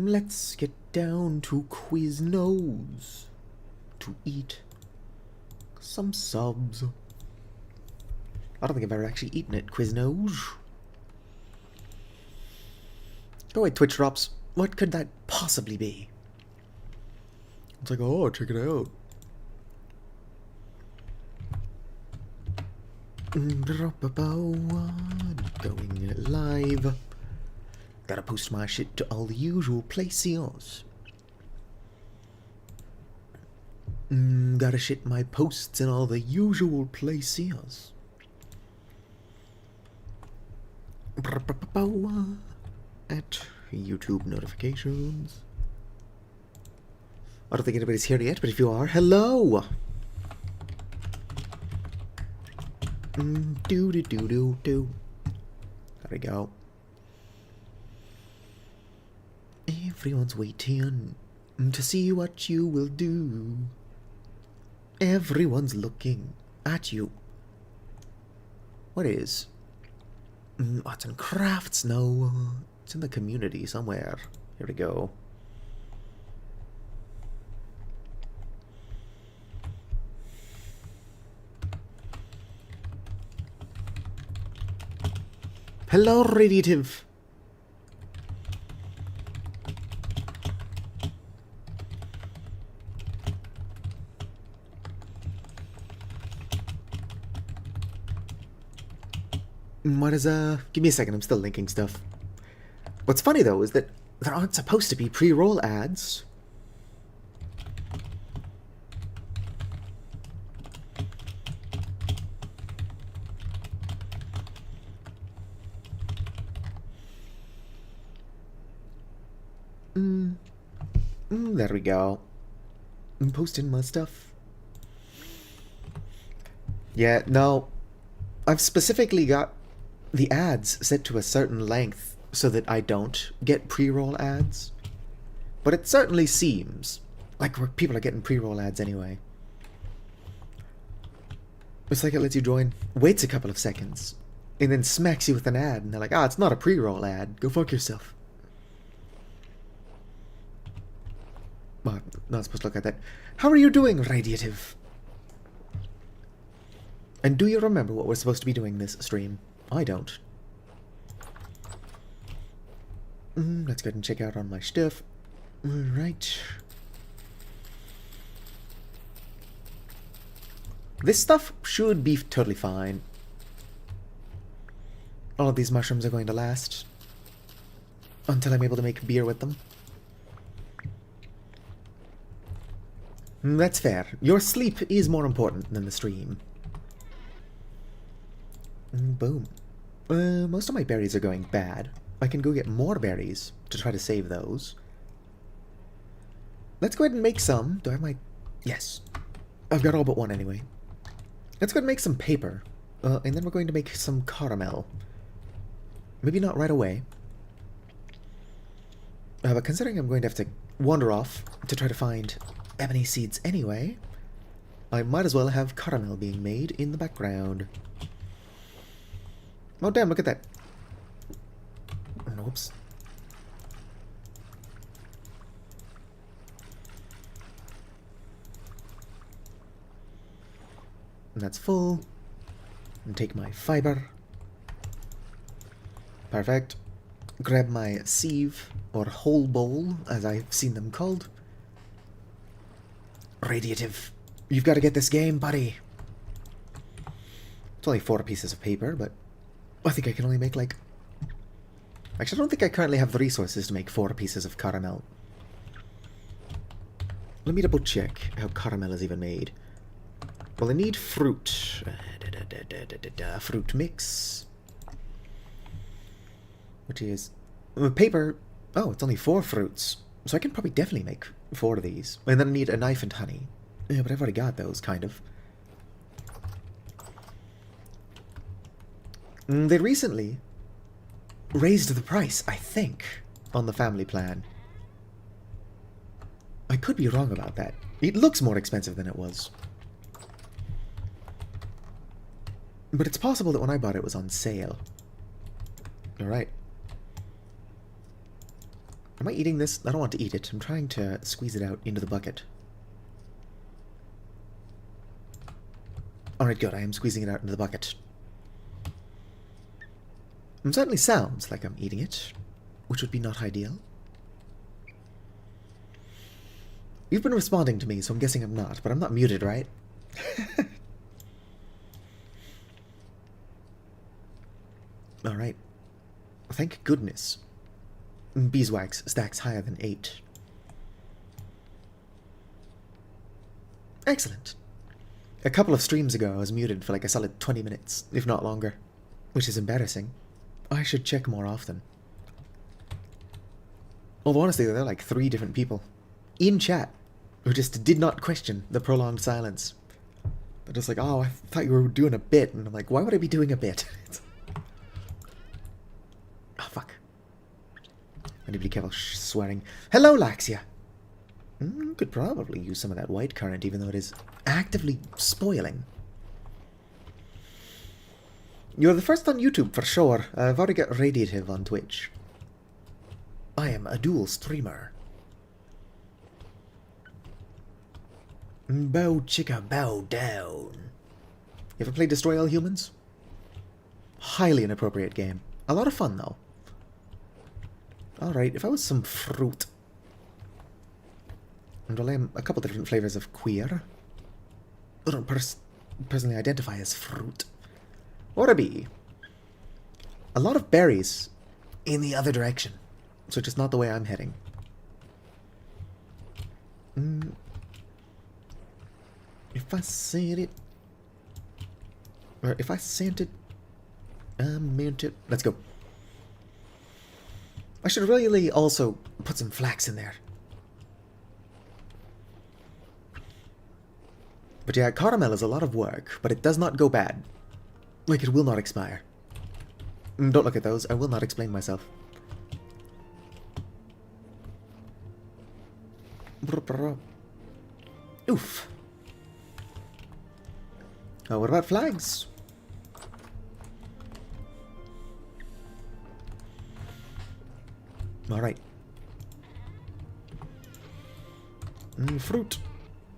Let's get down to Quiznos to eat some subs. I don't think I've ever actually eaten at Quiznos. Oh wait, Twitch drops. What could that possibly be? It's like, oh, check it out. Going live. Gotta post my shit to all the usual places. Gotta shit my posts in all the usual places. At YouTube notifications. I don't think anybody's here yet, but if you are, hello! There we go. Everyone's waiting to see what you will do. Everyone's looking at you. What is? Arts and crafts? No. It's in the community somewhere. Here we go. Hello, Radiative. What is, give me a second, I'm still linking stuff. What's funny, though, is that there aren't supposed to be pre-roll ads. There we go. I'm posting my stuff. Yeah, no. I've specifically got the ads set to a certain length so that I don't get pre-roll ads. But it certainly seems like people are getting pre-roll ads anyway. It's like it lets you join, waits a couple of seconds, and then smacks you with an ad, and they're like, it's not a pre-roll ad. Go fuck yourself. Well, I'm not supposed to look at that. How are you doing, Radiative? And do you remember what we're supposed to be doing this stream? I don't. Let's go ahead and check out on my stuff. Alright. This stuff should be totally fine. All of these mushrooms are going to last until I'm able to make beer with them. That's fair. Your sleep is more important than the stream. Boom. Most of my berries are going bad. I can go get more berries to try to save those. Let's go ahead and make some. Do I have my... Yes. I've got all but one anyway. Let's go ahead and make some paper. And then we're going to make some caramel. Maybe not right away. But considering I'm going to have to wander off to try to find ebony seeds anyway, I might as well have caramel being made in the background. Oh damn, look at that. Whoops. And that's full. And take my fiber. Perfect. Grab my sieve, or whole bowl, as I've seen them called. Radiative, you've got to get this game, buddy. It's only 4 pieces of paper, but I think I can only make like... Actually, I don't think I currently have the resources to make 4 pieces of caramel. Let me double check how caramel is even made. Well, I need fruit. Fruit mix. Which is... paper... Oh, it's only 4 fruits. So I can probably definitely make 4 of these. And then I need a knife and honey. Yeah, but I've already got those, kind of. They recently raised the price, I think, on the family plan. I could be wrong about that. It looks more expensive than it was. But it's possible that when I bought it was on sale. Alright. Am I eating this? I don't want to eat it. I'm trying to squeeze it out into the bucket. Alright, good. I am squeezing it out into the bucket. It certainly sounds like I'm eating it, which would be not ideal. You've been responding to me, so I'm guessing I'm not, but I'm not muted, right? Alright. Thank goodness. Beeswax stacks higher than 8. Excellent. A couple of streams ago, I was muted for like a solid 20 minutes, if not longer, which is embarrassing. I should check more often. Although honestly, there are like 3 different people in chat who just did not question the prolonged silence. They're just like, oh, I thought you were doing a bit. And I'm like, why would I be doing a bit? Oh, fuck. I need to be careful swearing. Hello, Laxia. Could probably use some of that white currant, even though it is actively spoiling. You're the first on YouTube, for sure. I've already got Radiative on Twitch. I am a dual streamer. Bow chicka bow down. You ever played Destroy All Humans? Highly inappropriate game. A lot of fun, though. Alright, if I was some fruit... And well, I'm a couple different flavors of queer. I don't personally identify as fruit. What would I be? A lot of berries in the other direction. So just not the way I'm heading. If I said it... Or if I sent it... I meant it. Let's go. I should really also put some flax in there. But yeah, caramel is a lot of work, but it does not go bad. Like, it will not expire. Don't look at those. I will not explain myself. Oof. Oh, what about flags? Alright. Fruit.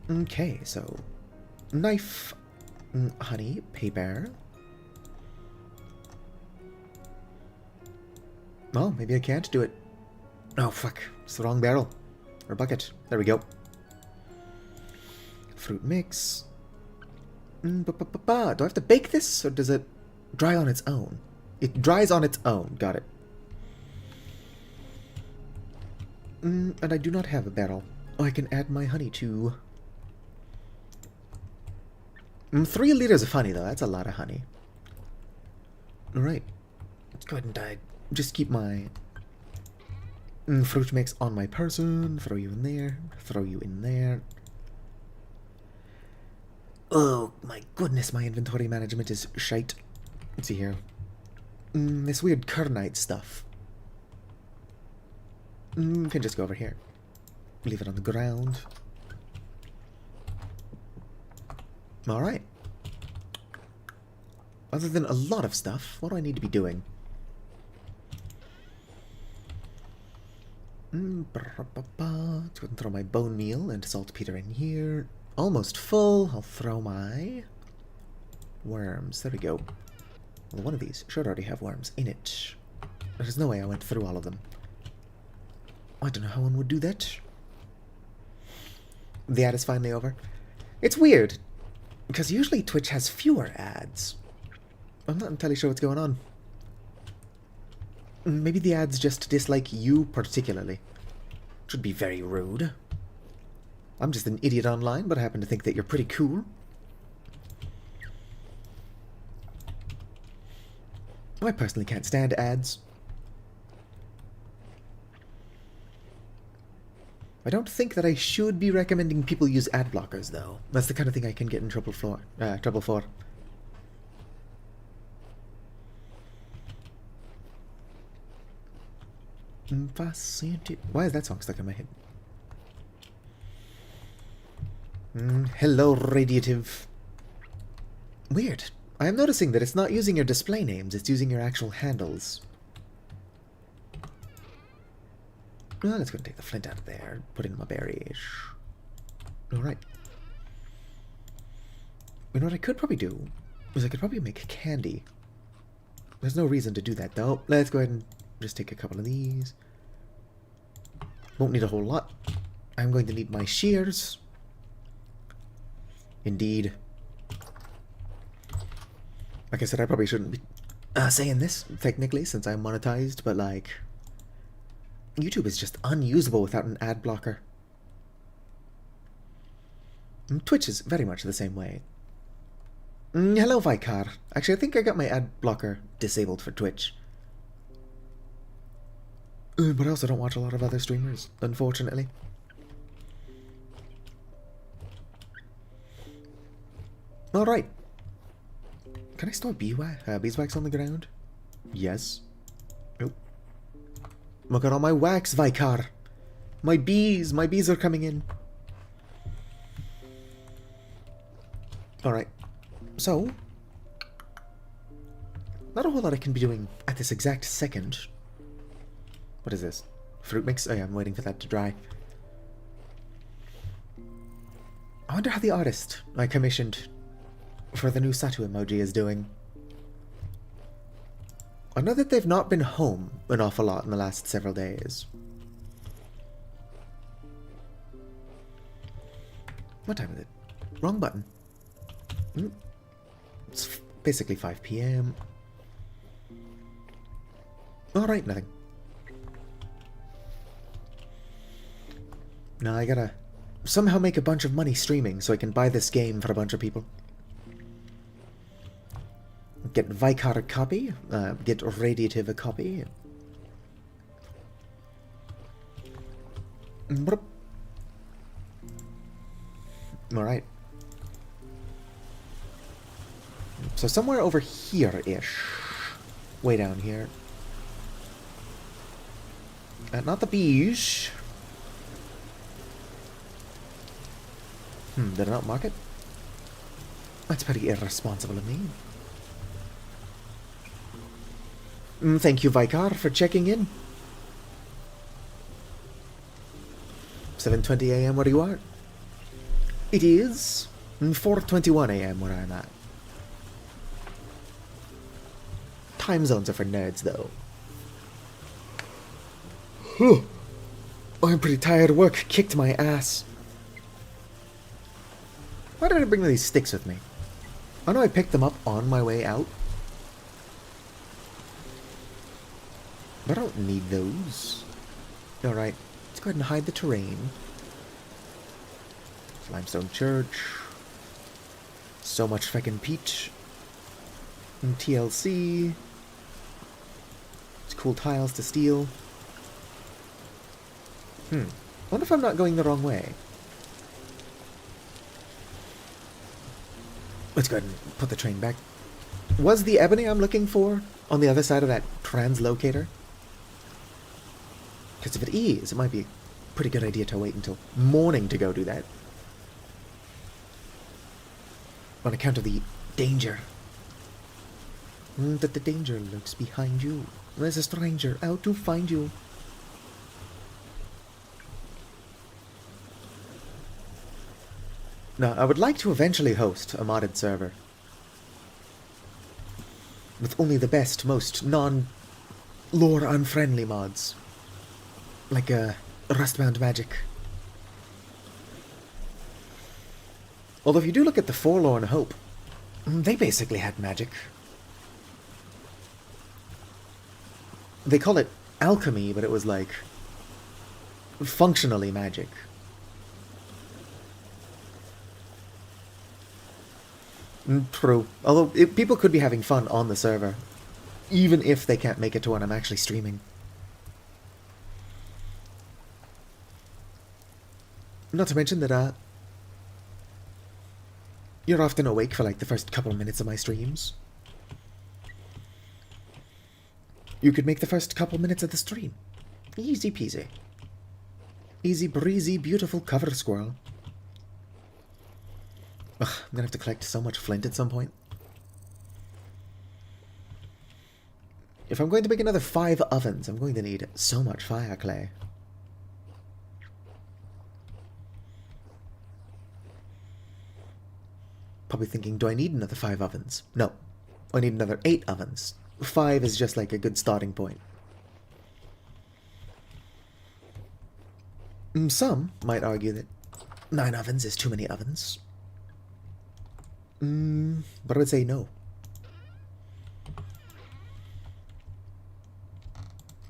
Okay, so... Knife. Honey. Paper. Oh, maybe I can't do it. Oh, fuck. It's the wrong barrel. Or bucket. There we go. Fruit mix. Do I have to bake this, or does it dry on its own? It dries on its own. Got it. And I do not have a barrel. Oh, I can add my honey to... 3 liters of honey, though. That's a lot of honey. Alright. Let's go ahead and just keep my fruit mix on my person. Throw you in there. Throw you in there. Oh, my goodness. My inventory management is shite. Let's see here. This weird kernite stuff. Can just go over here. Leave it on the ground. Alright. Other than a lot of stuff, what do I need to be doing? Let's go ahead and throw my bone meal and saltpeter in here. Almost full. I'll throw my worms. There we go. Well, one of these should already have worms in it. There's no way I went through all of them. I don't know how one would do that. The ad is finally over. It's weird, because usually Twitch has fewer ads. I'm not entirely sure what's going on. Maybe the ads just dislike you particularly. Which would be very rude. I'm just an idiot online, but I happen to think that you're pretty cool. I personally can't stand ads. I don't think that I should be recommending people use ad blockers, though. That's the kind of thing I can get in trouble for. Why is that song stuck in my head? Hello, Radiative. Weird. I am noticing that it's not using your display names, it's using your actual handles. Well, let's go and take the flint out of there. Put in my berries. Alright. You know what I could probably do is I could probably make candy. There's no reason to do that though. Let's go ahead and just take a couple of these. Won't need a whole lot. I'm going to need my shears. Indeed. Like I said, I probably shouldn't be saying this, technically, since I'm monetized, but like, YouTube is just unusable without an ad blocker. And Twitch is very much the same way. Hello, Vicar. Actually, I think I got my ad blocker disabled for Twitch. But I also don't watch a lot of other streamers, unfortunately. Alright. Can I store beeswax on the ground? Yes. Oh. Look at all my wax, Vicar. My bees are coming in. Alright. So, not a whole lot I can be doing at this exact second. What is this? Fruit mix? Oh yeah, I'm waiting for that to dry. I wonder how the artist I commissioned for the new Satu emoji is doing. I know that they've not been home an awful lot in the last several days. What time is it? Wrong button. It's basically 5 PM. Alright, nothing. Now I gotta somehow make a bunch of money streaming so I can buy this game for a bunch of people. Get Vicar a copy, get Radiative a copy. Alright. So somewhere over here-ish. Way down here. Not the beige. Did I not mark it? That's pretty irresponsible of me. Thank you, Vicar, for checking in. 7:20 AM where you are? It is 4:21 AM where I'm at. Time zones are for nerds, though. I'm pretty tired. Work kicked my ass. Why did I bring these sticks with me? I know I picked them up on my way out. But I don't need those. Alright, let's go ahead and hide the terrain. Limestone church. So much frickin' peach. And TLC. It's cool tiles to steal. Wonder if I'm not going the wrong way. Let's go ahead and put the train back. Was the ebony I'm looking for on the other side of that translocator? Because if it is, it might be a pretty good idea to wait until morning to go do that. On account of the danger. That the danger lurks behind you. There's a stranger out to find you. Now, I would like to eventually host a modded server. With only the best, most non-lore unfriendly mods. Like Rustbound Magic. Although if you do look at the Forlorn Hope, they basically had magic. They call it alchemy, but it was like functionally magic. True. Although people could be having fun on the server, even if they can't make it to when I'm actually streaming. Not to mention that you're often awake for like the first couple minutes of my streams. You could make the first couple minutes of the stream. Easy peasy. Easy breezy, beautiful cover squirrel. Ugh, I'm gonna have to collect so much flint at some point. If I'm going to make another 5 ovens, I'm going to need so much fire clay. Probably thinking, do I need another 5 ovens? No. I need another 8 ovens. 5 is just like a good starting point. Some might argue that 9 ovens is too many ovens. But I would say no.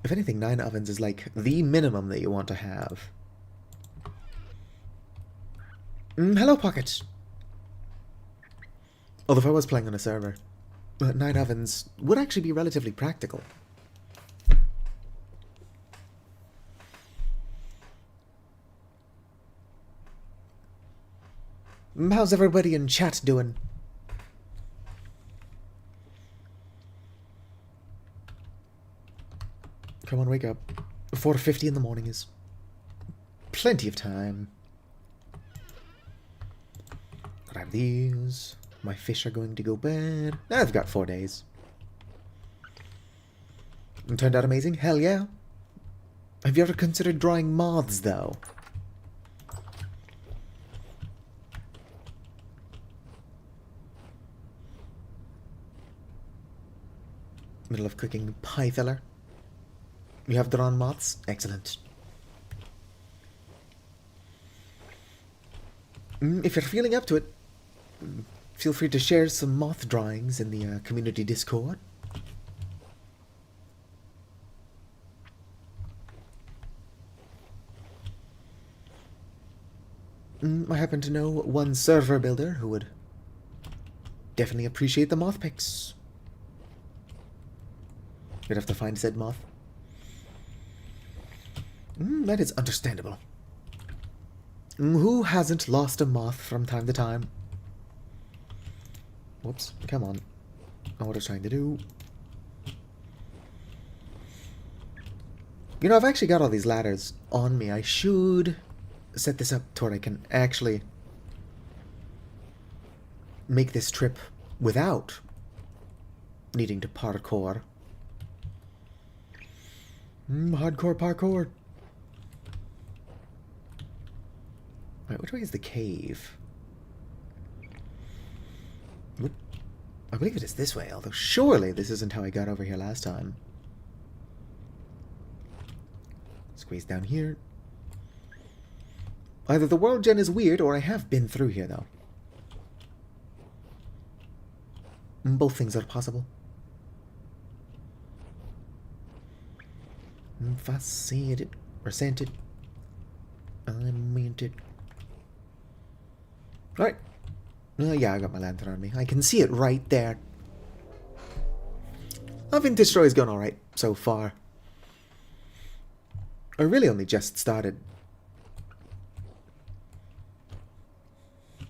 If anything, 9 ovens is like the minimum that you want to have. Hello, Pocket. Although if I was playing on a server, 9 ovens would actually be relatively practical. How's everybody in chat doing? Come on, wake up. 4:50 in the morning is plenty of time. Grab these. My fish are going to go bad. I've got 4 days. It turned out amazing? Hell yeah. Have you ever considered drawing moths, though? Middle of cooking pie filler. You have drawn moths? Excellent. If you're feeling up to it, feel free to share some moth drawings in the community Discord. I happen to know one server builder who would definitely appreciate the moth pics. You'd have to find said moth. That is understandable. Who hasn't lost a moth from time to time? Whoops, come on. Know what I was trying to do. You know, I've actually got all these ladders on me. I should set this up to where I can actually make this trip without needing to parkour. Hardcore parkour. Right, which way is the cave? What? I believe it is this way, although surely this isn't how I got over here last time. Squeeze down here. Either the world gen is weird, or I have been through here, though. Both things are possible. If I said it, or sent it, I meant it. Alright. Yeah, I got my lantern on me. I can see it right there. Our vintage story's going alright so far. I really only just started.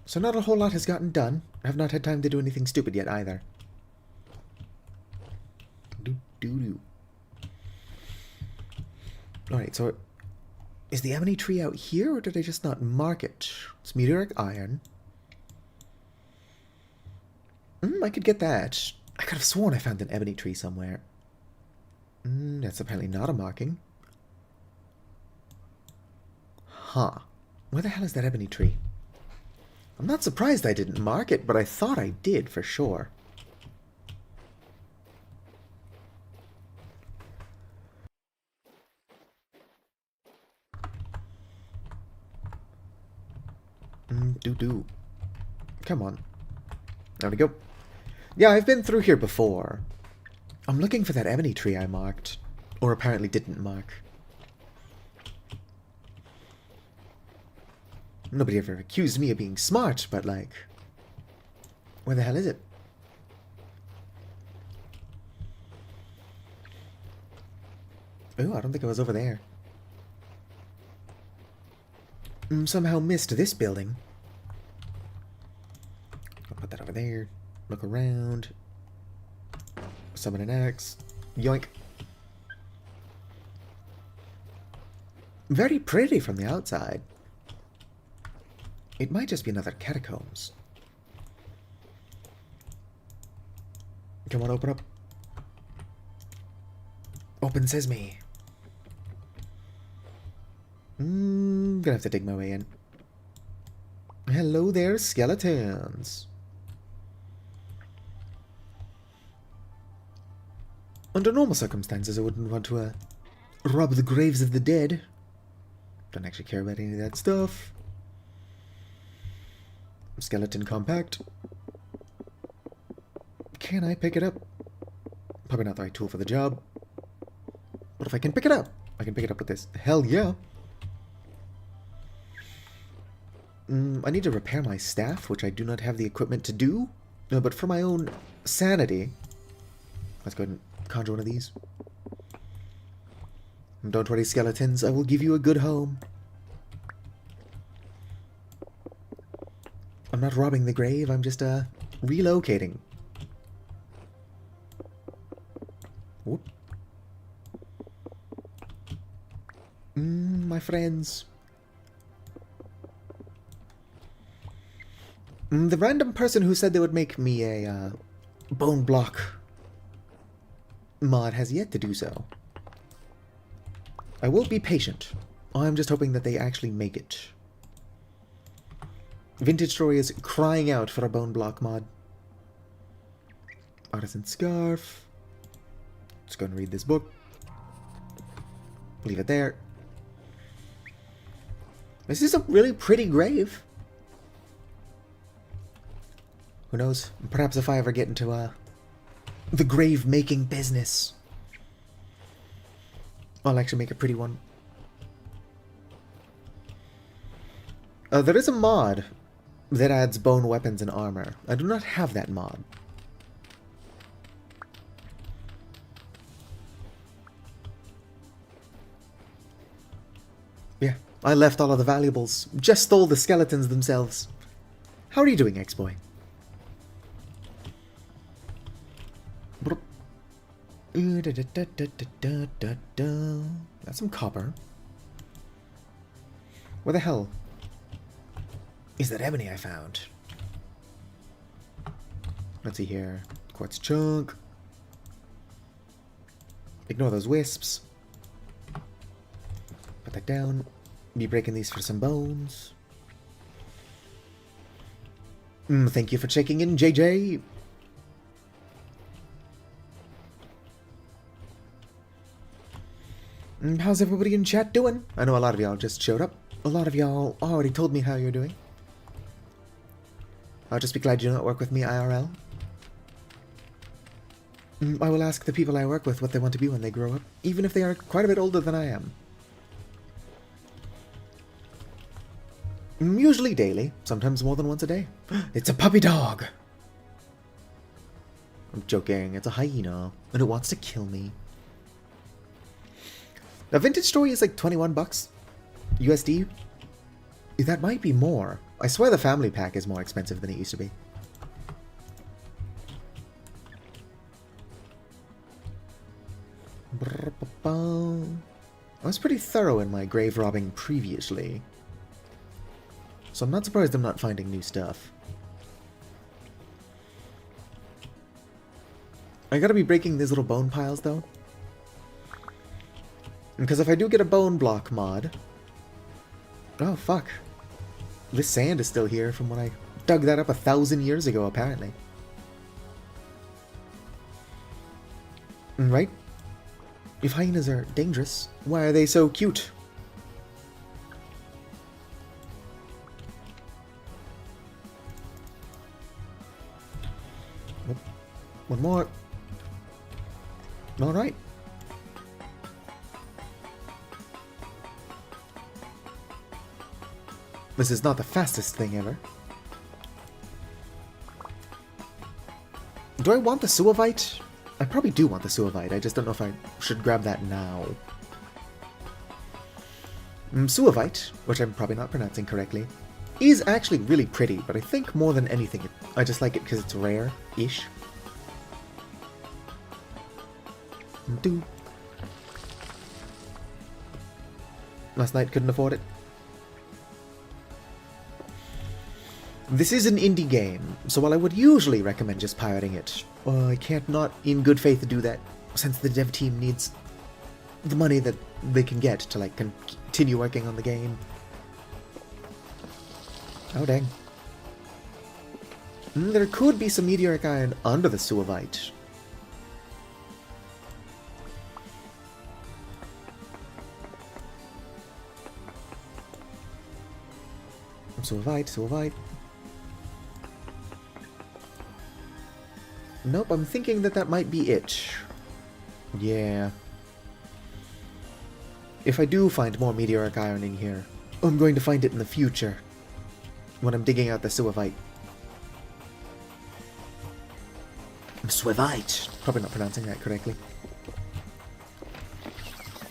So not a whole lot has gotten done. I have not had time to do anything stupid yet either. Alright, so is the ebony tree out here, or did I just not mark it? It's meteoric iron. I could get that. I could have sworn I found an ebony tree somewhere. That's apparently not a marking. Huh. Where the hell is that ebony tree? I'm not surprised I didn't mark it, but I thought I did for sure. Come on. There we go. Yeah, I've been through here before. I'm looking for that ebony tree I marked. Or apparently didn't mark. Nobody ever accused me of being smart, but like... where the hell is it? Oh, I don't think it was over there. Somehow missed this building. I'll put that over there. Look around. Summon an axe. Yoink. Very pretty from the outside. It might just be another catacombs. Come on, open up. Open sesame. Gonna have to dig my way in. Hello there, skeletons. Under normal circumstances, I wouldn't want to rob the graves of the dead. Don't actually care about any of that stuff. Skeleton compact. Can I pick it up? Probably not the right tool for the job. But if I can pick it up, I can pick it up with this. Hell yeah. I need to repair my staff, which I do not have the equipment to do. No, but for my own sanity, let's go ahead and conjure one of these. And don't worry, skeletons, I will give you a good home. I'm not robbing the grave, I'm just, relocating. Whoop. My friends. The random person who said they would make me a, bone block mod has yet to do so. I will be patient. I'm just hoping that they actually make it. Vintage Story is crying out for a bone block mod. Artisan Scarf. Let's go and read this book. Leave it there. This is a really pretty grave. Who knows? Perhaps if I ever get into the grave making business, I'll actually make a pretty one. There is a mod that adds bone weapons and armor. I do not have that mod. Yeah, I left all of the valuables. Just stole the skeletons themselves. How are you doing, X-Boy? That's some copper. Where the hell is that ebony I found? Let's see here. Quartz chunk. Ignore those wisps. Put that down. Be breaking these for some bones. Thank you for checking in, JJ. How's everybody in chat doing? I know a lot of y'all just showed up. A lot of y'all already told me how you're doing. I'll just be glad you don't work with me IRL. I will ask the people I work with what they want to be when they grow up, even if they are quite a bit older than I am. Usually daily, sometimes more than once a day. It's a puppy dog! I'm joking, it's a hyena, and it wants to kill me. Now, Vintage Story is like 21 bucks USD. That might be more. I swear the family pack is more expensive than it used to be. I was pretty thorough in my grave robbing previously, so I'm not surprised I'm not finding new stuff. I gotta be breaking these little bone piles, though. Because if I do get a bone block mod... Oh, fuck. This sand is still here from when I dug that up 1,000 years ago, apparently. Right? If hyenas are dangerous, why are they so cute? Oh, one more. Alright. This is not the fastest thing ever. Do I want the Suavite? I probably do want the Suavite, I just don't know if I should grab that now. Suavite, which I'm probably not pronouncing correctly, is actually really pretty, but I think more than anything, I just like it because it's rare-ish. Last night couldn't afford it. This is an indie game, so while I would usually recommend just pirating it, I can't not in good faith do that, since the dev team needs the money that they can get to like continue working on the game. Oh dang. There could be some meteoric iron under the Suavite. So have I, so have I. Nope, I'm thinking that that might be it. Yeah. If I do find more meteoric ironing here, I'm going to find it in the future. When I'm digging out the suavite. Suavite. Probably not pronouncing that correctly.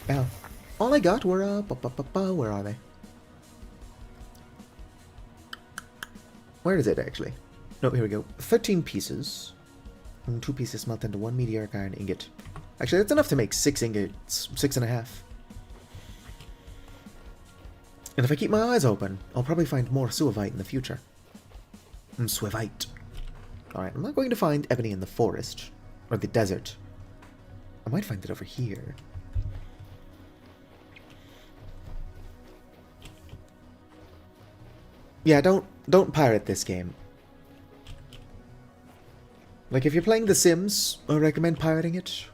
Ow. All I got were, where are they? Where is it, actually? No, here we go. 13 pieces. And 2 pieces smelt into 1 meteoric iron ingot. Actually, that's enough to make 6 ingots. 6.5. And if I keep my eyes open, I'll probably find more suavite in the future. Suavite. Alright, I'm not going to find ebony in the forest. Or the desert. I might find it over here. Yeah, don't pirate this game. Like, if you're playing The Sims, I recommend pirating it.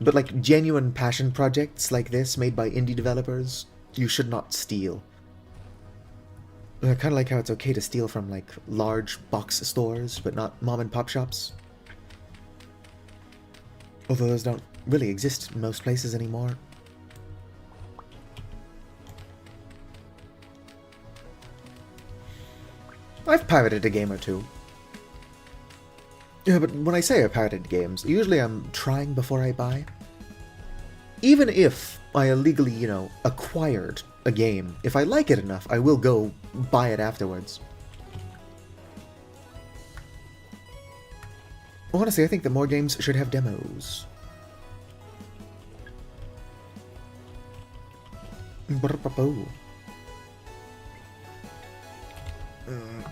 But, like, genuine passion projects like this, made by indie developers, you should not steal. Kind of like how it's okay to steal from, like, large box stores, but not mom-and-pop shops. Although those don't really exist in most places anymore. I've pirated a game or two. Yeah, but when I say I pirated games, usually I'm trying before I buy. Even if I illegally, you know, acquired a game, if I like it enough, I will go buy it afterwards. Honestly, I think that more games should have demos.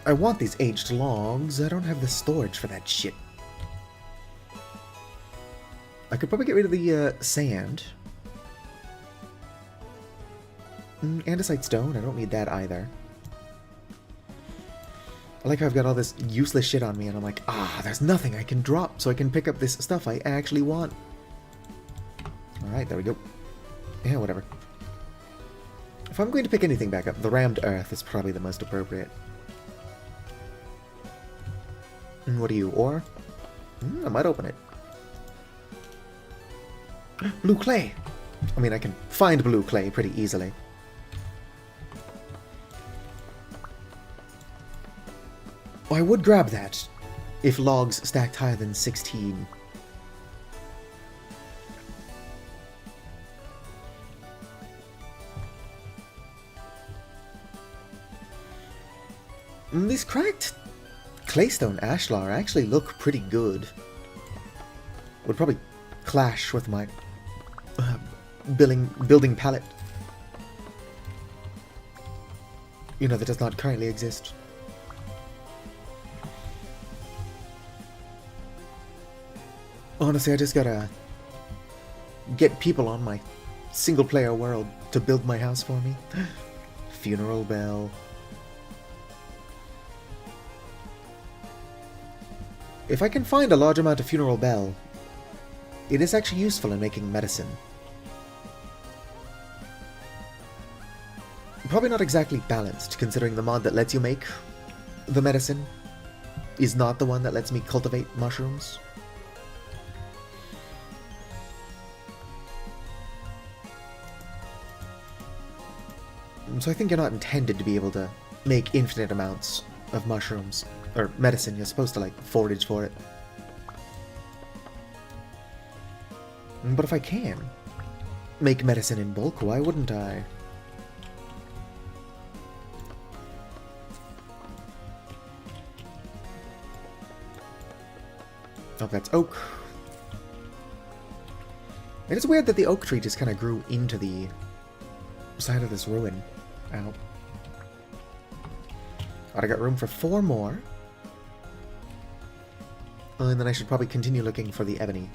I want these aged logs. I don't have the storage for that shit. I could probably get rid of the sand. Andesite stone. I don't need that either. I like how I've got all this useless shit on me and I'm like, there's nothing I can drop so I can pick up this stuff I actually want. Alright, there we go. Yeah, whatever. If I'm going to pick anything back up, the rammed earth is probably the most appropriate. What are you, ore? I might open it. Blue clay! I mean, I can find blue clay pretty easily. Oh, I would grab that if logs stacked higher than 16. These cracked claystone ashlar actually look pretty good. Would probably clash with my building palette. You know, that does not currently exist. Honestly, I just gotta get people on my single-player world to build my house for me. Funeral bell. If I can find a large amount of funeral bell, it is actually useful in making medicine. Probably not exactly balanced, considering the mod that lets you make the medicine is not the one that lets me cultivate mushrooms. So I think you're not intended to be able to make infinite amounts of mushrooms. Or medicine, you're supposed to, like, forage for it. But if I can make medicine in bulk, why wouldn't I? Oh, that's oak. It is weird that the oak tree just kind of grew into the side of this ruin. Ow. I got room for 4 more. And then I should probably continue looking for the ebony.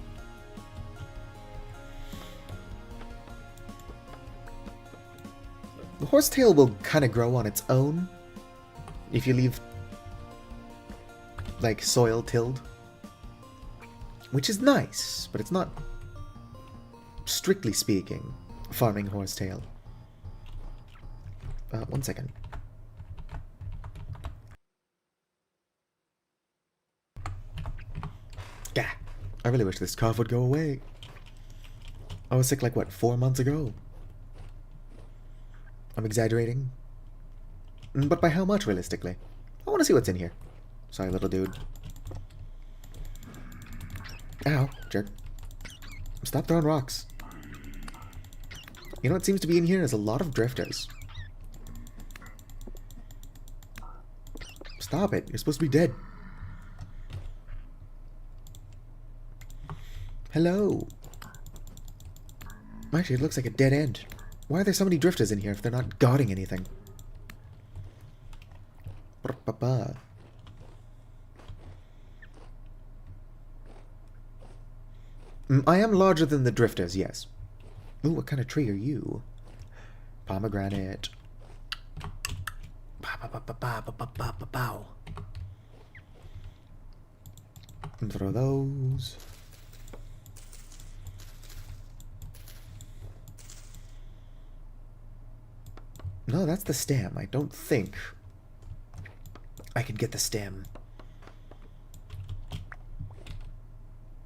The horsetail will kind of grow on its own if you leave, like, soil tilled. Which is nice, but it's not, strictly speaking, farming horsetail. One second. Gah! I really wish this cough would go away. I was sick like, what, 4 months ago? I'm exaggerating. But by how much, realistically? I want to see what's in here. Sorry, little dude. Ow, jerk. Stop throwing rocks. You know what seems to be in here is a lot of drifters. Stop it. You're supposed to be dead. Hello. Actually, it looks like a dead end. Why are there so many drifters in here if they're not guarding anything? I am larger than the drifters, yes. Ooh, what kind of tree are you? Pomegranate. Bow. And throw those. No, that's the stem. I don't think I can get the stem.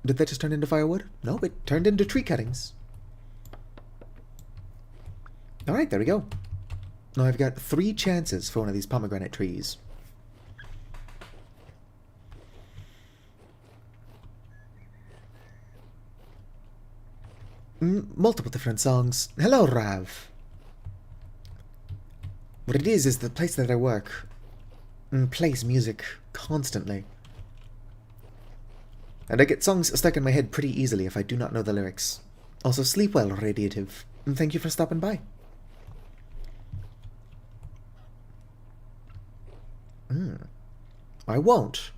Did that just turn into firewood? No, it turned into tree cuttings. Alright, there we go. Now I've got 3 chances for one of these pomegranate trees. Multiple different songs. Hello, Rav. What it is the place that I work plays music constantly. And I get songs stuck in my head pretty easily if I do not know the lyrics. Also, sleep well, Radiative. And thank you for stopping by. I won't,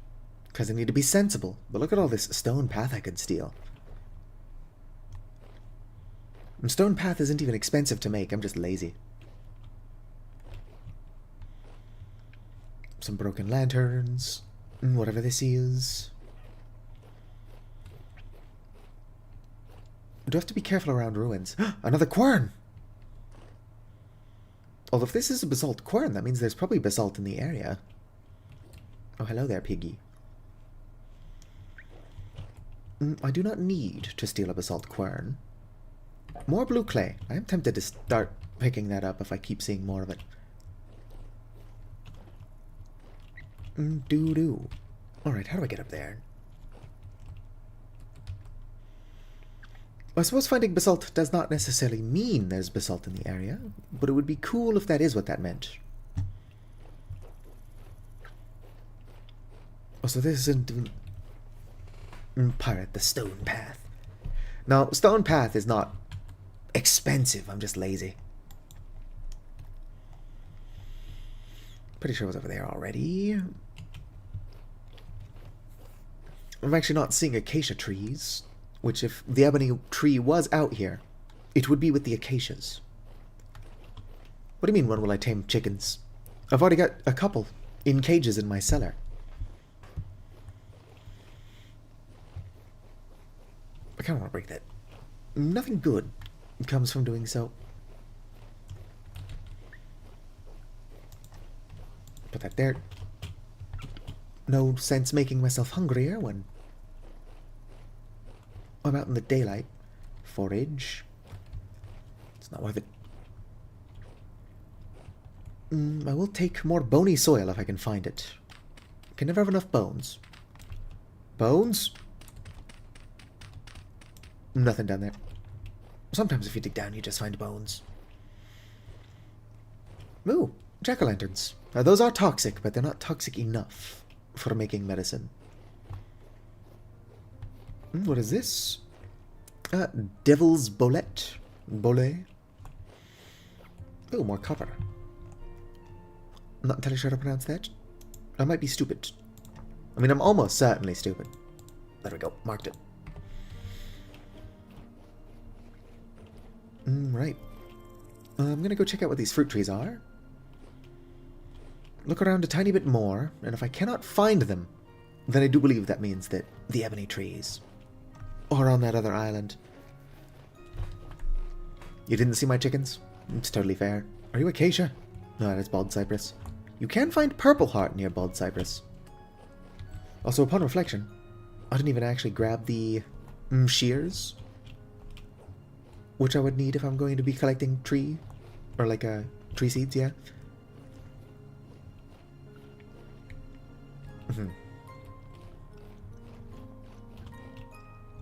because I need to be sensible. But look at all this stone path I could steal. And stone path isn't even expensive to make, I'm just lazy. Some broken lanterns, whatever this is. Do I have to be careful around ruins? Another quern! Although if this is a basalt quern, that means there's probably basalt in the area. Oh, hello there, piggy. I do not need to steal a basalt quern. More blue clay. I am tempted to start picking that up if I keep seeing more of it. Doo-doo. Alright, how do I get up there? I suppose finding basalt does not necessarily mean there's basalt in the area, but it would be cool if that is what that meant. Oh, so this isn't... Pirate, the stone path. Now, stone path is not expensive, I'm just lazy. Pretty sure it was over there already. I'm actually not seeing acacia trees, which if the ebony tree was out here, it would be with the acacias. What do you mean, when will I tame chickens? I've already got a couple in cages in my cellar. I kind of want to break that. Nothing good comes from doing so. Put that there. No sense making myself hungrier when I'm out in the daylight. Forage. It's not worth it. I will take more bony soil if I can find it. Can never have enough bones. Bones? Nothing down there. Sometimes if you dig down, you just find bones. Ooh, jack-o'-lanterns. Now, those are toxic, but they're not toxic enough for making medicine. What is this? Devil's Bolet. Bolet. Oh, more copper. I'm not entirely sure how to pronounce that. I might be stupid. I mean, I'm almost certainly stupid. There we go. Marked it. Right. I'm gonna go check out what these fruit trees are. Look around a tiny bit more, and if I cannot find them, then I do believe that means that the ebony trees are on that other island. You didn't see my chickens? It's totally fair. Are you acacia? No, that's bald cypress. You can find purple heart near bald cypress. Also, upon reflection, I didn't even actually grab the shears, which I would need if I'm going to be collecting tree, or like tree seeds, yeah.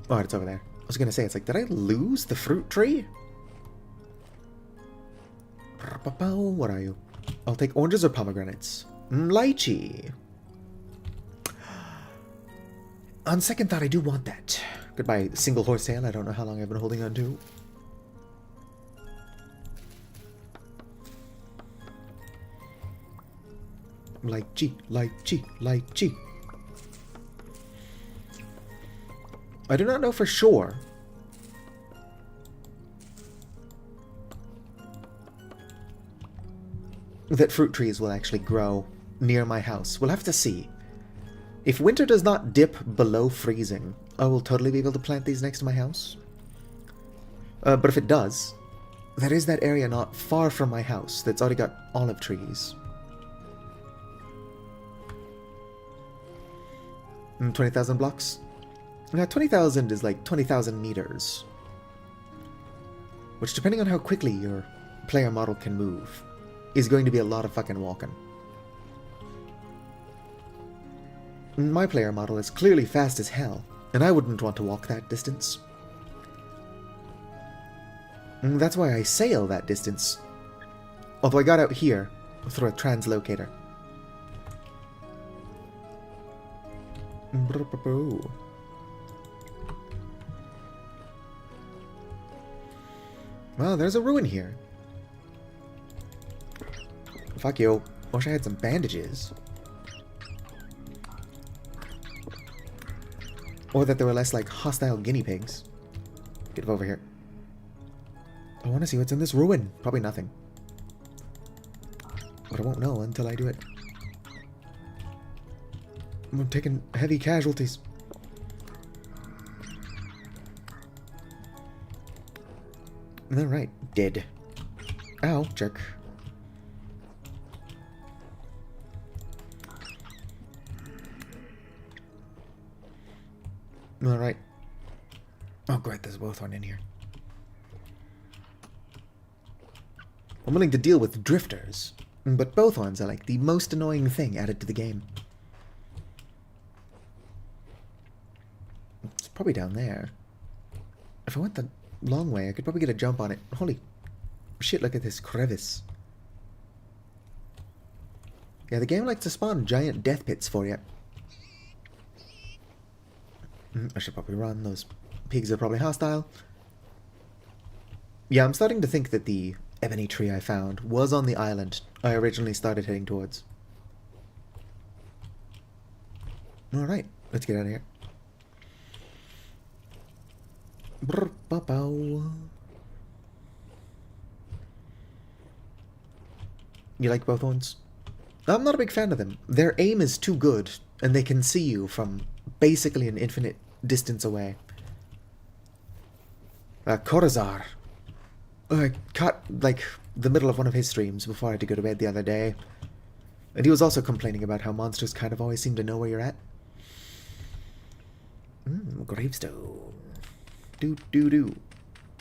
Oh, it's over there. I was gonna say, it's like, did I lose the fruit tree? What are you? I'll take oranges or pomegranates. Lychee. On second thought, I do want that. Goodbye, single horse tail. I don't know how long I've been holding on to. Lychee, lychee, lychee. I do not know for sure that fruit trees will actually grow near my house. We'll have to see. If winter does not dip below freezing, I will totally be able to plant these next to my house. But if it does, there is that area not far from my house that's already got olive trees. 20,000 blocks? Now, 20,000 is like 20,000 meters. Which, depending on how quickly your player model can move, is going to be a lot of fucking walking. My player model is clearly fast as hell, and I wouldn't want to walk that distance. That's why I sail that distance. Although I got out here through a translocator. Well, there's a ruin here. Fuck you. Wish I had some bandages. Or that there were less, like, hostile guinea pigs. Get over here. I want to see what's in this ruin. Probably nothing. But I won't know until I do it. I'm taking heavy casualties. Alright, dead. Ow, jerk. Alright. Oh, great, there's a Bowthorn in here. I'm willing to deal with drifters, but Bowthorns are like the most annoying thing added to the game. It's probably down there. If I went the long way, I could probably get a jump on it. Holy shit, look at this crevice. Yeah, the game likes to spawn giant death pits for you. I should probably run. Those pigs are probably hostile. Yeah, I'm starting to think that the ebony tree I found was on the island I originally started heading towards. Alright, let's get out of here. You like Bowthorns? I'm not a big fan of them. Their aim is too good, and they can see you from basically an infinite distance away. Corazar. I caught, like, the middle of one of his streams before I had to go to bed the other day. And he was also complaining about how monsters kind of always seem to know where you're at. Gravestone. Do-do-do.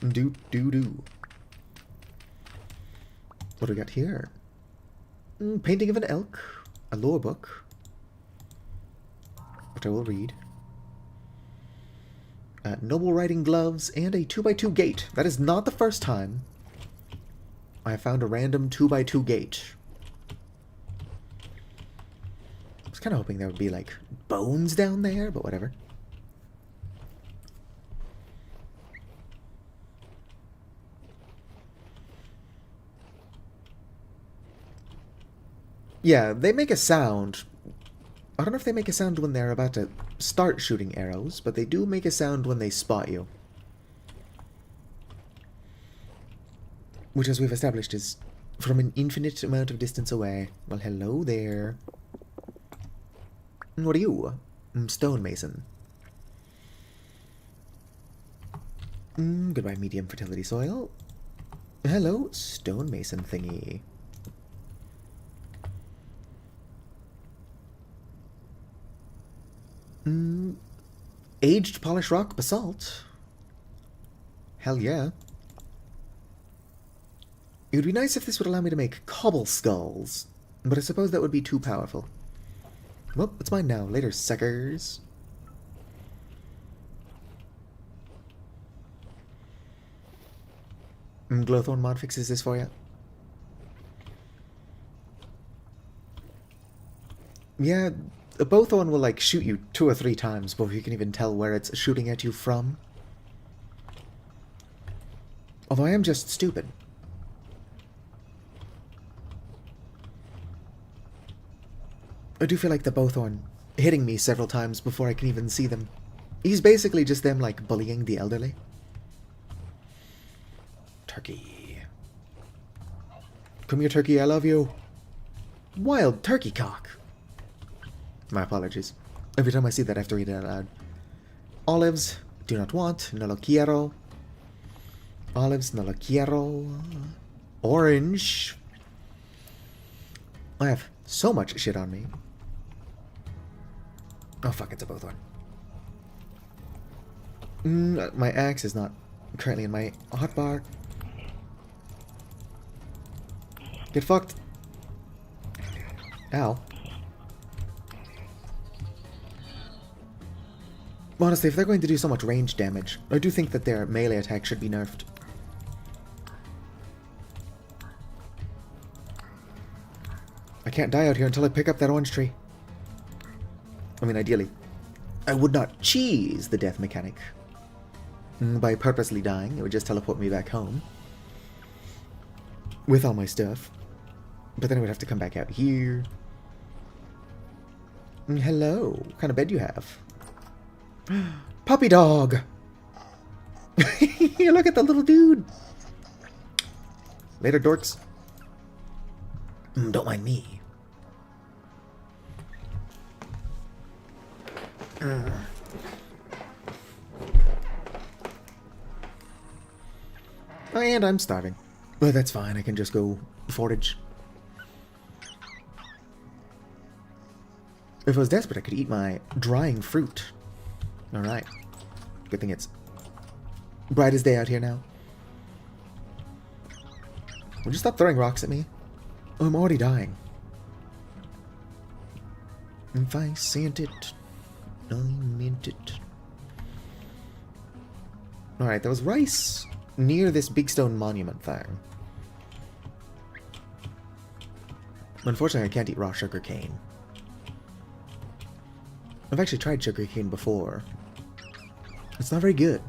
Do-do-do. What do we got here? Painting of an elk. A lore book. Which I will read. Noble riding gloves and a 2x2 gate. That is not the first time I found a random 2x2 gate. I was kind of hoping there would be, like, bones down there, but whatever. Yeah, they make a sound. I don't know if they make a sound when they're about to start shooting arrows, but they do make a sound when they spot you. Which, as we've established, is from an infinite amount of distance away. Well, hello there. What are you? Stonemason. Goodbye, medium fertility soil. Hello, stonemason thingy. Aged polished rock basalt. Hell yeah. It would be nice if this would allow me to make cobble skulls, but I suppose that would be too powerful. Well, it's mine now. Later, suckers. Glowthorn mod fixes this for you. Yeah, a bowthorn will like shoot you 2 or 3 times before you can even tell where it's shooting at you from. Although I am just stupid. I do feel like the bowthorn hitting me several times before I can even see them. He's basically just them like bullying the elderly. Turkey. Come here, turkey, I love you. Wild turkey cock. My apologies. Every time I see that, I have to read it out loud. Olives, do not want, no lo quiero. Olives, no lo quiero. Orange. I have so much shit on me. Oh fuck, it's a bowthorn. My axe is not currently in my hotbar. Get fucked. Ow. Honestly, if they're going to do so much range damage, I do think that their melee attack should be nerfed. I can't die out here until I pick up that orange tree. I mean, ideally. I would not cheese the death mechanic. By purposely dying, it would just teleport me back home. With all my stuff. But then I would have to come back out here. Hello. What kind of bed do you have? Puppy dog! Look at the little dude! Later, dorks. Don't mind me. Oh, and I'm starving. But that's fine, I can just go forage. If I was desperate, I could eat my drying fruit. Alright. Good thing it's bright as day out here now. Would you stop throwing rocks at me? Oh, I'm already dying. If I sent it, I meant it. Alright, there was rice near this big stone monument thing. Unfortunately, I can't eat raw sugar cane. I've actually tried sugar cane before. It's not very good.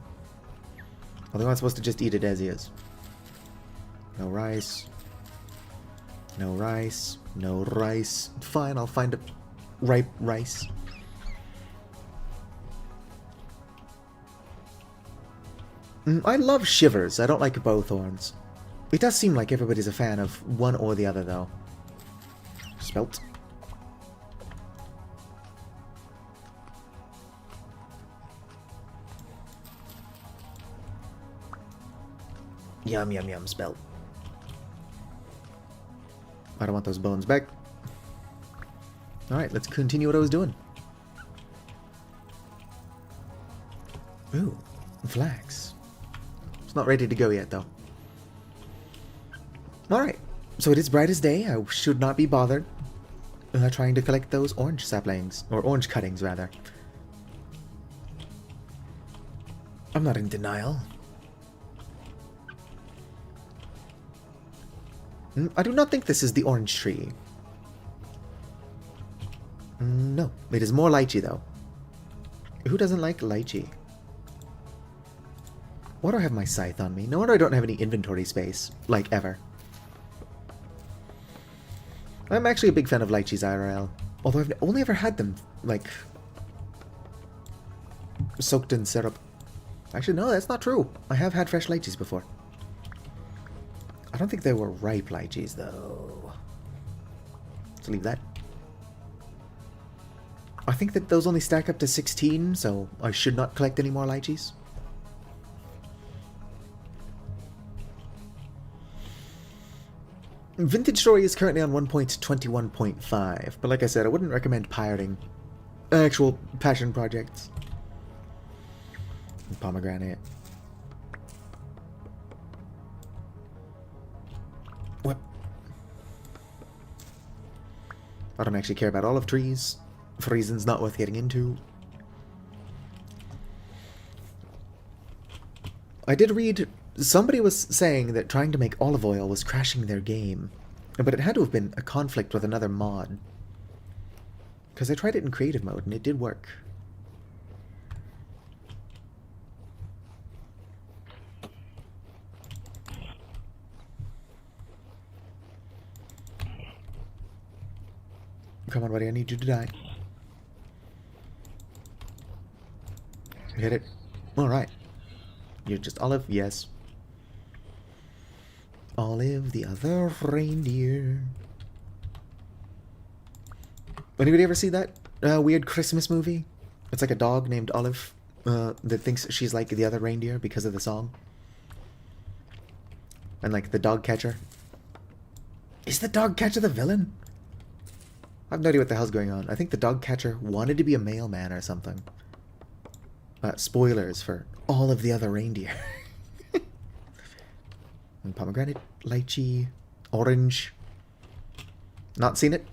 Although I'm supposed to just eat it as is. No rice. No rice. No rice. Fine, I'll find a ripe rice. I love shivers. I don't like bowthorns. It does seem like everybody's a fan of one or the other, though. Spelt. Yum, yum, yum, spelt. I don't want those bones back. Alright, let's continue what I was doing. Ooh, flax. It's not ready to go yet, though. Alright, so it is bright as day. I should not be bothered trying to collect those orange saplings. Or orange cuttings, rather. I'm not in denial. I do not think this is the orange tree. No, it is more lychee, though. Who doesn't like lychee? Why do I have my scythe on me? No wonder I don't have any inventory space. Like, ever. I'm actually a big fan of lychees IRL. Although I've only ever had them, like, soaked in syrup. Actually, no, that's not true. I have had fresh lychees before. I don't think they were ripe lychees, though. Let's leave that. I think that those only stack up to 16, so I should not collect any more lychees. Vintage Story is currently on 1.21.5, but like I said, I wouldn't recommend pirating actual passion projects. Pomegranate. What? I don't actually care about olive trees for reasons not worth getting into. I did read somebody was saying that trying to make olive oil was crashing their game, but it had to have been a conflict with another mod. Because I tried it in creative mode and it did work. Come on, buddy, I need you to die. Hit it. Alright. You're just Olive? Yes. Olive, the other reindeer. Anybody ever see that weird Christmas movie? It's like a dog named Olive that thinks she's like the other reindeer because of the song. And like the dog catcher. Is the dog catcher the villain? I have no idea what the hell's going on. I think the dog catcher wanted to be a mailman or something. Spoilers for all of the other reindeer. And pomegranate, lychee, orange. Not seen it?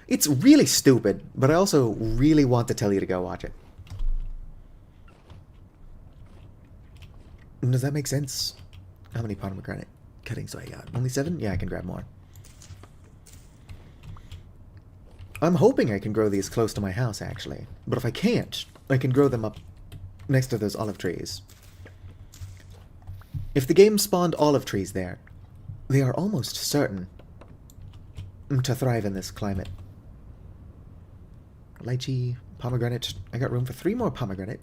It's really stupid, but I also really want to tell you to go watch it. Does that make sense? How many pomegranate cuttings do I got? Only 7? Yeah, I can grab more. I'm hoping I can grow these close to my house, actually. But if I can't, I can grow them up next to those olive trees. If the game spawned olive trees there, they are almost certain to thrive in this climate. Lychee, pomegranate. I got room for 3 more pomegranate.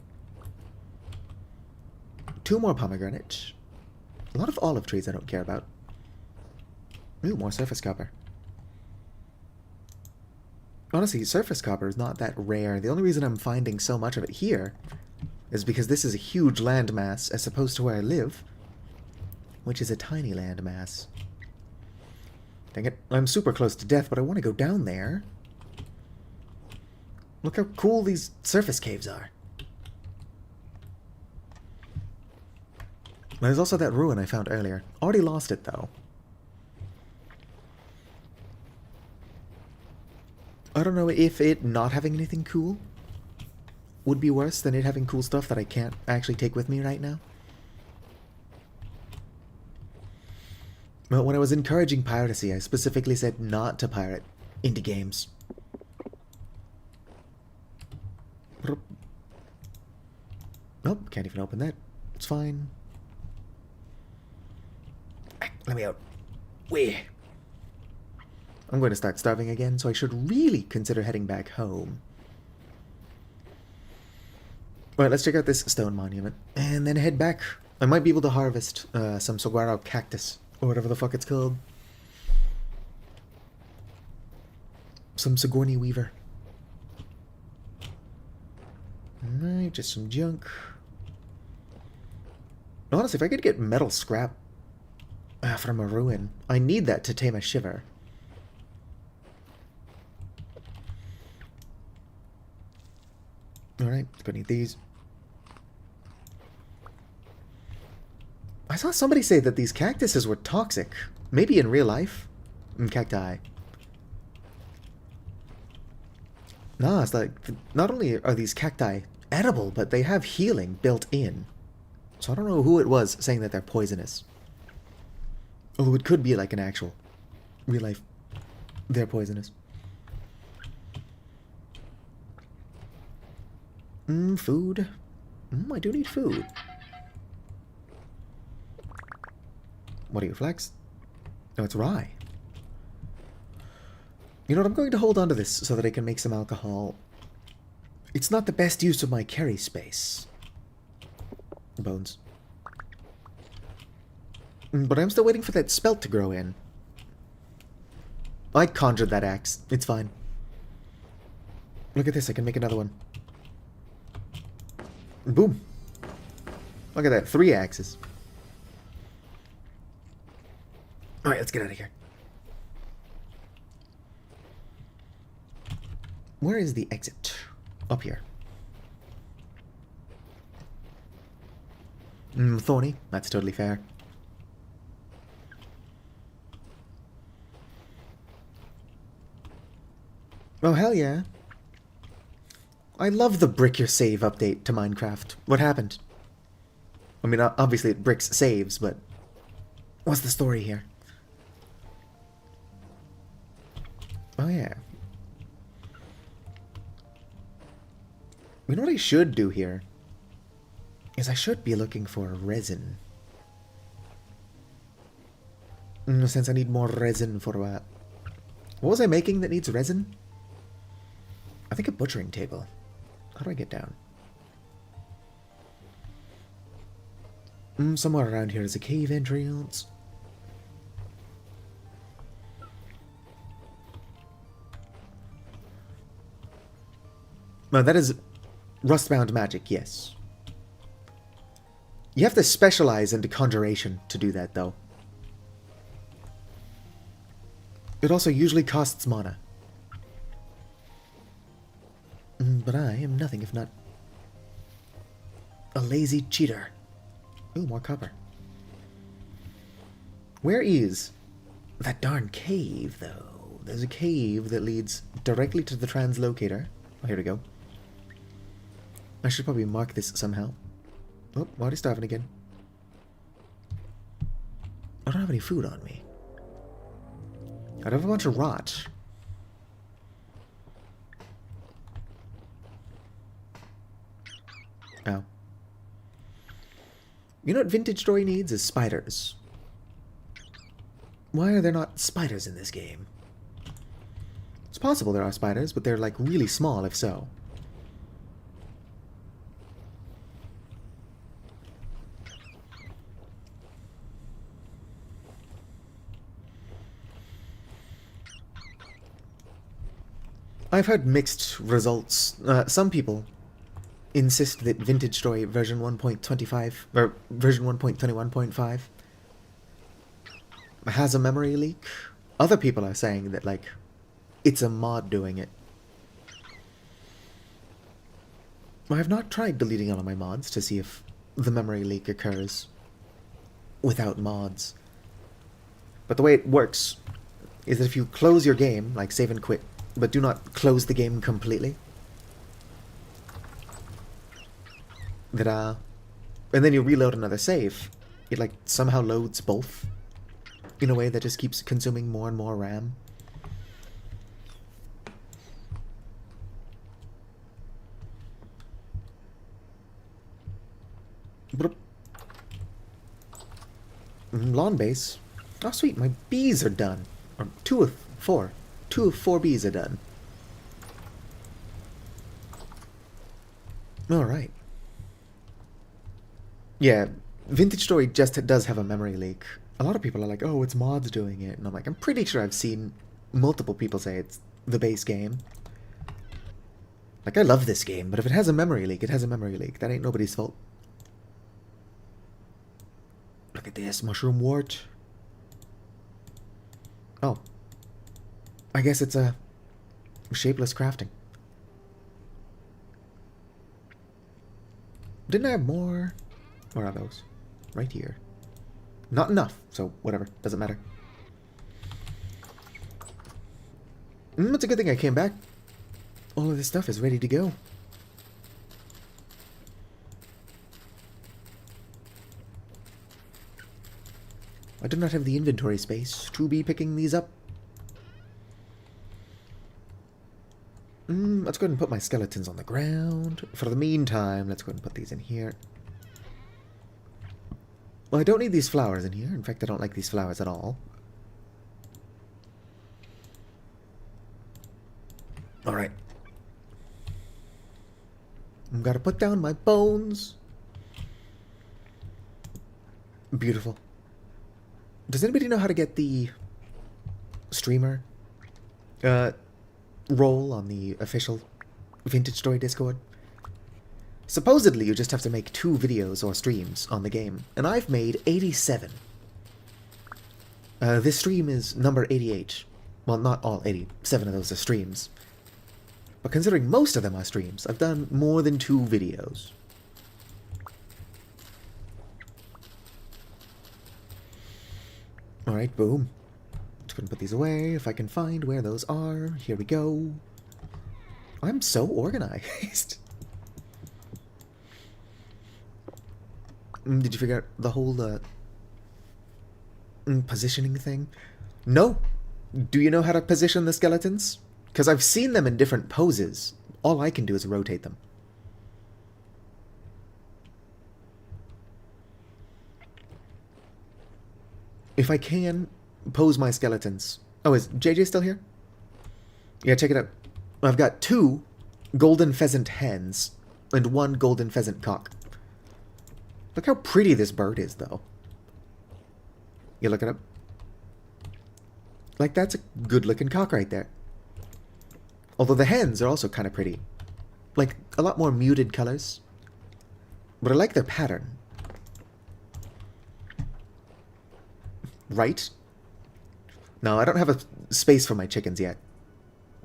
2 more pomegranate. A lot of olive trees I don't care about. Ooh, more surface copper. Honestly, surface copper is not that rare. The only reason I'm finding so much of it here is because this is a huge landmass as opposed to where I live, which is a tiny landmass. Dang it, I'm super close to death, but I want to go down there. Look how cool these surface caves are. There's also that ruin I found earlier. Already lost it, though. I don't know if it not having anything cool would be worse than it having cool stuff that I can't actually take with me right now. But when I was encouraging piracy, I specifically said not to pirate into games. Nope, can't even open that. It's fine. Let me out. Where? I'm going to start starving again, so I should really consider heading back home. Alright, let's check out this stone monument, and then head back. I might be able to harvest some saguaro cactus, or whatever the fuck it's called. Some Sigourney Weaver. Alright, just some junk. Honestly, if I could get metal scrap from a ruin, I need that to tame a shiver. Alright, gonna need these. I saw somebody say that these cactuses were toxic. Maybe in real life. Cacti. Nah, it's like, not only are these cacti edible, but they have healing built in. So I don't know who it was saying that they're poisonous. Although it could be like an actual real life, they're poisonous. Food. I do need food. What are you, flax? No, it's rye. You know what, I'm going to hold on to this so that I can make some alcohol. It's not the best use of my carry space. Bones. But I'm still waiting for that spelt to grow in. I conjured that axe. It's fine. Look at this, I can make another one. Boom. Look at that, 3 axes. Alright, let's get out of here. Where is the exit? up here. Thorny. That's totally fair. Oh, hell yeah. I love the brick your save update to Minecraft. What happened? I mean, obviously it bricks saves, but what's the story here? Oh, yeah. You know what I should do here? Is I should be looking for resin. Since I need more resin for what? What was I making that needs resin? I think a butchering table. How do I get down? Somewhere around here is a cave entrance. No, that is rustbound magic, yes. You have to specialize into conjuration to do that, though. It also usually costs mana. But I am nothing if not a lazy cheater. Ooh, more copper. Where is that darn cave, though? There's a cave that leads directly to the translocator. Oh, here we go. I should probably mark this somehow. Oh, already starving again. I don't have any food on me. I have a bunch of rot. Oh. You know what Vintage Story needs is spiders. Why are there not spiders in this game? It's possible there are spiders, but they're like really small if so. I've heard mixed results. Some people insist that Vintage Story version 1.25 or version 1.21.5 has a memory leak. Other people are saying that like it's a mod doing it. I have not tried deleting all of my mods to see if the memory leak occurs without mods. But the way it works is that if you close your game, like save and quit, but do not close the game completely, that and then you reload another save, it like somehow loads both in a way that just keeps consuming more and more RAM. Lawn base. Oh sweet, my bees are done. Or 2 of 4. 2 of 4 bees are done. Alright. Yeah, Vintage Story just does have a memory leak. A lot of people are like, oh, it's mods doing it. And I'm like, I'm pretty sure I've seen multiple people say it's the base game. Like, I love this game, but if it has a memory leak, it has a memory leak. That ain't nobody's fault. Look at this, mushroom wart. Oh. I guess it's a shapeless crafting. Didn't I have more? Where are those? Right here. Not enough, so whatever. Doesn't matter. It's a good thing I came back. All of this stuff is ready to go. I do not have the inventory space to be picking these up. Let's go ahead and put my skeletons on the ground. For the meantime, let's go ahead and put these in here. Well, I don't need these flowers in here. In fact, I don't like these flowers at all. Alright. I've got to put down my bones. Beautiful. Does anybody know how to get the streamer role on the official Vintage Story Discord? Supposedly, you just have to make 2 videos or streams on the game, and I've made 87. This stream is number 88. Well, not all 87 of those are streams. But considering most of them are streams, I've done more than 2 videos. Alright, boom. Just gonna put these away if I can find where those are. Here we go. I'm so organized. Did you figure out the whole positioning thing? No. Do you know how to position the skeletons? Because I've seen them in different poses. All I can do is rotate them. If I can pose my skeletons... Oh, is JJ still here? Yeah, check it out. I've got 2 golden pheasant hens and 1 golden pheasant cock. Look how pretty this bird is, though. You look it up? Like, that's a good-looking cock right there. Although the hens are also kind of pretty. Like, a lot more muted colors. But I like their pattern. Right? No, I don't have a space for my chickens yet.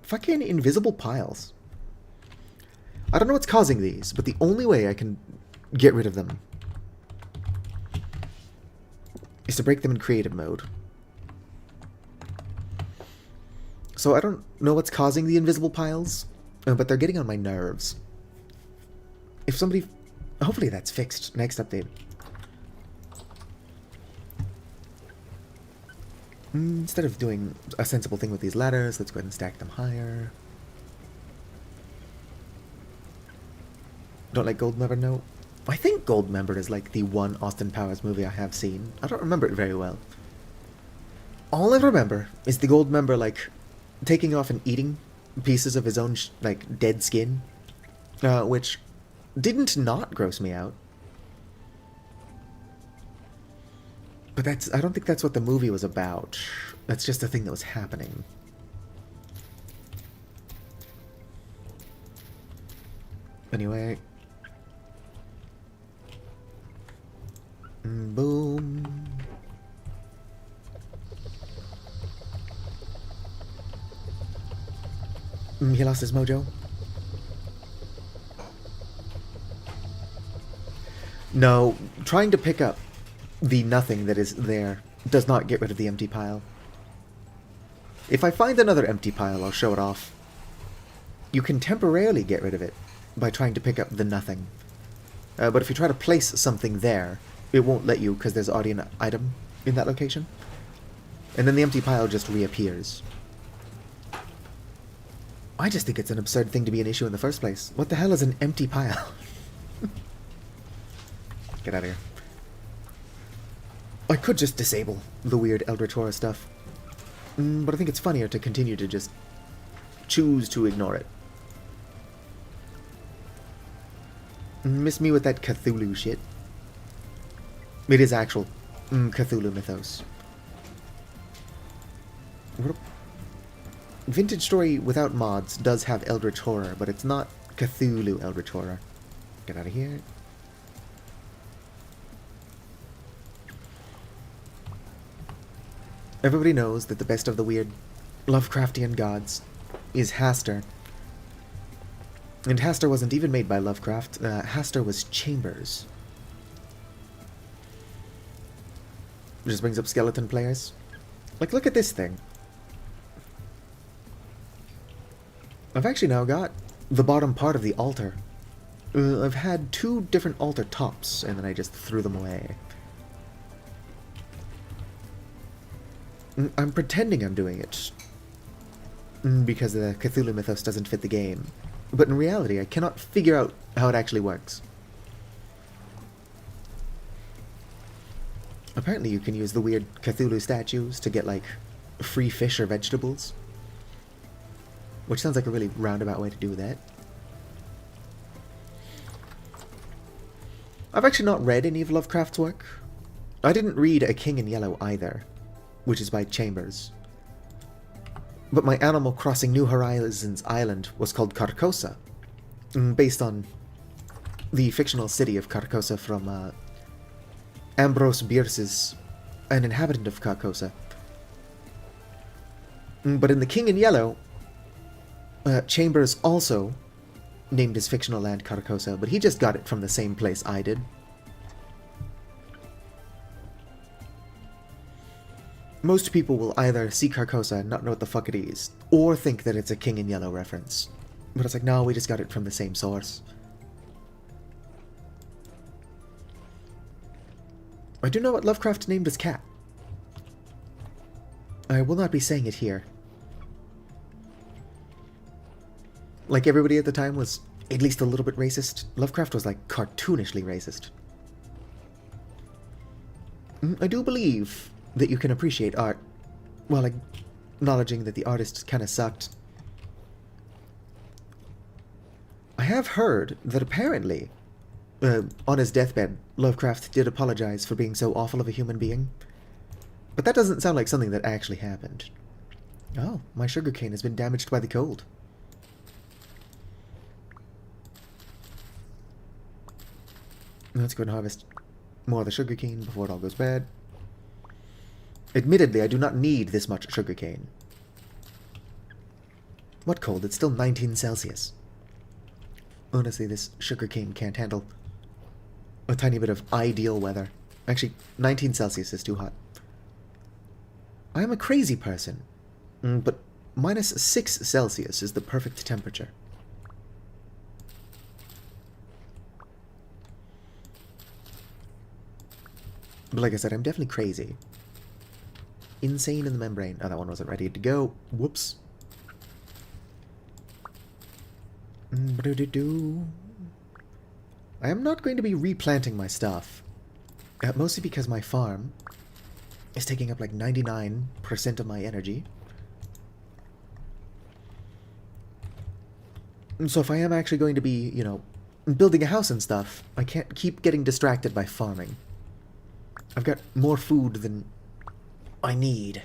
Fucking invisible piles. I don't know what's causing these, but the only way I can get rid of them is to break them in creative mode. So I don't know what's causing the invisible piles, but they're getting on my nerves. If somebody... Hopefully that's fixed next update. Instead of doing a sensible thing with these ladders, let's go ahead and stack them higher. Don't like Goldmember? No. I think Goldmember is like the one Austin Powers movie I have seen. I don't remember it very well. All I remember is the Goldmember, like, taking off and eating pieces of his own, like, dead skin. Which didn't not gross me out. But that's... I don't think that's what the movie was about. That's just a thing that was happening. Anyway... Boom. He lost his mojo. No, trying to pick up the nothing that is there does not get rid of the empty pile. If I find another empty pile, I'll show it off. You can temporarily get rid of it by trying to pick up the nothing. But if you try to place something there, it won't let you because there's already an item in that location. And then the empty pile just reappears. I just think it's an absurd thing to be an issue in the first place. What the hell is an empty pile? Get out of here. I could just disable the weird Eldritch Horror stuff. But I think it's funnier to continue to just choose to ignore it. Miss me with that Cthulhu shit. It is actual Cthulhu mythos. Vintage Story without mods does have Eldritch Horror, but it's not Cthulhu Eldritch Horror. Get out of here. Everybody knows that the best of the weird Lovecraftian gods is Hastur. And Hastur wasn't even made by Lovecraft. Hastur was Chambers. It just brings up skeleton players. Like, look at this thing. I've actually now got the bottom part of the altar. I've had 2 different altar tops, and then I just threw them away. I'm pretending I'm doing it because the Cthulhu mythos doesn't fit the game. But in reality, I cannot figure out how it actually works. Apparently you can use the weird Cthulhu statues to get, like, free fish or vegetables. Which sounds like a really roundabout way to do that. I've actually not read any of Lovecraft's work. I didn't read A King in Yellow either, which is by Chambers. But my Animal Crossing New Horizons island was called Carcosa, based on the fictional city of Carcosa from Ambrose Bierce's An Inhabitant of Carcosa. But in The King in Yellow, Chambers also named his fictional land Carcosa, but he just got it from the same place I did. Most people will either see Carcosa and not know what the fuck it is, or think that it's a King in Yellow reference. But it's like, no, we just got it from the same source. I do know what Lovecraft named his cat. I will not be saying it here. Like, everybody at the time was at least a little bit racist. Lovecraft was, like, cartoonishly racist. I do believe that you can appreciate art while acknowledging that the artist kind of sucked. I have heard that apparently, on his deathbed, Lovecraft did apologize for being so awful of a human being. But that doesn't sound like something that actually happened. Oh, my sugarcane has been damaged by the cold. Let's go and harvest more of the sugarcane before it all goes bad. Admittedly, I do not need this much sugarcane. What cold? It's still 19 Celsius. Honestly, this sugarcane can't handle a tiny bit of ideal weather. Actually, 19 Celsius is too hot. I am a crazy person, but minus 6 Celsius is the perfect temperature. But like I said, I'm definitely crazy. Insane in the membrane. Oh, that one wasn't ready to go. Whoops. I am not going to be replanting my stuff. Mostly because my farm is taking up like 99% of my energy. And so if I am actually going to be, you know, building a house and stuff, I can't keep getting distracted by farming. I've got more food than I need.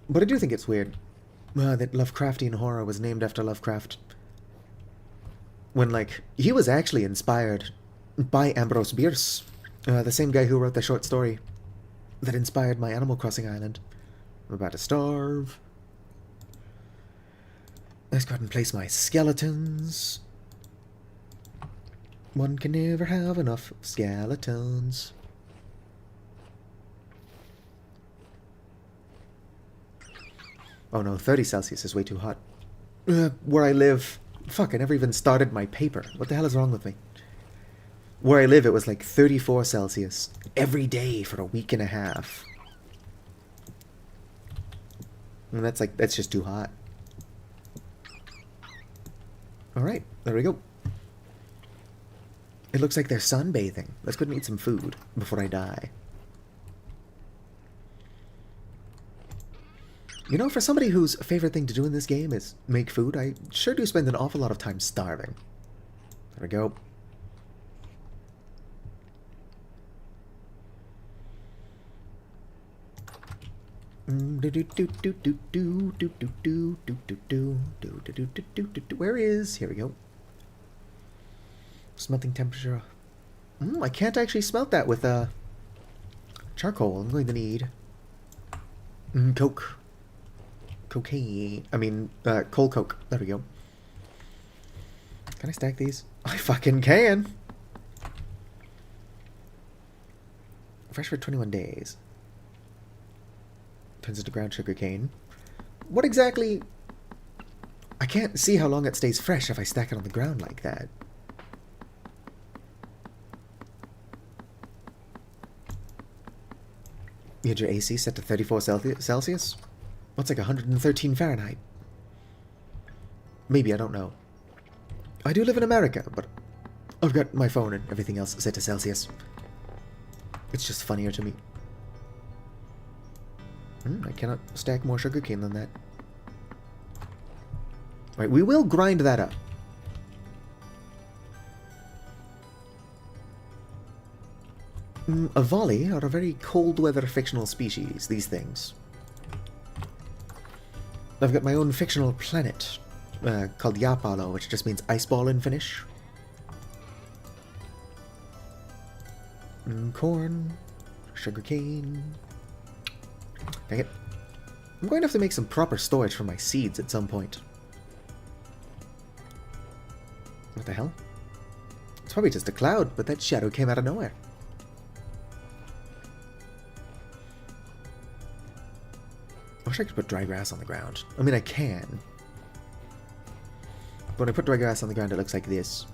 But I do think it's weird that Lovecraftian horror was named after Lovecraft. When, like, he was actually inspired by Ambrose Bierce, the same guy who wrote the short story that inspired my Animal Crossing island. I'm about to starve. Let's go ahead and place my skeletons. One can never have enough skeletons. Oh no, 30 Celsius is way too hot. Where I live... Fuck, I never even started my paper. What the hell is wrong with me? Where I live, it was like 34 Celsius every day for a week and a half. And that's just too hot. Alright, there we go. It looks like they're sunbathing. Let's go and eat some food before I die. You know, for somebody whose favorite thing to do in this game is make food, I sure do spend an awful lot of time starving. There we go. Where is... Here we go. Smelting temperature. I can't actually smelt that with charcoal. I'm going to need coke. Cocaine. I mean, coal coke. There we go. Can I stack these? I fucking can! Fresh for 21 days. Turns into ground sugar cane. What exactly... I can't see how long it stays fresh if I stack it on the ground like that. You had your AC set to 34 Celsius? What's like 113 Fahrenheit? Maybe, I don't know. I do live in America, but I've got my phone and everything else set to Celsius. It's just funnier to me. I cannot stack more sugarcane than that. Alright, we will grind that up. Avali are a very cold weather fictional species, these things. I've got my own fictional planet called Yapalo, which just means ice ball in Finnish. Corn. Sugarcane. Dang it. I'm going to have to make some proper storage for my seeds at some point. What the hell? It's probably just a cloud, but that shadow came out of nowhere. I wish I could put dry grass on the ground. I mean, I can. But when I put dry grass on the ground, it looks like this.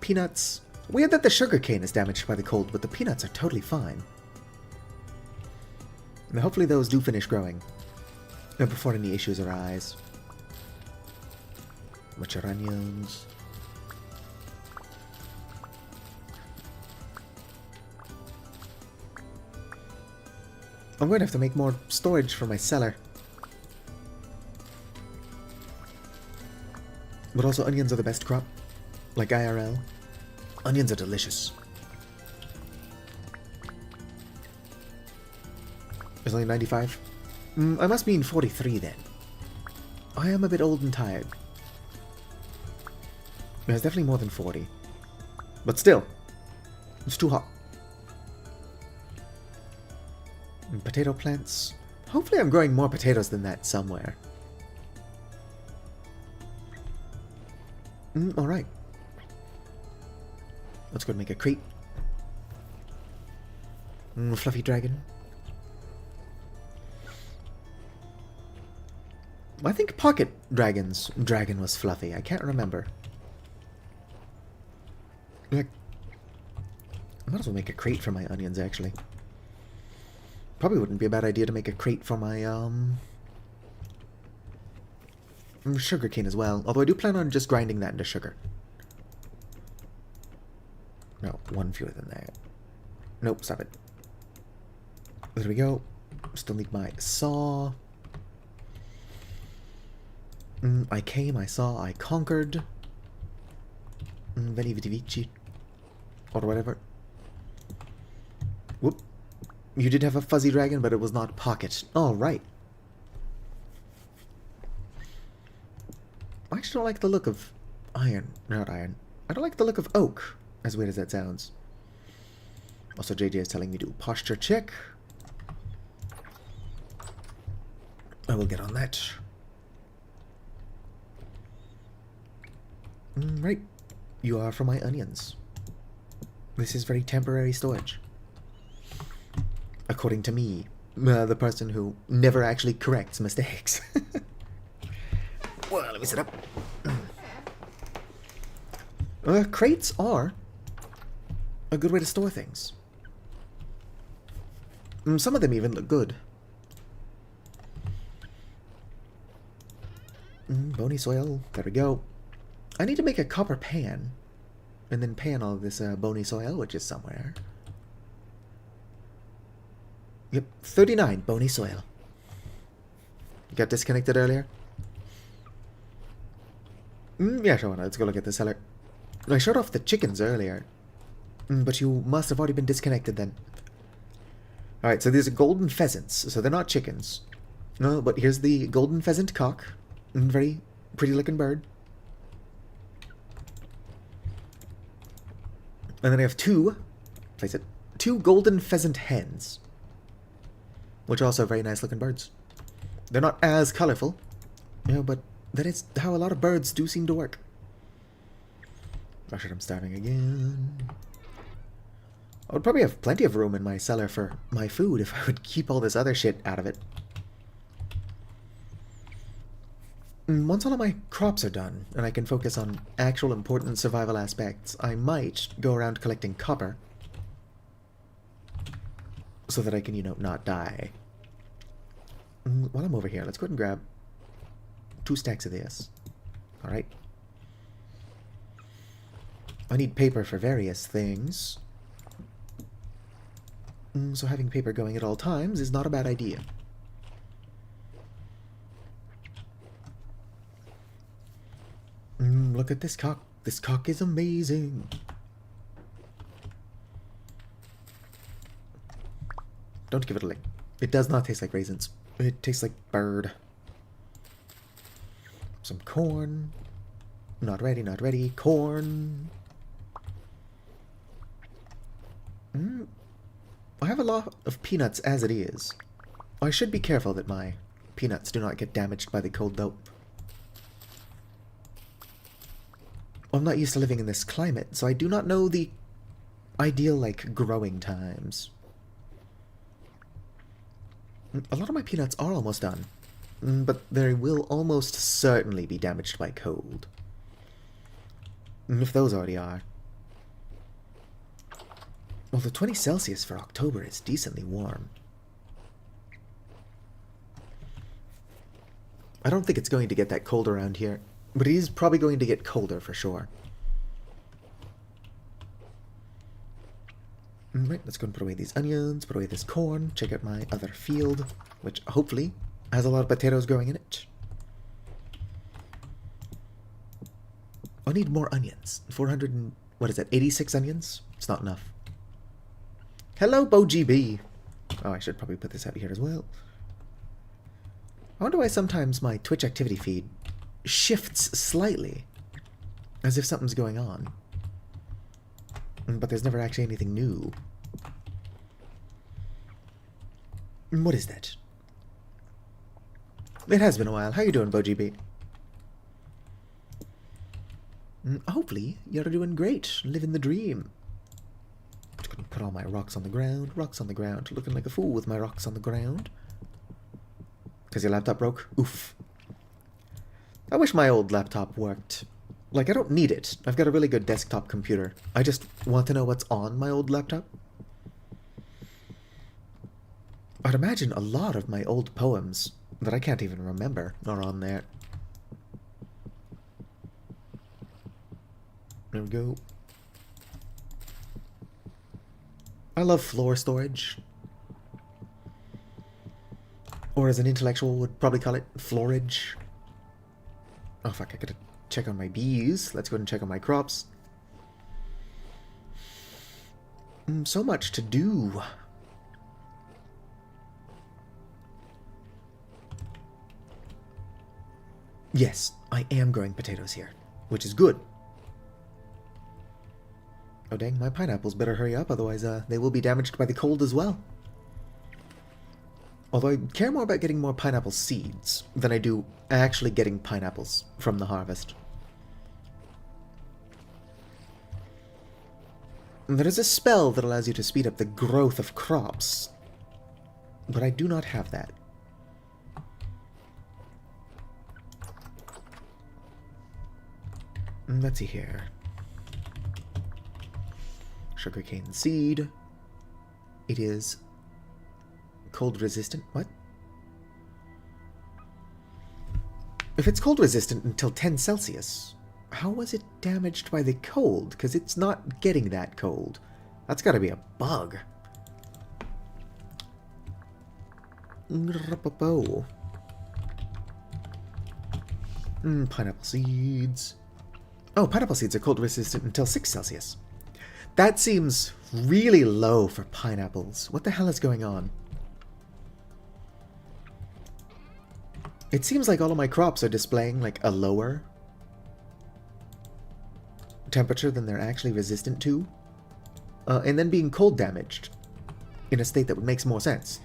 Peanuts. Weird that the sugarcane is damaged by the cold, but the peanuts are totally fine. Now, hopefully those do finish growing before any issues arise. Mature onions. I'm going to have to make more storage for my cellar. But also, onions are the best crop. Like IRL. Onions are delicious. It's only 95? I must mean 43 then. I am a bit old and tired. There's definitely more than 40. But still, it's too hot. And potato plants. Hopefully I'm growing more potatoes than that somewhere. Alright. Let's go and make a crate. Fluffy dragon. I think Pocket Dragon's dragon was fluffy. I can't remember. Like, I might as well make a crate for my onions, actually. Probably wouldn't be a bad idea to make a crate for my, sugarcane as well. Although I do plan on just grinding that into sugar. No, one fewer than that. Nope, stop it. There we go. Still need my saw. I came, I saw, I conquered. Veni Vidi Vici. Or whatever. Whoop. You did have a fuzzy dragon, but it was not Pocket. Alright. I actually don't like the look of iron. Not iron. I don't like the look of oak. As weird as that sounds. Also, JJ is telling me to posture check. I will get on that. Right. You are for my onions. This is very temporary storage. According to me, the person who never actually corrects mistakes. Well, let me sit up. Crates are a good way to store things. Some of them even look good. Bony soil. There we go. I need to make a copper pan. And then pan all of this bony soil, which is somewhere. Yep, 39 bony soil. You got disconnected earlier? Yeah, sure. Let's go look at the cellar. I showed off the chickens earlier. But you must have already been disconnected then. Alright, so these are golden pheasants. So they're not chickens. No, but here's the golden pheasant cock. Very pretty looking bird. And then I have two golden pheasant hens. Which are also very nice looking birds. They're not as colorful. But that is how a lot of birds do seem to work. Oh shit, I'm starving again. I would probably have plenty of room in my cellar for my food if I would keep all this other shit out of it. Once all of my crops are done, and I can focus on actual important survival aspects, I might go around collecting copper. So that I can, not die. While I'm over here, let's go ahead and grab 2 stacks of this. Alright. I need paper for various things. So having paper going at all times is not a bad idea. Look at this cock. This cock is amazing. Don't give it a lick. It does not taste like raisins. It tastes like bird. Some corn. Not ready, not ready. Corn. I have a lot of peanuts as it is. I should be careful that my peanuts do not get damaged by the cold, though. I'm not used to living in this climate, so I do not know the ideal, like, growing times. A lot of my peanuts are almost done, but they will almost certainly be damaged by cold. If those already are. Well, the 20 Celsius for October is decently warm. I don't think it's going to get that cold around here, but it is probably going to get colder for sure. Right, let's go and put away these onions, put away this corn, check out my other field, which hopefully has a lot of potatoes growing in it. I need more onions. 400 and, what is that, 86 onions? It's not enough. Hello, BoGB. Oh, I should probably put this out here as well. I wonder why sometimes my Twitch activity feed shifts slightly, as if something's going on. But there's never actually anything new. What is that? It has been a while. How you doing, BoGB? Hopefully, you're doing great. Living the dream. Just gonna put all my rocks on the ground. Rocks on the ground. Looking like a fool with my rocks on the ground. Because your laptop broke? Oof. I wish my old laptop worked. Like, I don't need it. I've got a really good desktop computer. I just want to know what's on my old laptop. I'd imagine a lot of my old poems that I can't even remember are on there. There we go. I love floor storage. Or as an intellectual would probably call it, floorage. Oh fuck, I gotta check on my bees. Let's go ahead and check on my crops. So much to do. Yes, I am growing potatoes here, which is good. Oh dang, my pineapples better hurry up, otherwise they will be damaged by the cold as well. Although I care more about getting more pineapple seeds than I do actually getting pineapples from the harvest. There is a spell that allows you to speed up the growth of crops, but I do not have that. Let's see here. Sugarcane seed. It is cold resistant. What? If it's cold resistant until 10 Celsius, how was it damaged by the cold? Because it's not getting that cold. That's gotta be a bug. Pineapple seeds. Oh, pineapple seeds are cold resistant until 6 Celsius. That seems really low for pineapples. What the hell is going on? It seems like all of my crops are displaying like a lower temperature than they're actually resistant to. And then being cold damaged in a state that would make more sense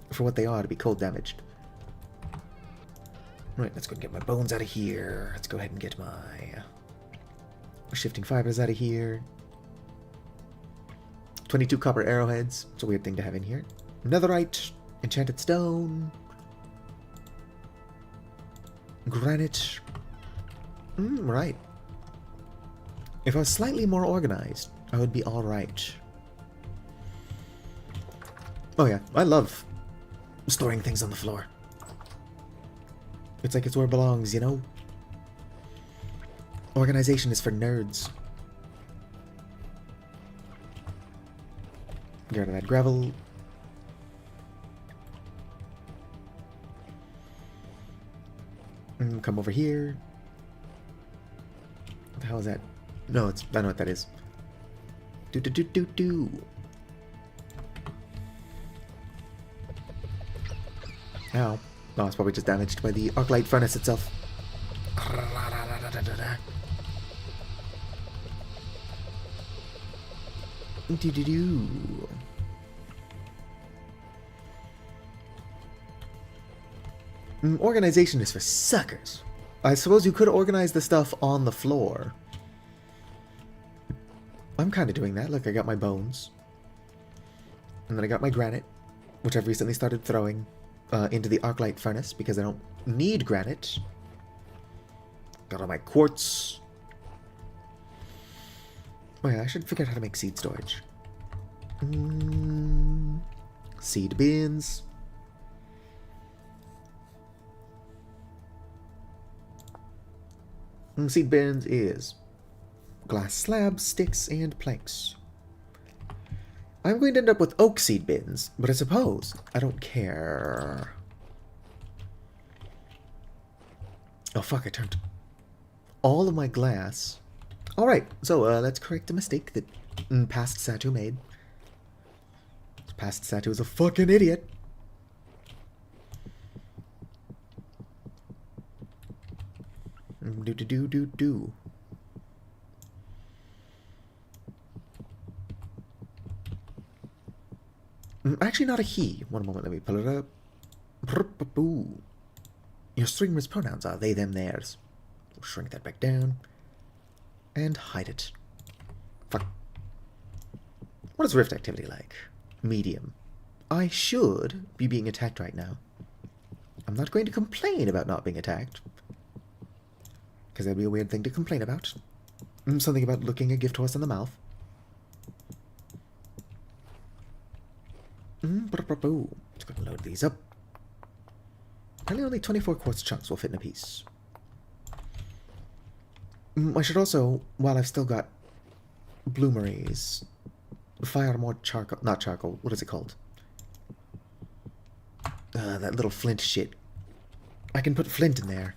for what they are to be cold damaged. Right, let's go and get my bones out of here. Let's go ahead and get my shifting fibers out of here. 22 copper arrowheads. It's a weird thing to have in here. Netherite, enchanted stone, granite. Right. If I was slightly more organized, I would be alright. Oh yeah, I love storing things on the floor. It's like it's where it belongs, you know? Organization is for nerds. Get rid of that gravel. Come over here. What the hell is that? No, it's... I know what that is. Do. Ow. No, it's probably just damaged by the arc light furnace itself. Da-da-da. Do-do-do. Organization is for suckers. I suppose you could organize the stuff on the floor. I'm kind of doing that. Look, I got my bones. And then I got my granite, which I've recently started throwing into the arclight furnace because I don't need granite. Got all my quartz. Oh yeah, I should figure out how to make seed storage. Seed bins. Seed bins is glass slabs, sticks, and planks. I'm going to end up with oak seed bins, but I suppose I don't care. Oh fuck, I turned all of my glass. Alright, so let's correct the mistake that past Satu made. Past Satu is a fucking idiot. Do. Actually, not a he. One moment, let me pull it up. Your stringless pronouns are they, them, theirs. We'll shrink that back down. And hide it. Fuck. What is Rift activity like? Medium. I should be being attacked right now. I'm not going to complain about not being attacked. Because that'd be a weird thing to complain about. Something about looking a gift horse in the mouth. Just going to load these up. Apparently only 24 quartz chunks will fit in a piece. I should also, while I've still got bloomeries, fire more charcoal. Not charcoal, what is it called? That little flint shit. I can put flint in there.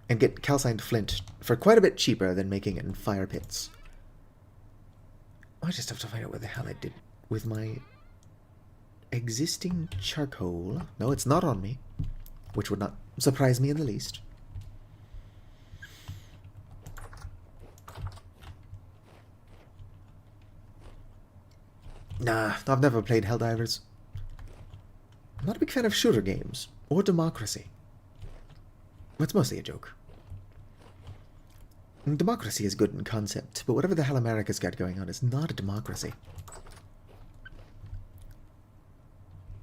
And get calcined flint for quite a bit cheaper than making it in fire pits. I just have to find out what the hell I did with my existing charcoal. No, it's not on me. Which would not surprise me in the least. Nah, I've never played Helldivers. I'm not a big fan of shooter games. Or democracy. It's mostly a joke. Democracy is good in concept, but whatever the hell America's got going on is not a democracy.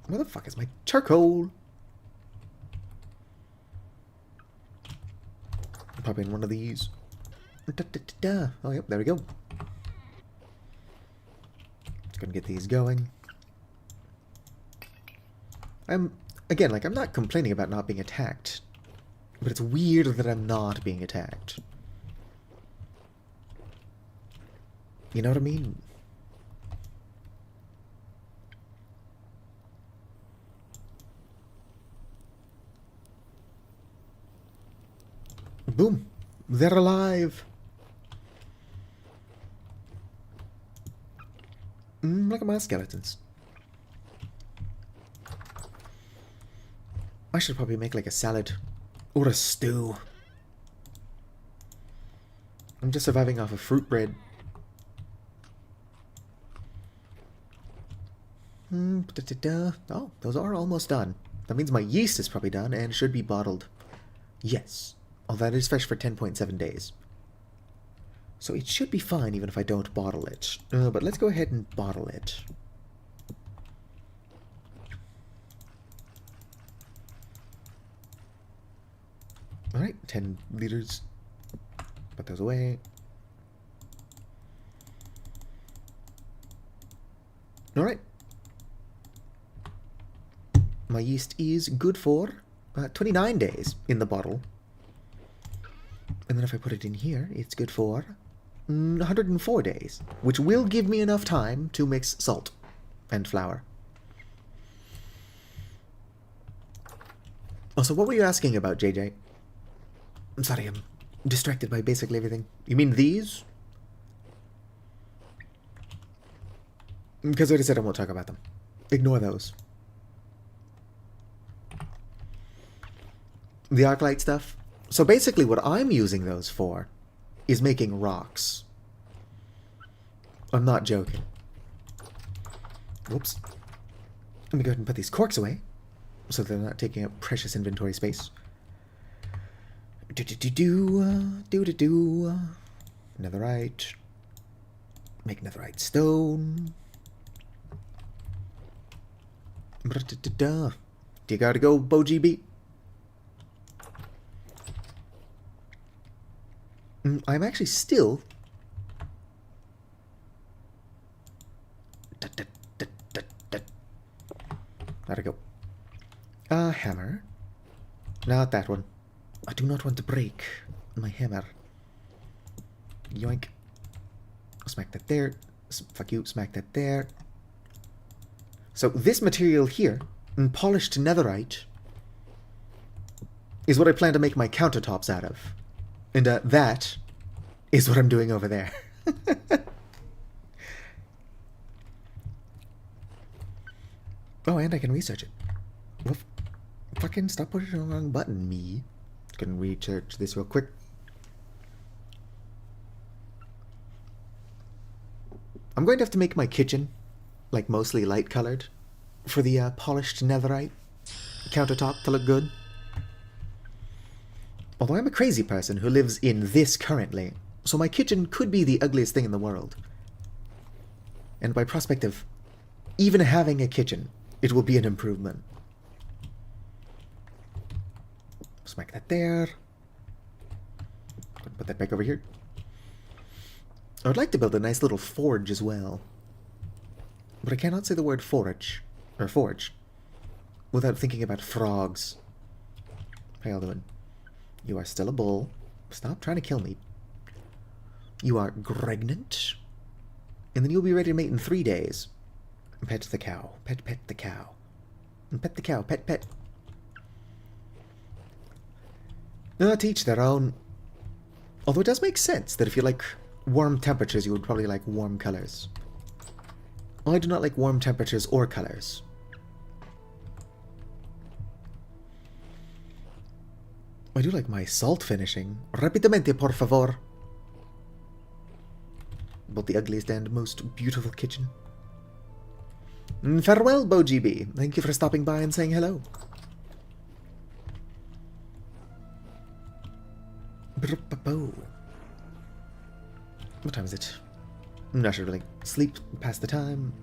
Where the fuck is my charcoal? Pop in one of these. Oh, yep, there we go. Just gonna get these going. Again, like, I'm not complaining about not being attacked. But it's weird that I'm not being attacked. You know what I mean? Boom. They're alive. Look at my skeletons. I should probably make like a salad. Or a stew. I'm just surviving off of fruit bread. Oh, those are almost done. That means my yeast is probably done and should be bottled. Yes. Oh, that is fresh for 10.7 days. So it should be fine even if I don't bottle it. But let's go ahead and bottle it. Alright, 10 liters. Put those away. Alright. My yeast is good for 29 days in the bottle. And then if I put it in here, it's good for 104 days. Which will give me enough time to mix salt and flour. Also, what were you asking about, JJ? I'm sorry, I'm distracted by basically everything. You mean these? Because I already said I won't talk about them. Ignore those. The Arclight stuff, So basically what I'm using those for is making rocks. I'm not joking. Whoops. Let me go ahead and put these corks away so they're not taking up precious inventory space. Netherite. Make netherite stone. You gotta go, BoGB. I'm actually still... There we go. Hammer. Not that one. I do not want to break my hammer. Yoink. Smack that there. Fuck you, smack that there. So this material here, polished netherite, is what I plan to make my countertops out of. And that is what I'm doing over there. Oh, and I can research it. Well, fucking stop pushing the wrong button, me. Gonna research this real quick. I'm going to have to make my kitchen, like, mostly light colored for the polished netherite countertop to look good. Although I'm a crazy person who lives in this currently, so my kitchen could be the ugliest thing in the world. And by prospect of even having a kitchen, it will be an improvement. Smack that there. Put that back over here. I would like to build a nice little forge as well. But I cannot say the word forage, or forge, without thinking about frogs. How y'all doing? You are still a bull. Stop trying to kill me. You are pregnant. And then you'll be ready to mate in 3 days. Pet the cow. Pet the cow. And pet the cow. Pet. No, to each their own. Although it does make sense that if you like warm temperatures, you would probably like warm colors. I do not like warm temperatures or colors. I do like my salt finishing. Rapidamente, por favor. But the ugliest and most beautiful kitchen. Farewell, BoGB. Thank you for stopping by and saying hello. What time is it? I should really sleep past the time.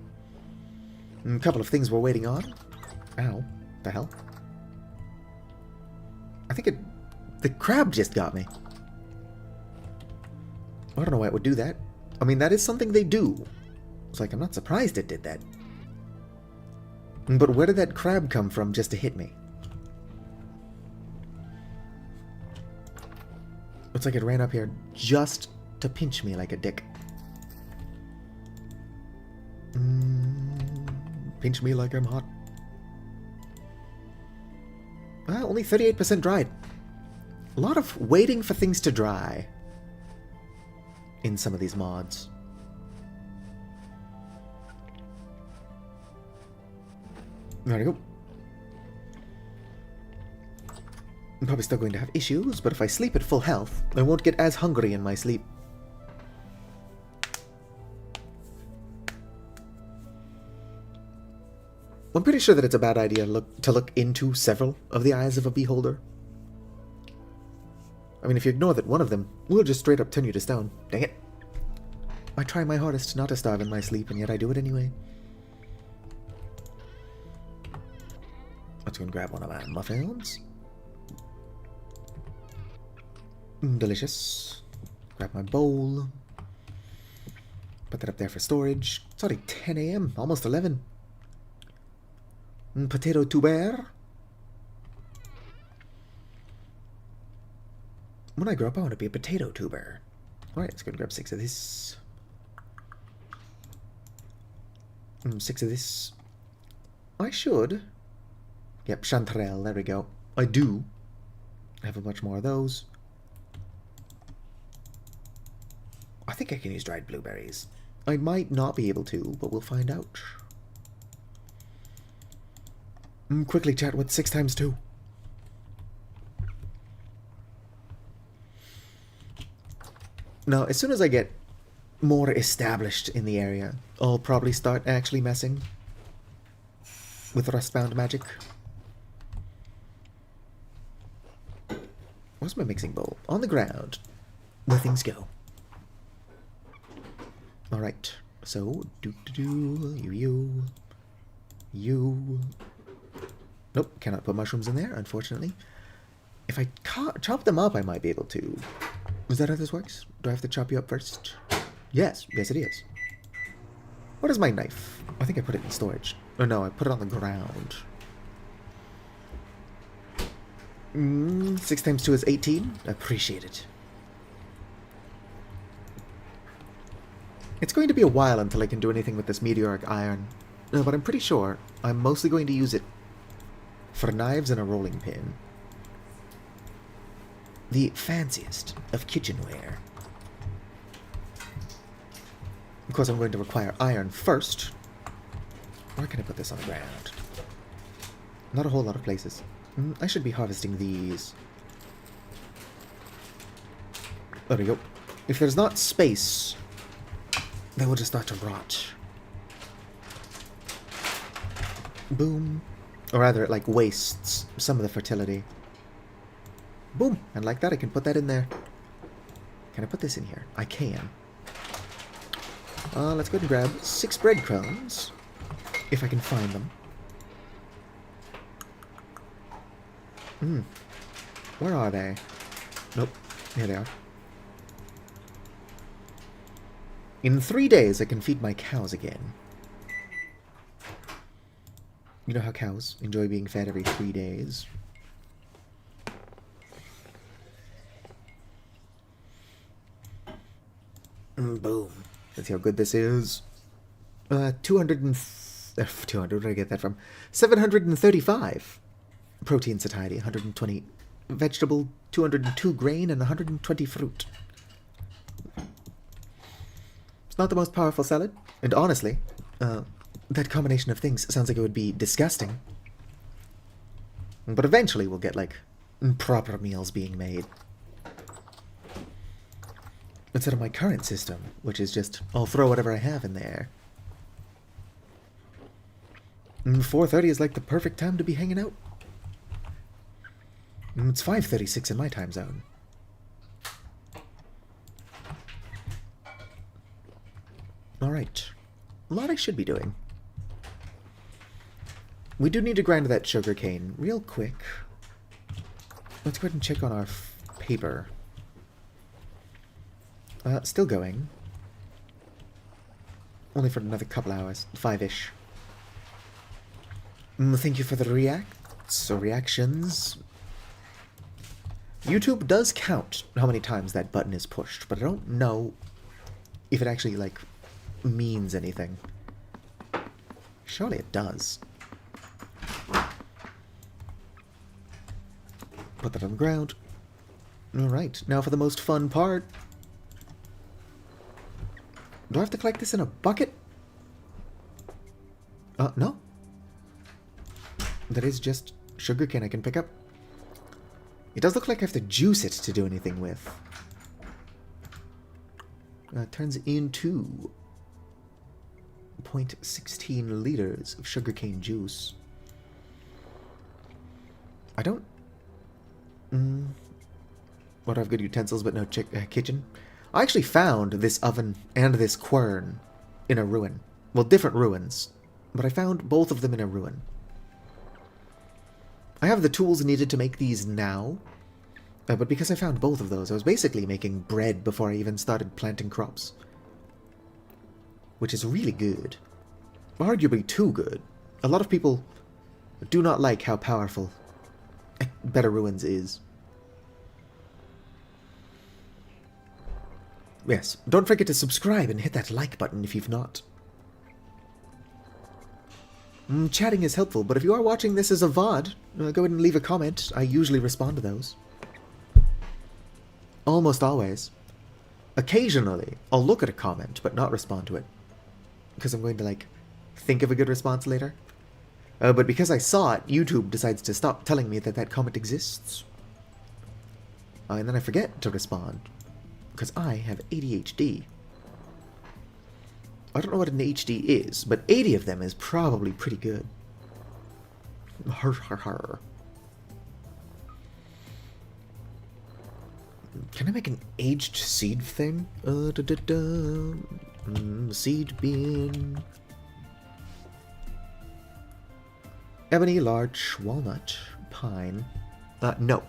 A couple of things we're waiting on. Ow. The hell? I think the crab just got me. I don't know why it would do that. I mean, that is something they do. It's like, I'm not surprised it did that. But where did that crab come from just to hit me? Looks like it ran up here just to pinch me like a dick. Pinch me like I'm hot. Only 38% dried. A lot of waiting for things to dry in some of these mods. There we go. I'm probably still going to have issues, but if I sleep at full health, I won't get as hungry in my sleep. I'm pretty sure that it's a bad idea to look into several of the eyes of a beholder. I mean, if you ignore that one of them will just straight up turn you to stone. Dang it. I try my hardest not to starve in my sleep, and yet I do it anyway. Let's go and grab one of my muffins. Delicious. Grab my bowl. Put that up there for storage. It's already 10 a.m., almost 11. Potato tuber. When I grow up, I want to be a potato tuber. Alright, let's go and grab 6 of this. 6 of this. I should. Yep, chanterelle, there we go. I do have a bunch more of those. I think I can use dried blueberries. I might not be able to, but we'll find out. Quickly chat, what's 6 times 2? No, as soon as I get more established in the area, I'll probably start actually messing with Rustbound magic. Where's my mixing bowl? On the ground, where things go. Alright, so, you. Nope, cannot put mushrooms in there, unfortunately. If I chop them up, I might be able to. Is that how this works? Do I have to chop you up first? Yes, yes it is. What is my knife? I think I put it in storage. Oh no, I put it on the ground. 6 times 2 is 18. Appreciate it. It's going to be a while until I can do anything with this meteoric iron. But I'm pretty sure I'm mostly going to use it for knives and a rolling pin. The fanciest of kitchenware. Of course, I'm going to require iron first. Where can I put this on the ground? Not a whole lot of places. I should be harvesting these. There we go. If there's not space, they will just start to rot. Boom. Or rather, it like wastes some of the fertility. Boom. And like that, I can put that in there. Can I put this in here? I can. Let's go ahead and grab 6 breadcrumbs. If I can find them. Where are they? Nope. Here they are. In 3 days, I can feed my cows again. You know how cows enjoy being fed every 3 days? Boom. Let's see how good this is. 200 where did I get that from? 735 protein satiety, 120 vegetable, 202 grain, and 120 fruit. It's not the most powerful salad, and honestly, that combination of things sounds like it would be disgusting. But eventually we'll get, like, proper meals being made. Instead of my current system, which is just, I'll throw whatever I have in there. 4:30 is like the perfect time to be hanging out. It's 5:36 in my time zone. Alright. A lot I should be doing. We do need to grind that sugar cane real quick. Let's go ahead and check on our paper. Still going. Only for another couple hours. 5-ish. Thank you for the reacts or reactions. YouTube does count how many times that button is pushed, but I don't know if it actually, like, means anything. Surely it does. Put that on the ground. Alright, now for the most fun part. Do I have to collect this in a bucket? No. That is just sugarcane I can pick up. It does look like I have to juice it to do anything with. Turns into 0.16 liters of sugarcane juice. I don't... Well, I have good utensils, but no kitchen. I actually found this oven and this quern in a ruin. Well, different ruins. But I found both of them in a ruin. I have the tools needed to make these now. But because I found both of those, I was basically making bread before I even started planting crops. Which is really good. Arguably too good. A lot of people do not like how powerful Better Ruins is. Yes, don't forget to subscribe and hit that like button if you've not. Chatting is helpful, but if you are watching this as a VOD, go ahead and leave a comment. I usually respond to those. Almost always. Occasionally, I'll look at a comment, but not respond to it. Because I'm going to, like, think of a good response later. But because I saw it, YouTube decides to stop telling me that that comment exists. And then I forget to respond. because I have ADHD. I don't know what an HD is, but 80 of them is probably pretty good. Har har har. Can I make an aged seed thing? Seed bin. Ebony, larch, walnut, pine. No.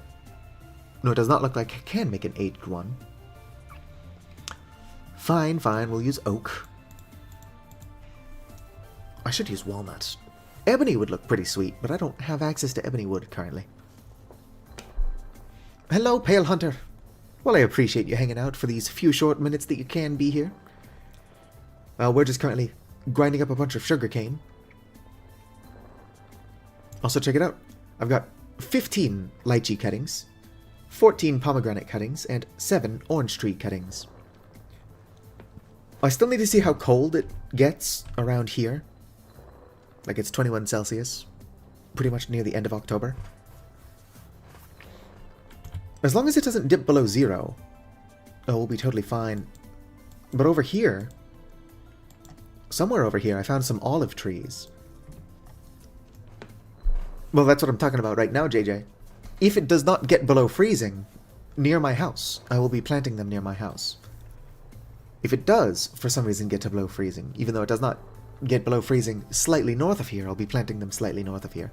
No, it does not look like I can make an aged one. Fine, we'll use oak. I should use walnut. Ebony would look pretty sweet, but I don't have access to ebony wood currently. Hello, Pale Hunter. Well, I appreciate you hanging out for these few short minutes that you can be here. We're just currently grinding up a bunch of sugarcane. Also, check it out. I've got 15 lychee cuttings, 14 pomegranate cuttings, and 7 orange tree cuttings. I still need to see how cold it gets around here. Like it's 21 Celsius, pretty much near the end of October. As long as it doesn't dip below 0, we'll be totally fine. But over here, somewhere over here, I found some olive trees. Well, that's what I'm talking about right now, JJ. If it does not get below freezing near my house, I will be planting them near my house. If it does, for some reason, get to below freezing, even though it does not get below freezing slightly north of here, I'll be planting them slightly north of here.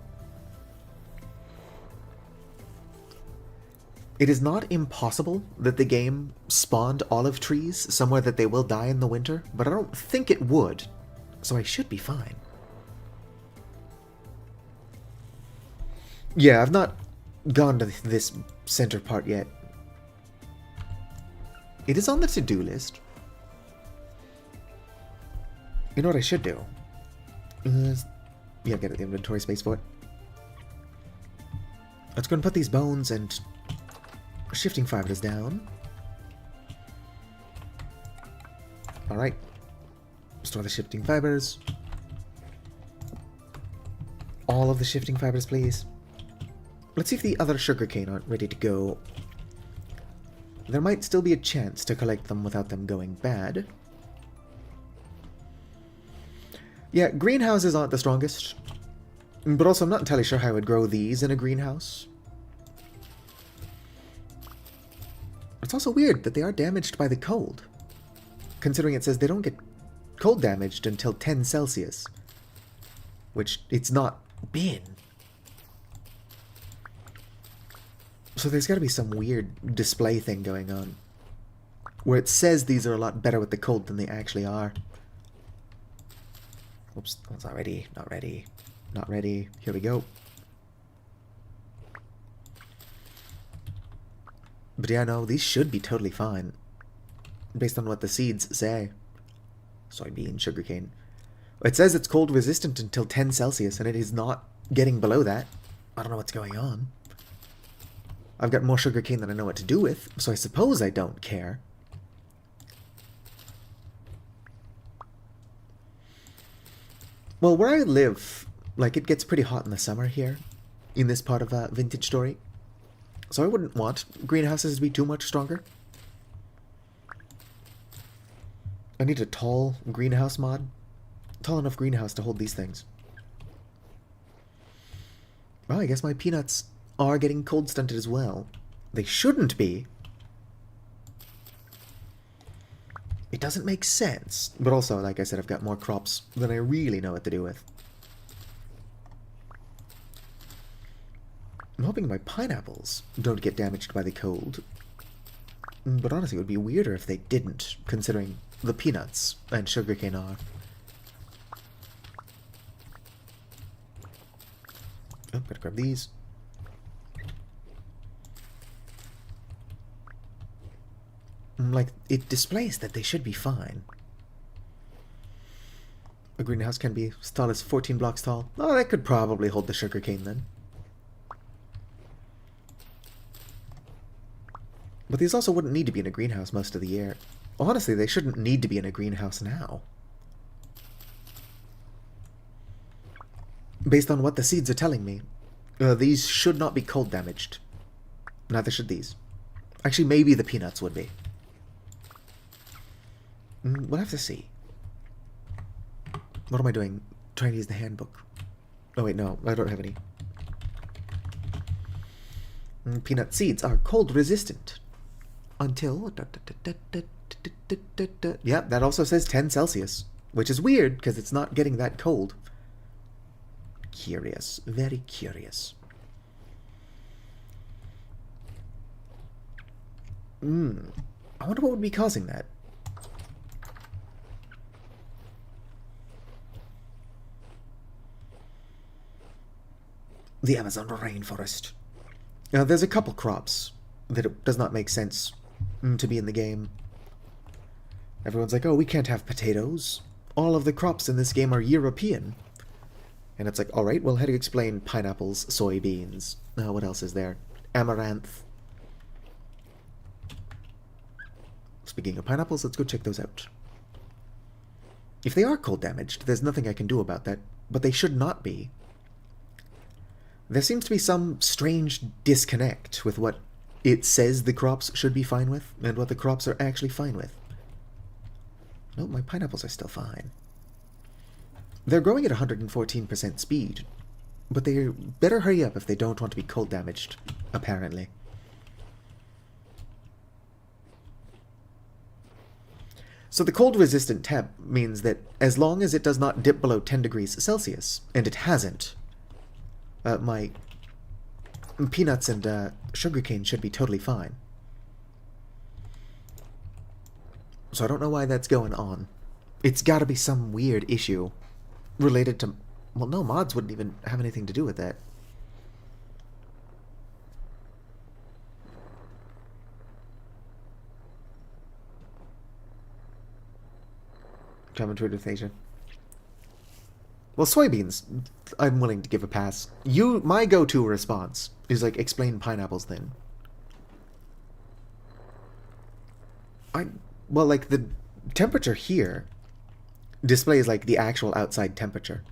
It is not impossible that the game spawned olive trees somewhere that they will die in the winter, but I don't think it would, so I should be fine. Yeah, I've not gone to this center part yet. It is on the to-do list. You know what I should do? Yeah, get the inventory space for it. Let's go and put these bones and shifting fibers down. Alright. Store the shifting fibers. All of the shifting fibers, please. Let's see if the other sugarcane aren't ready to go. There might still be a chance to collect them without them going bad. Yeah, greenhouses aren't the strongest. But also, I'm not entirely sure how I would grow these in a greenhouse. It's also weird that they are damaged by the cold, considering it says they don't get cold damaged until 10 Celsius, which it's not been. So there's got to be some weird display thing going on, where it says these are a lot better with the cold than they actually are. Oops, that's not ready, not ready, not ready. Here we go. But yeah, no, these should be totally fine, based on what the seeds say. Soybean, sugarcane. It says it's cold resistant until 10 Celsius, and it is not getting below that. I don't know what's going on. I've got more sugarcane than I know what to do with, so I suppose I don't care. Well, where I live, like, it gets pretty hot in the summer here, in this part of Vintage Story. So I wouldn't want greenhouses to be too much stronger. I need a tall greenhouse mod. Tall enough greenhouse to hold these things. Well, I guess my peanuts are getting cold stunted as well. They shouldn't be. It doesn't make sense. But also, like I said, I've got more crops than I really know what to do with. I'm hoping my pineapples don't get damaged by the cold. But honestly, it would be weirder if they didn't, considering the peanuts and sugarcane are. Oh, gotta grab these. Like, it displays that they should be fine. A greenhouse can be as tall as 14 blocks tall. Oh, that could probably hold the sugarcane then. But these also wouldn't need to be in a greenhouse most of the year. Honestly, they shouldn't need to be in a greenhouse now. Based on what the seeds are telling me, these should not be cold damaged. Neither should these. Actually, maybe the peanuts would be. We'll have to see. What am I doing? Trying to use the handbook. Oh wait, no, I don't have any. Peanut seeds are cold resistant. Until... Yep, that also says 10 Celsius. Which is weird, because it's not getting that cold. Curious. Very curious. I wonder what would be causing that. The Amazon rainforest. Now, there's a couple crops that it does not make sense to be in the game. Everyone's like, oh, we can't have potatoes. All of the crops in this game are European. And it's like, alright, well, how do you explain pineapples, soybeans? What else is there? Amaranth. Speaking of pineapples, let's go check those out. If they are cold damaged, there's nothing I can do about that, but they should not be. There seems to be some strange disconnect with what it says the crops should be fine with, and what the crops are actually fine with. No, my pineapples are still fine. They're growing at 114% speed, but they better hurry up if they don't want to be cold damaged, apparently. So the cold resistant temp means that as long as it does not dip below 10 degrees Celsius, and it hasn't, my peanuts and sugarcane should be totally fine. So I don't know why that's going on. It's gotta be some weird issue related to... Well, no, mods wouldn't even have anything to do with that. Common trade with Asia. Well, soybeans, I'm willing to give a pass. My go-to response is like, explain pineapples then. Well, like, the temperature here displays, like, the actual outside temperature.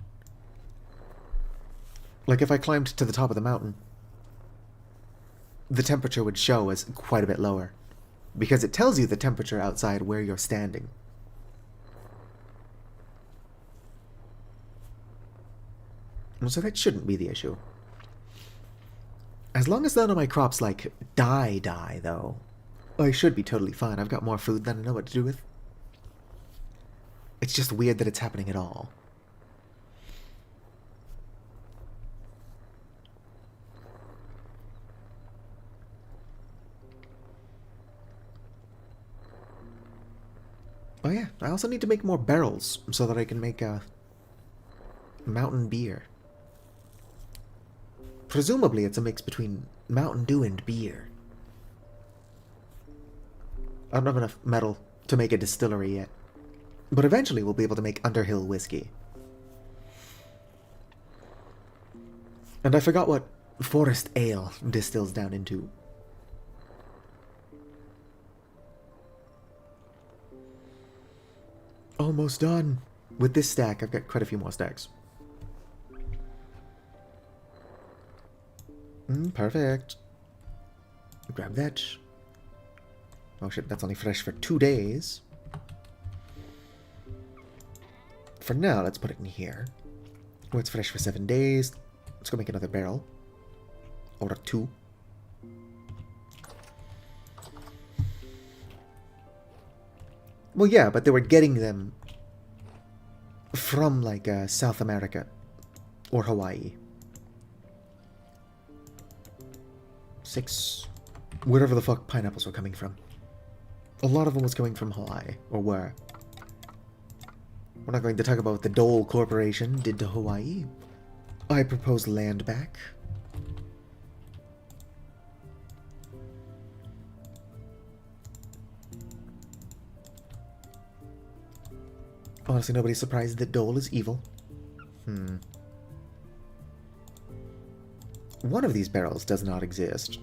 Like, if I climbed to the top of the mountain, the temperature would show as quite a bit lower. Because it tells you the temperature outside where you're standing. So that shouldn't be the issue. As long as none of my crops, like, die, though, I should be totally fine. I've got more food than I know what to do with. It's just weird that it's happening at all. Oh yeah, I also need to make more barrels so that I can make mountain beer. Presumably it's a mix between Mountain Dew and beer. I don't have enough metal to make a distillery yet. But eventually we'll be able to make Underhill whiskey. And I forgot what forest ale distills down into. Almost done. With this stack, I've got quite a few more stacks. Perfect. Grab that. Oh shit, that's only fresh for 2 days. For now, let's put it in here. Oh, it's fresh for 7 days. Let's go make another barrel. Or 2. Well, yeah, but they were getting them from, like, South America. Or Hawaii. 6. Wherever the fuck pineapples were coming from. A lot of them was coming from Hawaii. Or were. We're not going to talk about what the Dole Corporation did to Hawaii. I propose land back. Honestly, nobody's surprised that Dole is evil. One of these barrels does not exist.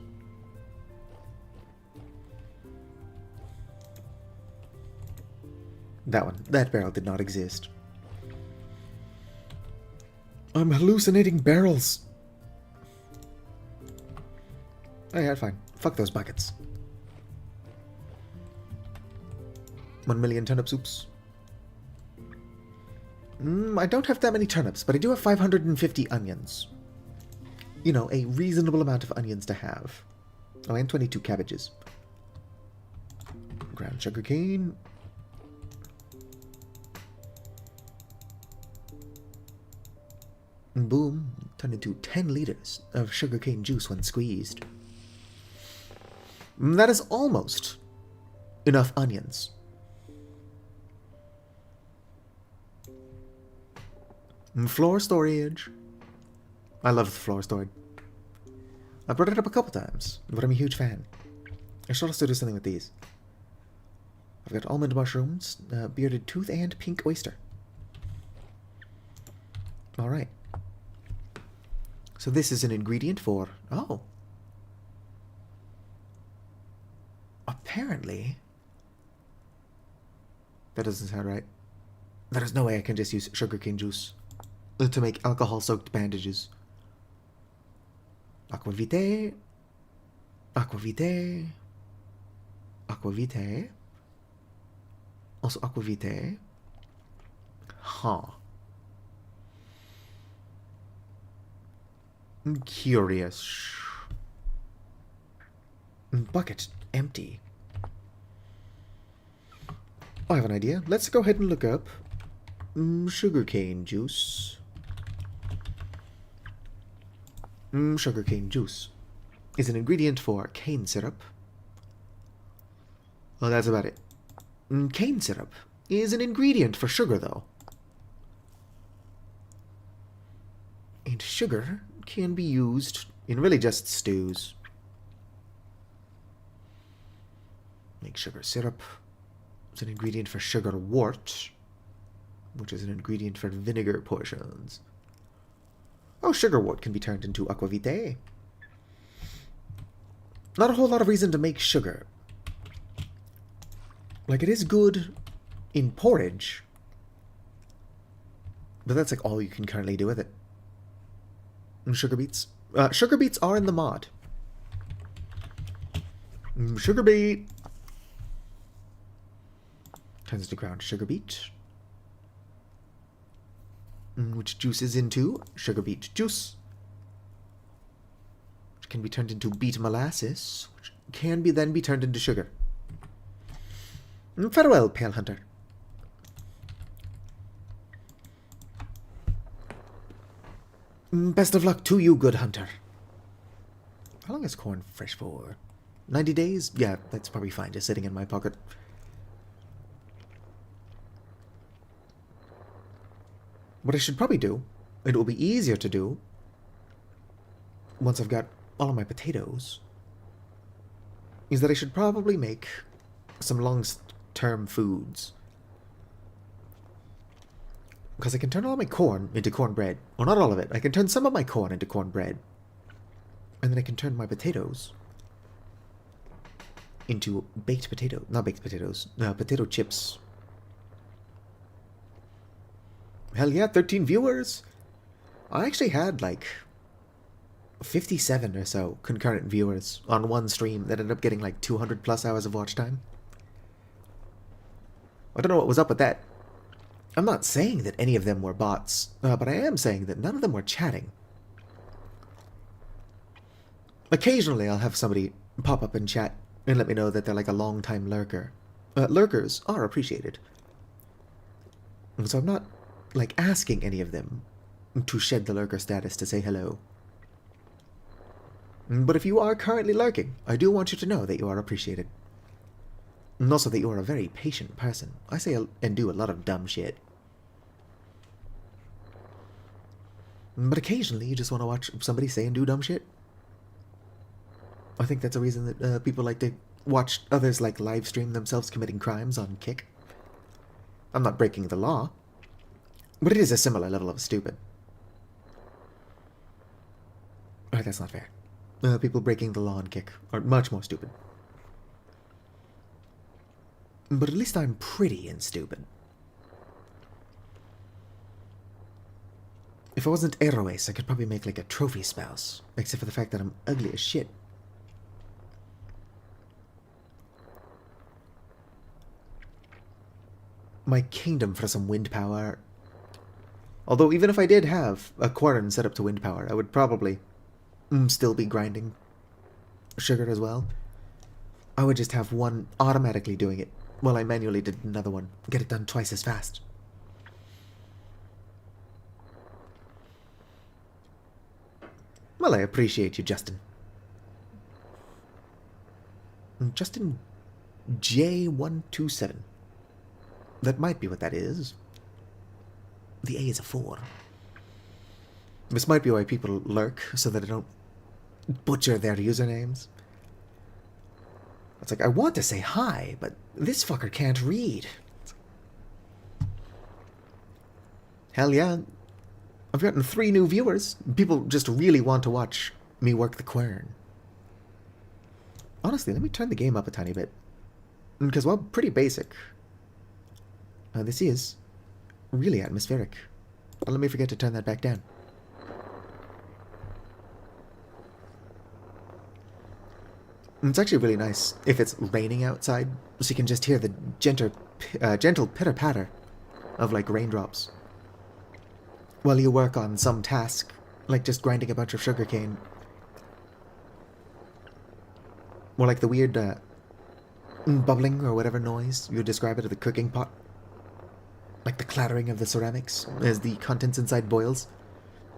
That one. That barrel did not exist. I'm hallucinating barrels. Oh yeah, fine. Fuck those buckets. 1,000,000 turnip soups. I don't have that many turnips, but I do have 550 onions. You know, a reasonable amount of onions to have. Oh, and 22 cabbages. Ground sugarcane. Boom, turned into 10 liters of sugarcane juice when squeezed. That is almost enough onions. Floor storage. I love the floor storage. I brought it up a couple times, but I'm a huge fan. I should also do something with these. I've got almond mushrooms, bearded tooth, and pink oyster. Alright. So this is an ingredient for... Oh. Apparently... That doesn't sound right. There is no way I can just use sugarcane juice to make alcohol-soaked bandages. Aquavitae. Aquavitae. Aquavitae. Also aquavitae. Huh. I'm curious. Bucket empty. I have an idea. Let's go ahead and look up sugarcane juice. Sugarcane juice is an ingredient for cane syrup. Oh, that's about it. Cane syrup is an ingredient for sugar, though. And sugar can be used in really just stews. Make sugar syrup. It's an ingredient for sugar wort, which is an ingredient for vinegar portions. Oh, sugar wort can be turned into aquavitae. Not a whole lot of reason to make sugar. Like, it is good in porridge, but that's like all you can currently do with it. And sugar beets. Sugar beets are in the mod. Sugar beet. Turns into ground sugar beet. Which juices into sugar beet juice. Which can be turned into beet molasses. Which can then be turned into sugar. Farewell, Pale Hunter. Best of luck to you, good hunter. How long is corn fresh for? 90 days? Yeah, that's probably fine, just sitting in my pocket. What I should probably do, it will be easier to do once I've got all of my potatoes, is that I should probably make some long-term foods. Because I can turn all my corn into cornbread. Well, not all of it. I can turn some of my corn into cornbread. And then I can turn my potatoes into baked potato. Not baked potatoes. Potato chips. Hell yeah, 13 viewers! I actually had like 57 or so concurrent viewers on one stream that ended up getting like 200 plus hours of watch time. I don't know what was up with that. I'm not saying that any of them were bots, but I am saying that none of them were chatting. Occasionally I'll have somebody pop up in chat and let me know that they're like a long-time lurker. Lurkers are appreciated. So I'm not like asking any of them to shed the lurker status to say hello. But if you are currently lurking, I do want you to know that you are appreciated. And also that you are a very patient person. I say and do a lot of dumb shit. But occasionally you just want to watch somebody say and do dumb shit. I think that's a reason that people like to watch others like live stream themselves committing crimes on Kick. I'm not breaking the law. But it is a similar level of stupid. Alright, that's not fair. People breaking the law on Kick are much more stupid. But at least I'm pretty and stupid. If I wasn't Eroes, I could probably make like a trophy spouse. Except for the fact that I'm ugly as shit. my kingdom for some wind power. Although even if I did have a quern set up to wind power, I would probably still be grinding sugar as well. I would just have one automatically doing it while I manually did another one. Get it done twice as fast. Well, I appreciate you, Justin. Justin J127. That might be what that is. The A is a 4. This might be why people lurk, so that I don't butcher their usernames. It's like, I want to say hi, but this fucker can't read. Hell yeah. I've gotten 3 new viewers. People just really want to watch me work the quern. Honestly, let me turn the game up a tiny bit. Because, well, pretty basic. This is really atmospheric. Let me forget to turn that back down. It's actually really nice if it's raining outside, so you can just hear the gentle pitter-patter of, like, raindrops while you work on some task, like just grinding a bunch of sugarcane. Or like the weird bubbling or whatever noise you would describe it of the cooking pot. Like the clattering of the ceramics as the contents inside boils.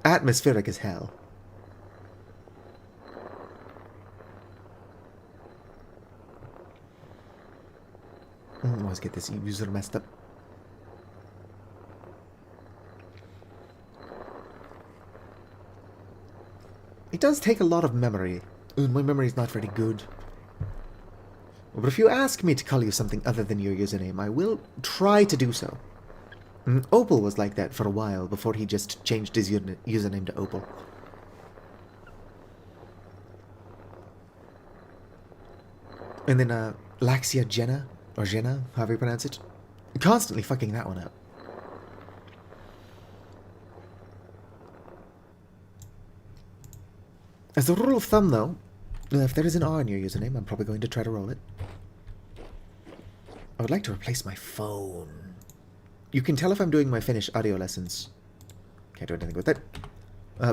Atmospheric as hell. Always get this user messed up. It does take a lot of memory. My memory's not very good. But if you ask me to call you something other than your username, I will try to do so. Opal was like that for a while before he just changed his username to Opal. And then Laxia Jenna, or Jenna, however you pronounce it, constantly fucking that one up. As a rule of thumb, though, if there is an R in your username, I'm probably going to try to roll it. I would like to replace my phone. You can tell if I'm doing my Finnish audio lessons. Can't do anything with it.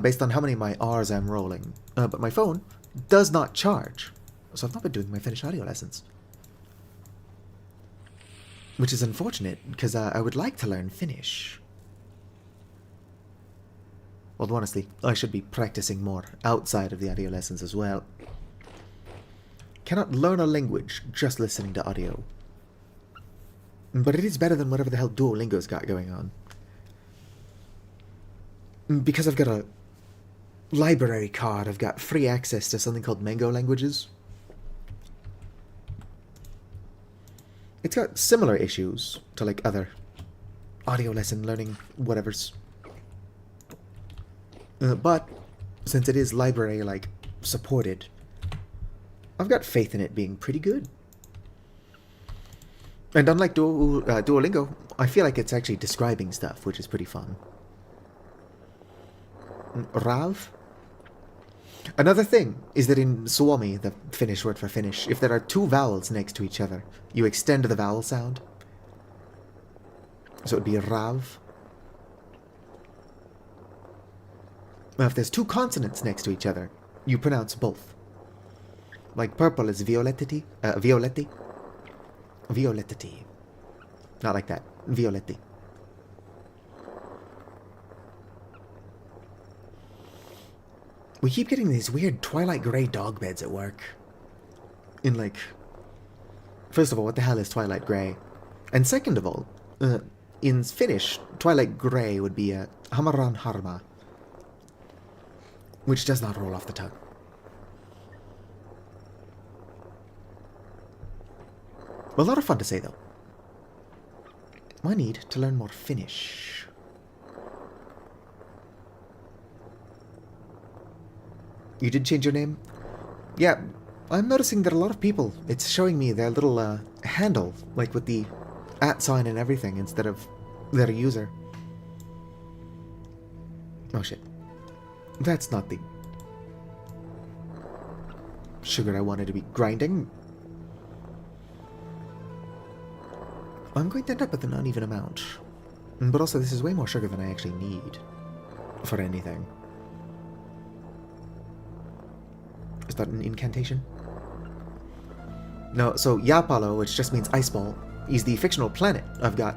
Based on how many of my R's I'm rolling. But my phone does not charge. So I've not been doing my Finnish audio lessons. Which is unfortunate, because I would like to learn Finnish. Well, honestly, I should be practicing more outside of the audio lessons as well. Cannot learn a language just listening to audio. But it is better than whatever the hell Duolingo's got going on. Because I've got a library card, I've got free access to something called Mango Languages. It's got similar issues to, like, other audio lesson learning whatevers. But since it is library, like, supported, I've got faith in it being pretty good. And unlike Duolingo, I feel like it's actually describing stuff, which is pretty fun. Rav? Another thing is that in Suomi, the Finnish word for Finnish, if there are 2 vowels next to each other, you extend the vowel sound. So it would be Rav. Now, if there's 2 consonants next to each other, you pronounce both. Like purple is violetti. Violetti. Violetti. Not like that. Violetti. We keep getting these weird twilight grey dog beds at work. In like... First of all, what the hell is twilight grey? And second of all, in Finnish, twilight grey would be a hamaran harma. Which does not roll off the tongue. A lot of fun to say, though. I need to learn more Finnish. You did change your name? Yeah, I'm noticing that a lot of people, it's showing me their little handle, like with the @ sign and everything, instead of their user. Oh shit. That's not the sugar I wanted to be grinding. I'm going to end up with an uneven amount. But also, this is way more sugar than I actually need for anything. Is that an incantation? No, so Yapalo, which just means ice ball, is the fictional planet I've got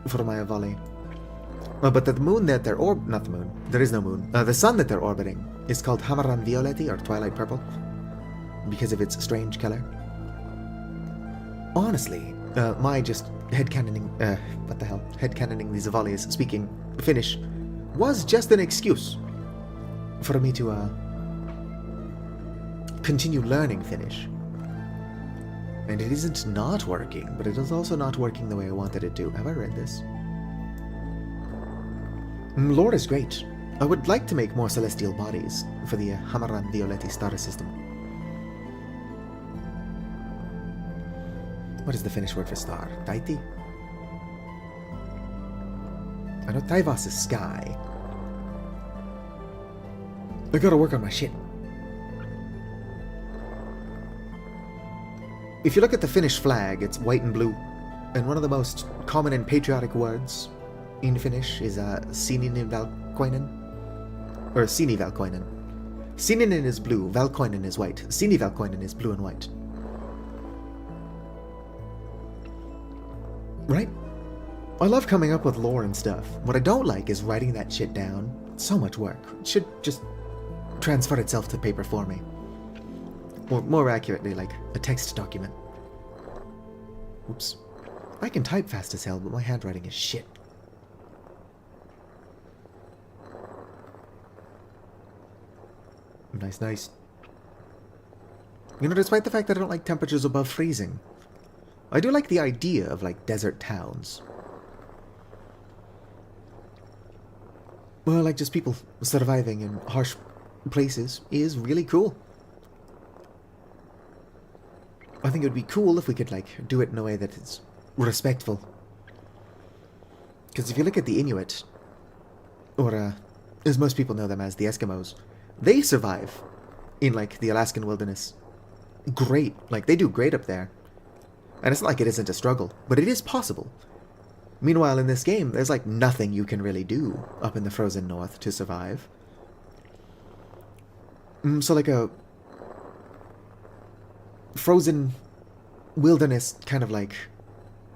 for my Avali. But the moon that they're not the moon, there is no moon. The sun that they're orbiting is called Hamaran Violeti, or Twilight Purple, because of its strange color. Honestly, my just headcanoning, headcanoning these Avali's speaking Finnish was just an excuse for me to continue learning Finnish. And it isn't not working, but it is also not working the way I wanted it to. Have I read this? Lore is great. I would like to make more celestial bodies for the Hamaran Violeti star system. What is the Finnish word for star? Taiti? I know Taivas is sky. I gotta work on my shit. If you look at the Finnish flag, it's white and blue, and one of the most common and patriotic words in Finnish is Sininen Valkoinen, or Sinivalkoinen. Sininen is blue, Valkoinen is white. Sinivalkoinen is blue and white. Right? I love coming up with lore and stuff. What I don't like is writing that shit down. It's so much work. It should just transfer itself to paper for me. Or more accurately, like a text document. Oops. I can type fast as hell, but my handwriting is shit. Nice, nice. You know, despite the fact that I don't like temperatures above freezing, I do like the idea of, like, desert towns. Well, like, just people surviving in harsh places is really cool. I think it would be cool if we could, like, do it in a way that is respectful. Because if you look at the Inuit, or, as most people know them as the Eskimos, they survive in, like, the Alaskan wilderness. Great. Like, they do great up there. And it's not like it isn't a struggle, but it is possible. Meanwhile, in this game, there's, like, nothing you can really do up in the frozen north to survive. So, like, a frozen wilderness kind of, like,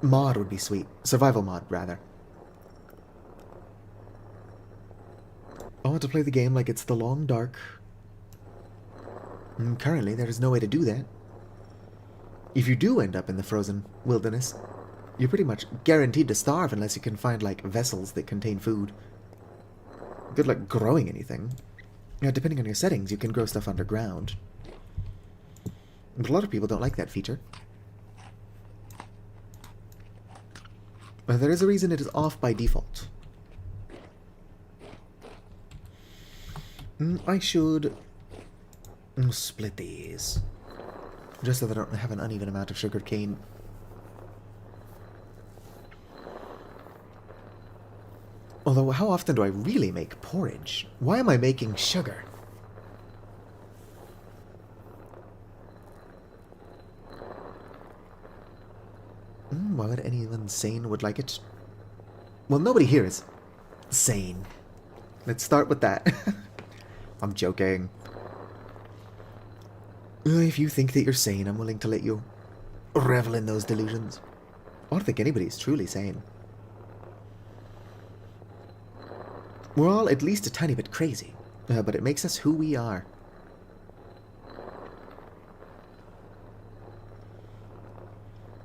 mod would be sweet. Survival mod, rather. I want to play the game like it's the long dark. Currently, there is no way to do that. If you do end up in the frozen wilderness, you're pretty much guaranteed to starve unless you can find, like, vessels that contain food. Good luck growing anything. Yeah, depending on your settings, you can grow stuff underground. But a lot of people don't like that feature. But there is a reason it is off by default. I should split these. Just so that I don't have an uneven amount of sugar cane. Although, how often do I really make porridge? Why am I making sugar? Why would anyone sane would like it? Well, nobody here is sane. Let's start with that. I'm joking. If you think that you're sane, I'm willing to let you revel in those delusions. I don't think anybody is truly sane. We're all at least a tiny bit crazy, but it makes us who we are.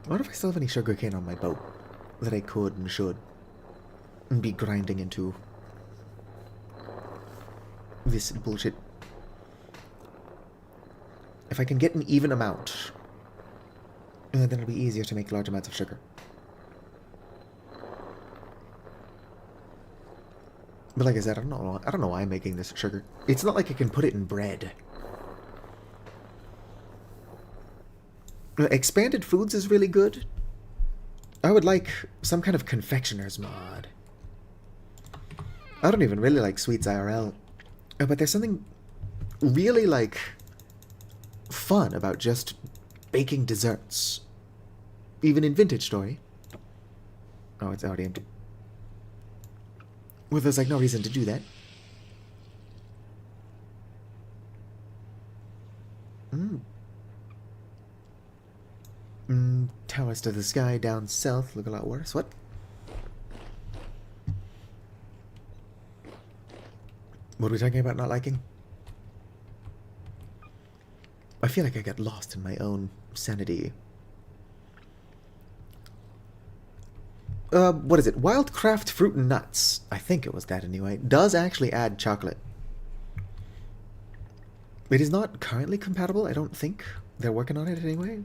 I wonder if I still have any sugarcane on my boat that I could and should be grinding into this bullshit. If I can get an even amount, then it'll be easier to make large amounts of sugar. But like I said, I don't know why I'm making this sugar. It's not like I can put it in bread. Expanded Foods is really good. I would like some kind of confectioner's mod. I don't even really like sweets IRL. But there's something really, like, fun about just baking desserts. Even in Vintage Story. Oh, it's already empty. Well, there's like no reason to do that. Towers to the sky down south look a lot worse. What? What are we talking about not liking? I feel like I got lost in my own sanity. What is it? Wildcraft Fruit and Nuts, I think it was that anyway, does actually add chocolate. It is not currently compatible, I don't think. They're working on it anyway.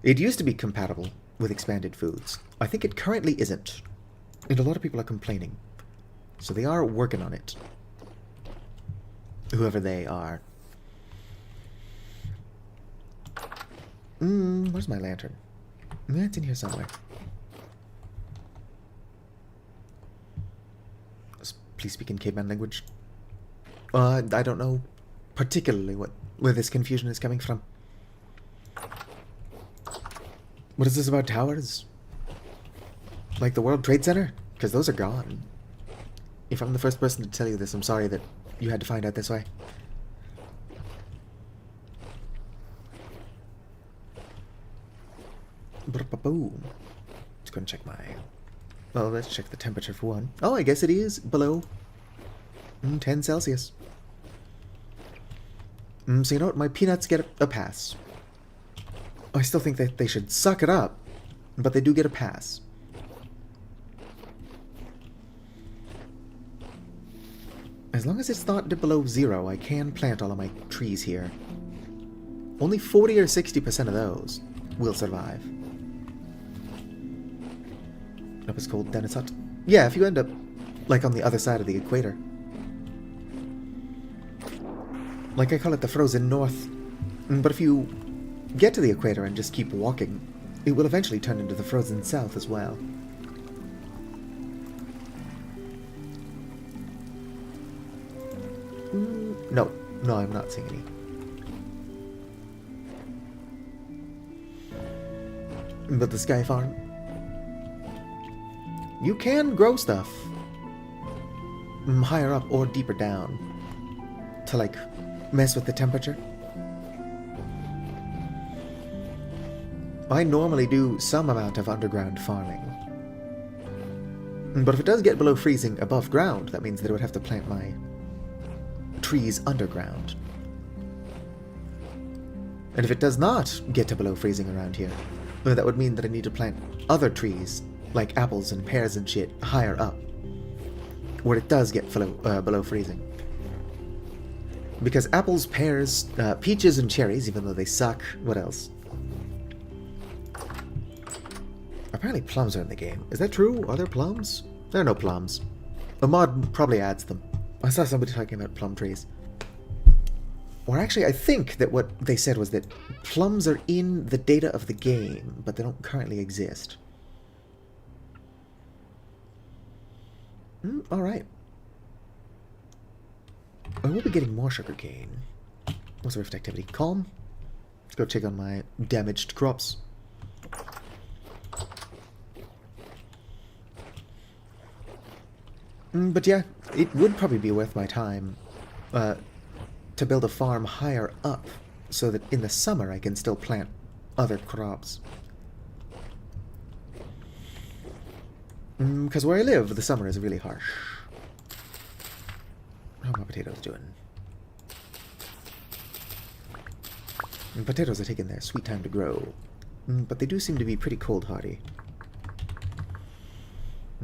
It used to be compatible with expanded foods. I think it currently isn't. And a lot of people are complaining. So they are working on it. Whoever they are. Where's my lantern? Yeah, it's in here somewhere. Please speak in caveman language. I don't know particularly where this confusion is coming from. What is this about towers? Like the World Trade Center? Because those are gone. If I'm the first person to tell you this, I'm sorry that you had to find out this way. Boom. Let's go and check my... Well, let's check the temperature for one. Oh, I guess it is below 10 Celsius. So you know what? My peanuts get a pass. I still think that they should suck it up, but they do get a pass. As long as it's not below 0, I can plant all of my trees here. Only 40 or 60% of those will survive. Up it's cold, then it's hot. Yeah, if you end up, like, on the other side of the equator. Like, I call it the frozen north. But if you get to the equator and just keep walking, it will eventually turn into the frozen south as well. No, I'm not seeing any. But the Sky Farm, you can grow stuff higher up or deeper down to, like, mess with the temperature. I normally do some amount of underground farming. But if it does get below freezing above ground, that means that I would have to plant my trees underground. And if it does not get to below freezing around here, that would mean that I need to plant other trees, like apples and pears and shit, higher up, where it does get below freezing. Because apples, pears, peaches and cherries, even though they suck, what else? Apparently plums are in the game. Is that true? Are there plums? There are no plums. A mod probably adds them. I saw somebody talking about plum trees. Or actually, I think that what they said was that plums are in the data of the game, but they don't currently exist. Alright. I will be getting more sugarcane. What's the rift activity? Calm? Let's go check on my damaged crops. But yeah, it would probably be worth my time to build a farm higher up so that in the summer I can still plant other crops. Because where I live, the summer is really harsh. How are my potatoes doing? And potatoes are taking their sweet time to grow, but they do seem to be pretty cold-hardy.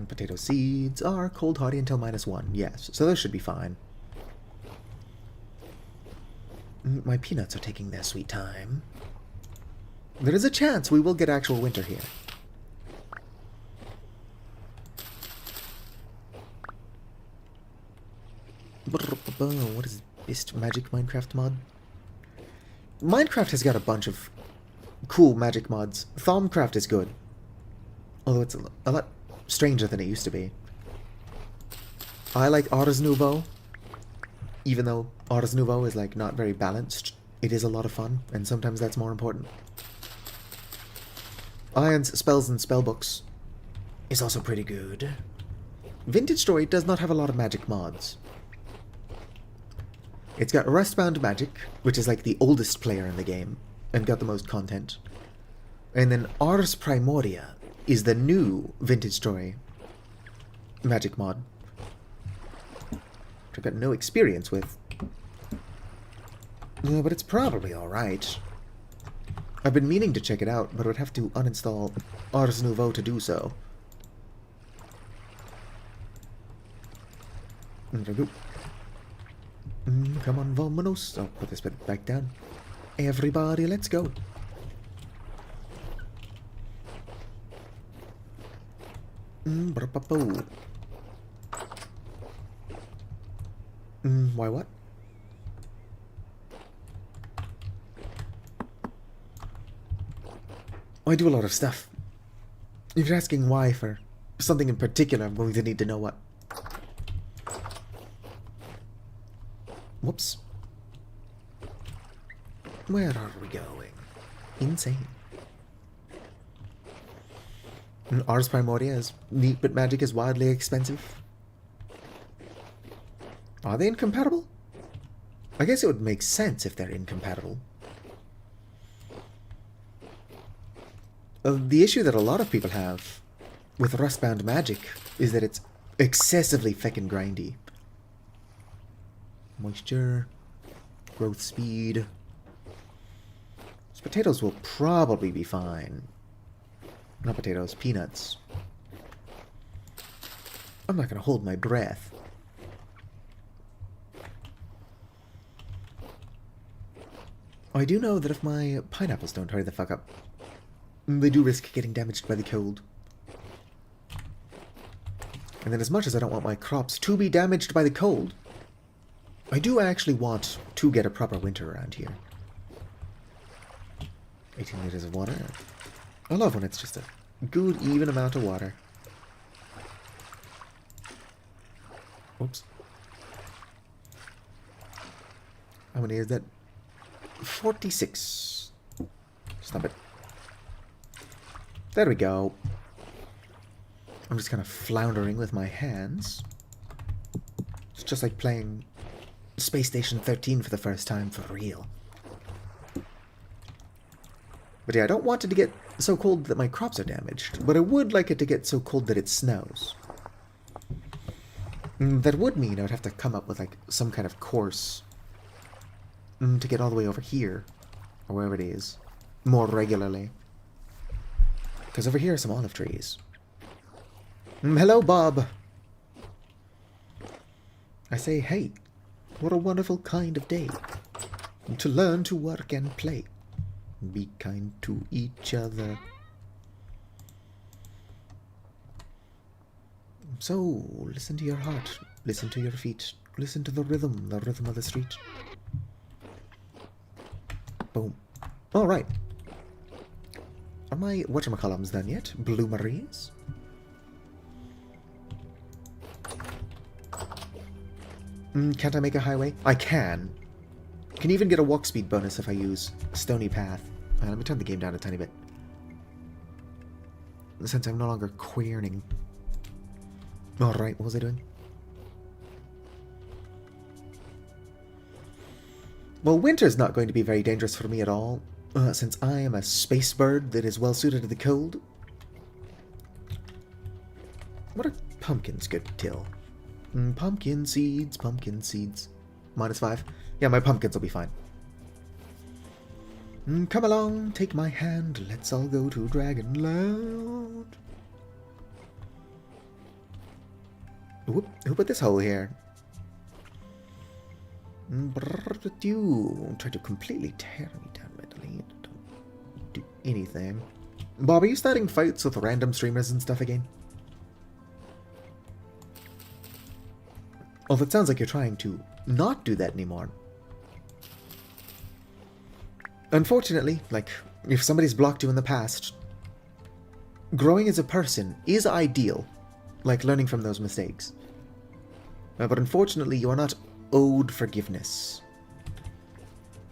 Potato seeds are cold-hardy until -1, yes, so those should be fine. My peanuts are taking their sweet time. There is a chance we will get actual winter here. What is this magic Minecraft mod? Minecraft has got a bunch of cool magic mods. Thaumcraft is good, although it's a lot stranger than it used to be. I like Ars Nouveau, even though Ars Nouveau is like not very balanced. It is a lot of fun, and sometimes that's more important. Ions, spells, and spellbooks is also pretty good. Vintage Story does not have a lot of magic mods. It's got Rustbound Magic, which is like the oldest player in the game, and got the most content. And then Ars Primoria is the new Vintage Story magic mod, which I've got no experience with. But it's probably alright. I've been meaning to check it out, but I would have to uninstall Ars Nouveau to do so. There we go. Come on, vamonos. I'll put this bit back down. Everybody, let's go. Why what? I do a lot of stuff. If you're asking why for something in particular, I'm going to need to know what. Whoops. Where are we going? Insane. Ars Primoria is neat, but magic is wildly expensive. Are they incompatible? I guess it would make sense if they're incompatible. The issue that a lot of people have with Rustbound Magic is that it's excessively feckin' grindy. Moisture, growth speed. Those potatoes will probably be fine. Not potatoes, peanuts. I'm not gonna hold my breath. I do know that if my pineapples don't hurry the fuck up, they do risk getting damaged by the cold. And then as much as I don't want my crops to be damaged by the cold, I do actually want to get a proper winter around here. 18 liters of water. I love when it's just a good, even amount of water. Oops. How many is that? 46. Stop it. There we go. I'm just kind of floundering with my hands. It's just like playing Space Station 13 for the first time, for real. But yeah, I don't want it to get so cold that my crops are damaged, but I would like it to get so cold that it snows. That would mean I would have to come up with like some kind of course to get all the way over here, or wherever it is, more regularly. Because over here are some olive trees. Hello, Bob. I say, hey, what a wonderful kind of day to learn to work and play. Be kind to each other. So, listen to your heart, listen to your feet, listen to the rhythm of the street. Boom. Alright. Are my whatchamacallums done yet? Bloomeries? Can't I make a highway? I can. Can even get a walk speed bonus if I use Stony Path. Let me turn the game down a tiny bit, since I'm no longer queerning. Alright, what was I doing? Well, winter's not going to be very dangerous for me at all, since I am a space bird that is well suited to the cold. What are pumpkins good to till? Pumpkin seeds, pumpkin seeds. -5. Yeah, my pumpkins will be fine. Come along, take my hand, let's all go to Dragonland. Who put this hole here? You try to completely tear me down mentally. Don't do anything. Bob, are you starting fights with random streamers and stuff again? Oh, it sounds like you're trying to not do that anymore. Unfortunately, like, if somebody's blocked you in the past, growing as a person is ideal, like learning from those mistakes. But unfortunately, you are not owed forgiveness.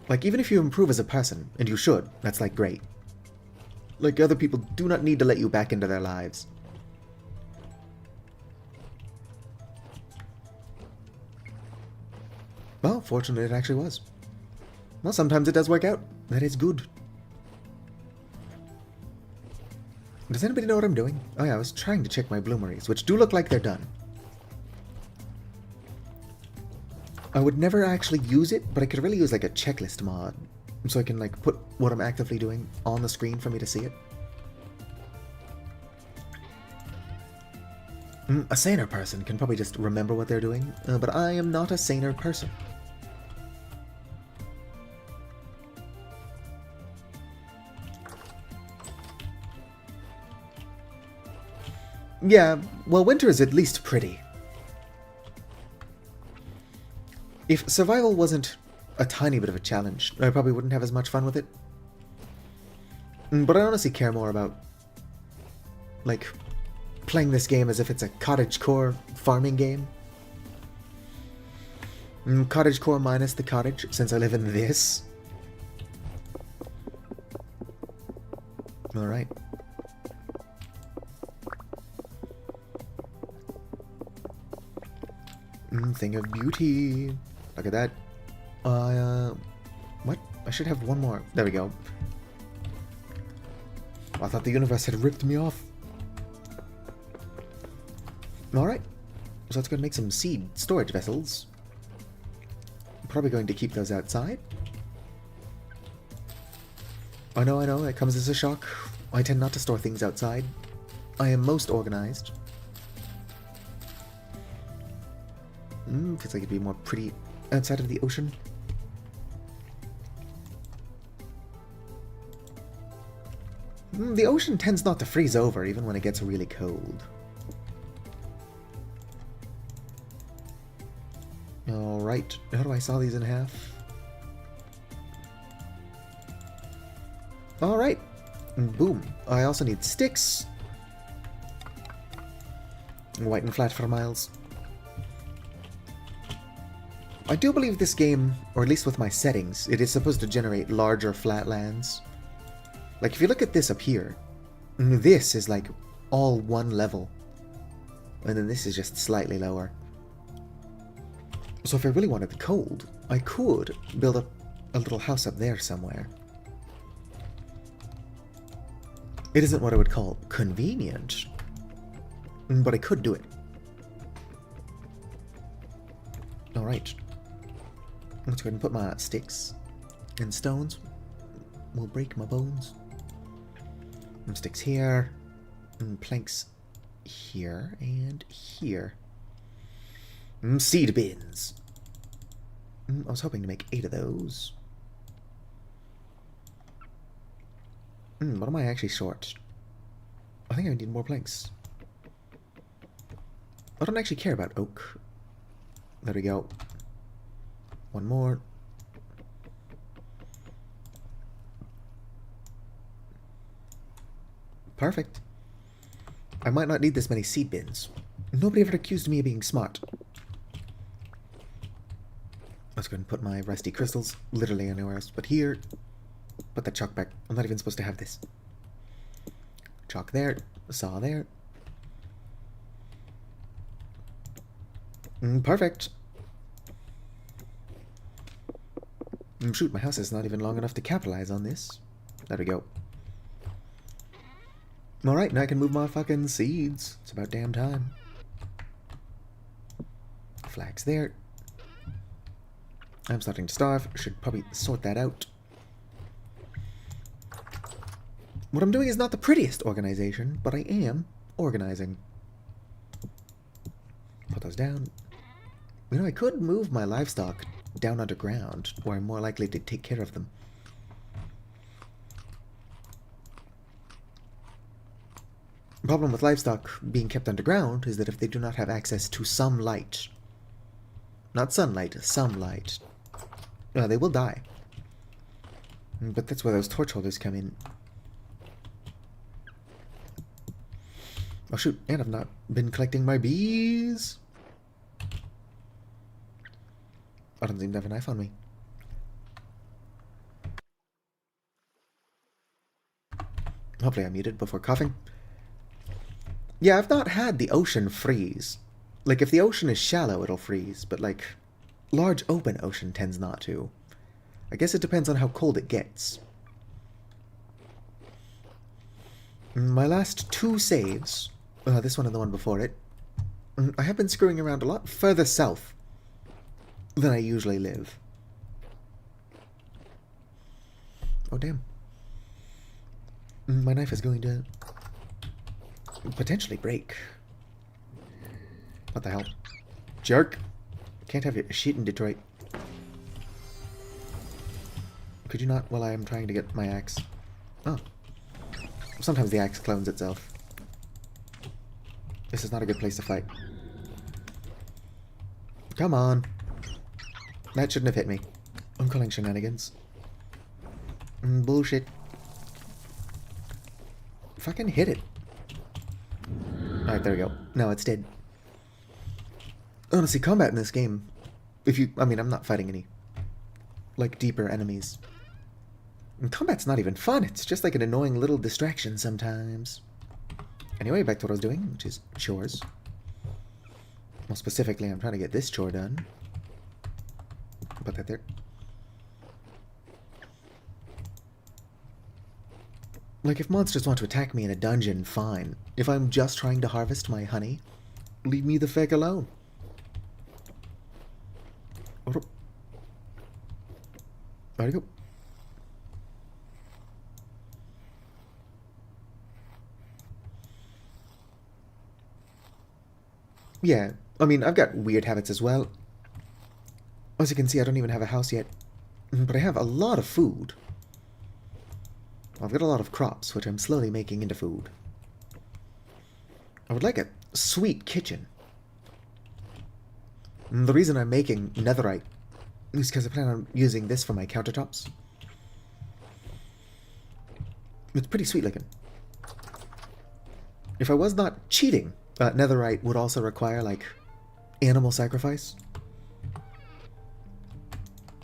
Like, even if you improve as a person, and you should, that's like great. Like, other people do not need to let you back into their lives. Well, fortunately it actually was. Well, sometimes it does work out. That is good. Does anybody know what I'm doing? Oh yeah, I was trying to check my bloomeries, which do look like they're done. I would never actually use it, but I could really use like a checklist mod. So I can like put what I'm actively doing on the screen for me to see it. A saner person can probably just remember what they're doing, but I am not a saner person. Yeah, well, winter is at least pretty. If survival wasn't a tiny bit of a challenge, I probably wouldn't have as much fun with it. But I honestly care more about, like, playing this game as if it's a cottagecore farming game. Cottagecore minus the cottage, since I live in this. Alright. Thing of beauty. Look at that. What? I should have one more. There we go. I thought the universe had ripped me off. Alright. So let's go and make some seed storage vessels. Probably going to keep those outside. I know, that comes as a shock. I tend not to store things outside. I am most organized. Feels like it'd be more pretty outside of the ocean. The ocean tends not to freeze over even when it gets really cold. Alright, how do I saw these in half? Alright, boom. I also need sticks. White and flat for miles. I do believe this game, or at least with my settings, it is supposed to generate larger flatlands. Like, if you look at this up here, this is like all one level. And then this is just slightly lower. So if I really wanted the cold, I could build up a little house up there somewhere. It isn't what I would call convenient, but I could do it. Alright. Let's go ahead and put my sticks and stones. Will break my bones. And sticks here. And planks here and here. Seed bins. I was hoping to make 8 of those. What am I actually short? I think I need more planks. I don't actually care about oak. There we go. One more. Perfect. I might not need this many seed bins. Nobody ever accused me of being smart. Let's go ahead and put my rusty crystals literally anywhere else but here. Put the chalk back. I'm not even supposed to have this. Chalk there. Saw there. Perfect. Shoot, my house is not even long enough to capitalize on this. There we go. Alright, now I can move my fucking seeds. It's about damn time. Flags there. I'm starting to starve. Should probably sort that out. What I'm doing is not the prettiest organization, but I am organizing. Put those down. You know, I could move my livestock down underground, where I'm more likely to take care of them. The problem with livestock being kept underground is that if they do not have access to some light, not sunlight, some light, they will die. But that's where those torch holders come in. Oh shoot, and I've not been collecting my bees. I don't seem to have a knife on me. Hopefully I muted before coughing. Yeah, I've not had the ocean freeze. Like, if the ocean is shallow, it'll freeze, but, like, large open ocean tends not to. I guess it depends on how cold it gets. My last 2 saves, this one and the one before it, I have been screwing around a lot further south than I usually live. Oh, damn. My knife is going to potentially break. What the hell? Jerk! Can't have your shit in Detroit. Could you not while I am trying to get my axe? Oh. Sometimes the axe clones itself. This is not a good place to fight. Come on. That shouldn't have hit me. I'm calling shenanigans. Bullshit. Fucking hit it. Alright, there we go. Now it's dead. Honestly, combat in this game, I mean, I'm not fighting any, like, deeper enemies. And combat's not even fun, it's just like an annoying little distraction sometimes. Anyway, back to what I was doing, which is chores. More specifically, I'm trying to get this chore done. Put that there. Like, if monsters want to attack me in a dungeon, fine. If I'm just trying to harvest my honey, leave me the feck alone. There we go. Yeah, I mean, I've got weird habits as well. As you can see, I don't even have a house yet. But I have a lot of food. I've got a lot of crops, which I'm slowly making into food. I would like a sweet kitchen. And the reason I'm making netherite is because I plan on using this for my countertops. It's pretty sweet looking. If I was not cheating, netherite would also require, like, animal sacrifice.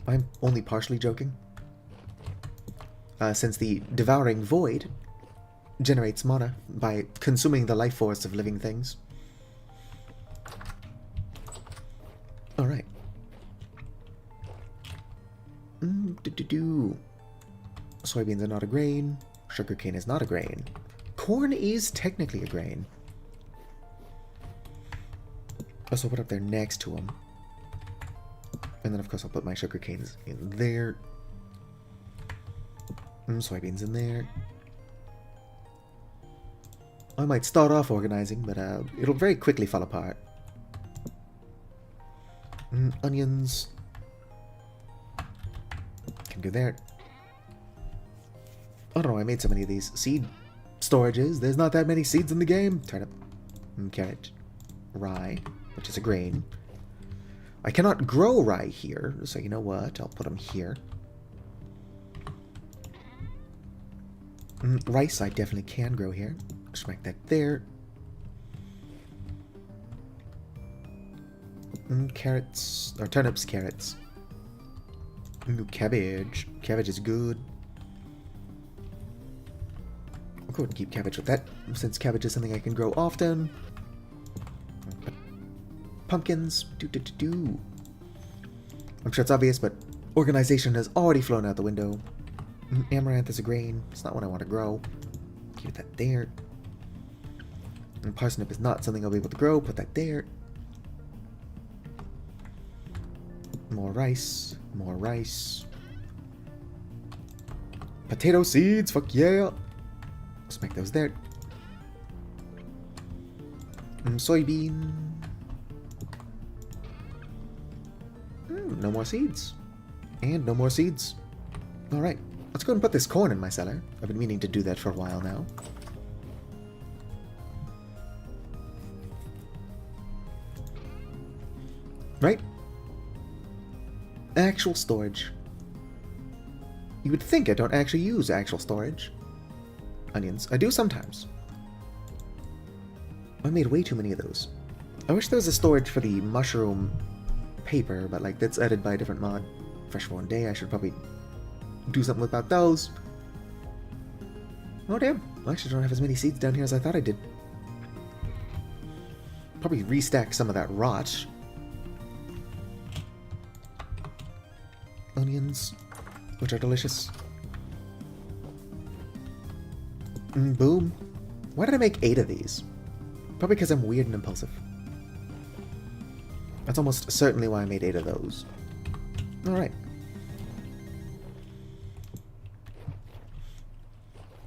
I'm only partially joking. Since the devouring void generates mana by consuming the life force of living things. Alright. Soybeans are not a grain. Sugarcane is not a grain. Corn is technically a grain. Also put up there next to them. And then of course I'll put my sugarcanes in there. Soybeans in there. I might start off organizing, but it'll very quickly fall apart. Onions. Can go there. I don't know, I made so many of these. Seed storages. There's not that many seeds in the game. Turnip. Carrot. Rye, which is a grain. I cannot grow rye here, so you know what? I'll put them here. Rice I definitely can grow here. Just make that there. Carrots, or turnips, carrots. Cabbage. Cabbage is good. I'll go ahead and keep cabbage with that, since cabbage is something I can grow often. Pumpkins. I'm sure it's obvious, but organization has already flown out the window. Amaranth is a grain. It's not one I want to grow. Keep that there. And parsnip is not something I'll be able to grow. Put that there. More rice. More rice. Potato seeds. Fuck yeah. Let's make those there. Soybean. No more seeds. And no more seeds. Alright. Let's go and put this corn in my cellar. I've been meaning to do that for a while now. Right? Actual storage. You would think I don't actually use actual storage. Onions. I do sometimes. I made way too many of those. I wish there was a storage for the mushroom paper, but like that's added by a different mod. Fresh for one day, I should probably do something about those. Oh damn, I actually don't have as many seeds down here as I thought I did. Probably restack some of that rot. onions, which are delicious. Boom. Why did I make 8 of these? Probably because I'm weird and impulsive. That's almost certainly why I made 8 of those. Alright.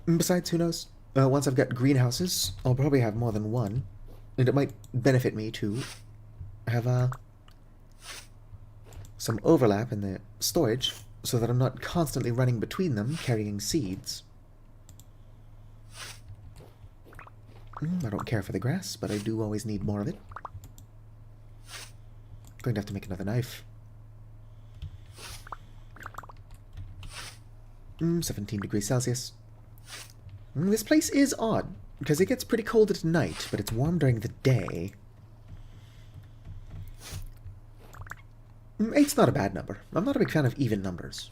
Besides, who knows? Once I've got greenhouses, I'll probably have more than one. And it might benefit me to have some overlap in the storage so that I'm not constantly running between them carrying seeds. I don't care for the grass, but I do always need more of it. Going to have to make another knife. 17 degrees Celsius. This place is odd, because it gets pretty cold at night, but it's warm during the day. 8's not a bad number. I'm not a big fan of even numbers.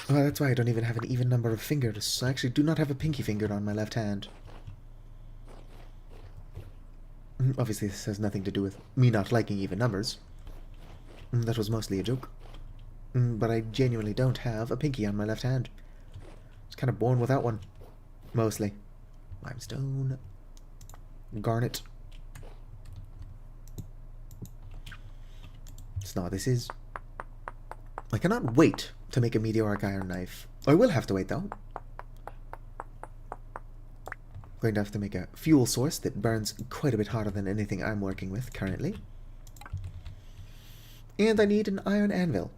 Oh, that's why I don't even have an even number of fingers. I actually do not have a pinky finger on my left hand. Obviously, this has nothing to do with me not liking even numbers. That was mostly a joke. But I genuinely don't have a pinky on my left hand. Just kind of born without one. Mostly. Limestone. Garnet. That's not what this is. I cannot wait to make a meteoric iron knife. I will have to wait, though. Going to have to make a fuel source that burns quite a bit hotter than anything I'm working with currently. And I need an iron anvil.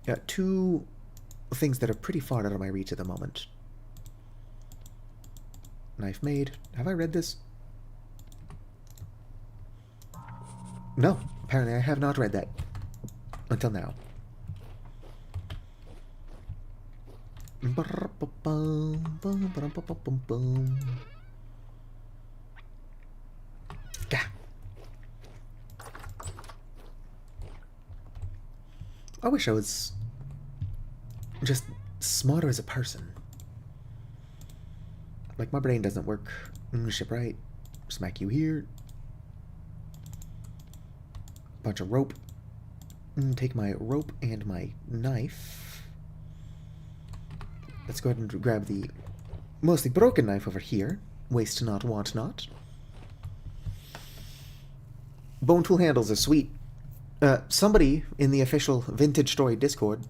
Got 2 things that are pretty far out of my reach at the moment. Knife made. Have I read this? No, apparently I have not read that. Until now. Gah. I wish I was just smarter as a person. Like, my brain doesn't work. Ship right. Smack you here. Bunch of rope. Take my rope and my knife. Let's go ahead and grab the mostly broken knife over here. Waste not, want not. Bone tool handles are sweet. Somebody in the official Vintage Story Discord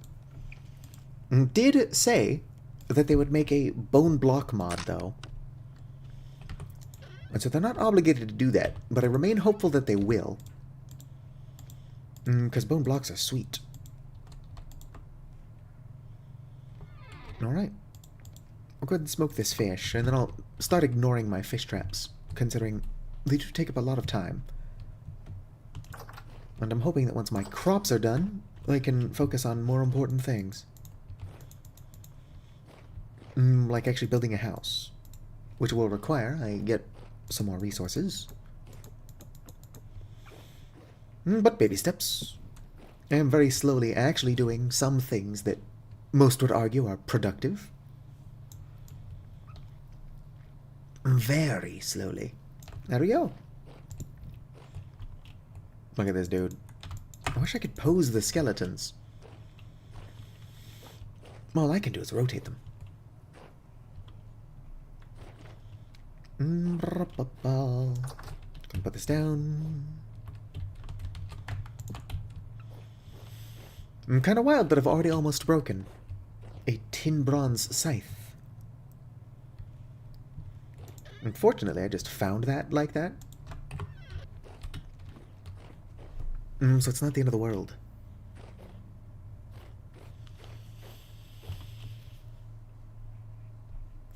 did say that they would make a bone block mod, though. And so they're not obligated to do that, but I remain hopeful that they will. Because bone blocks are sweet. Alright. I'll go ahead and smoke this fish, and then I'll start ignoring my fish traps, considering they do take up a lot of time. And I'm hoping that once my crops are done, I can focus on more important things. Like actually building a house, which will require I get some more resources. But baby steps. I am very slowly actually doing some things that most would argue are productive. Very slowly. There we go. Look at this dude. I wish I could pose the skeletons. All I can do is rotate them. Gonna put this down. Kind of wild that I've already almost broken a tin bronze scythe. Unfortunately, I just found that like that. So it's not the end of the world.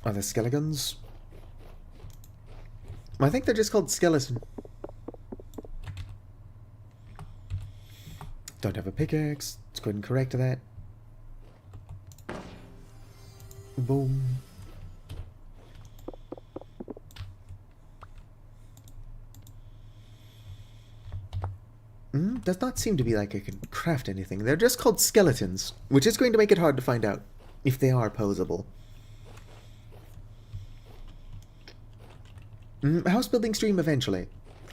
Are the skeletons? I think they're just called skeleton. Don't have a pickaxe. Let's go ahead and correct that. Boom. Does not seem to be like I can craft anything. They're just called skeletons, which is going to make it hard to find out if they are posable. House building stream eventually.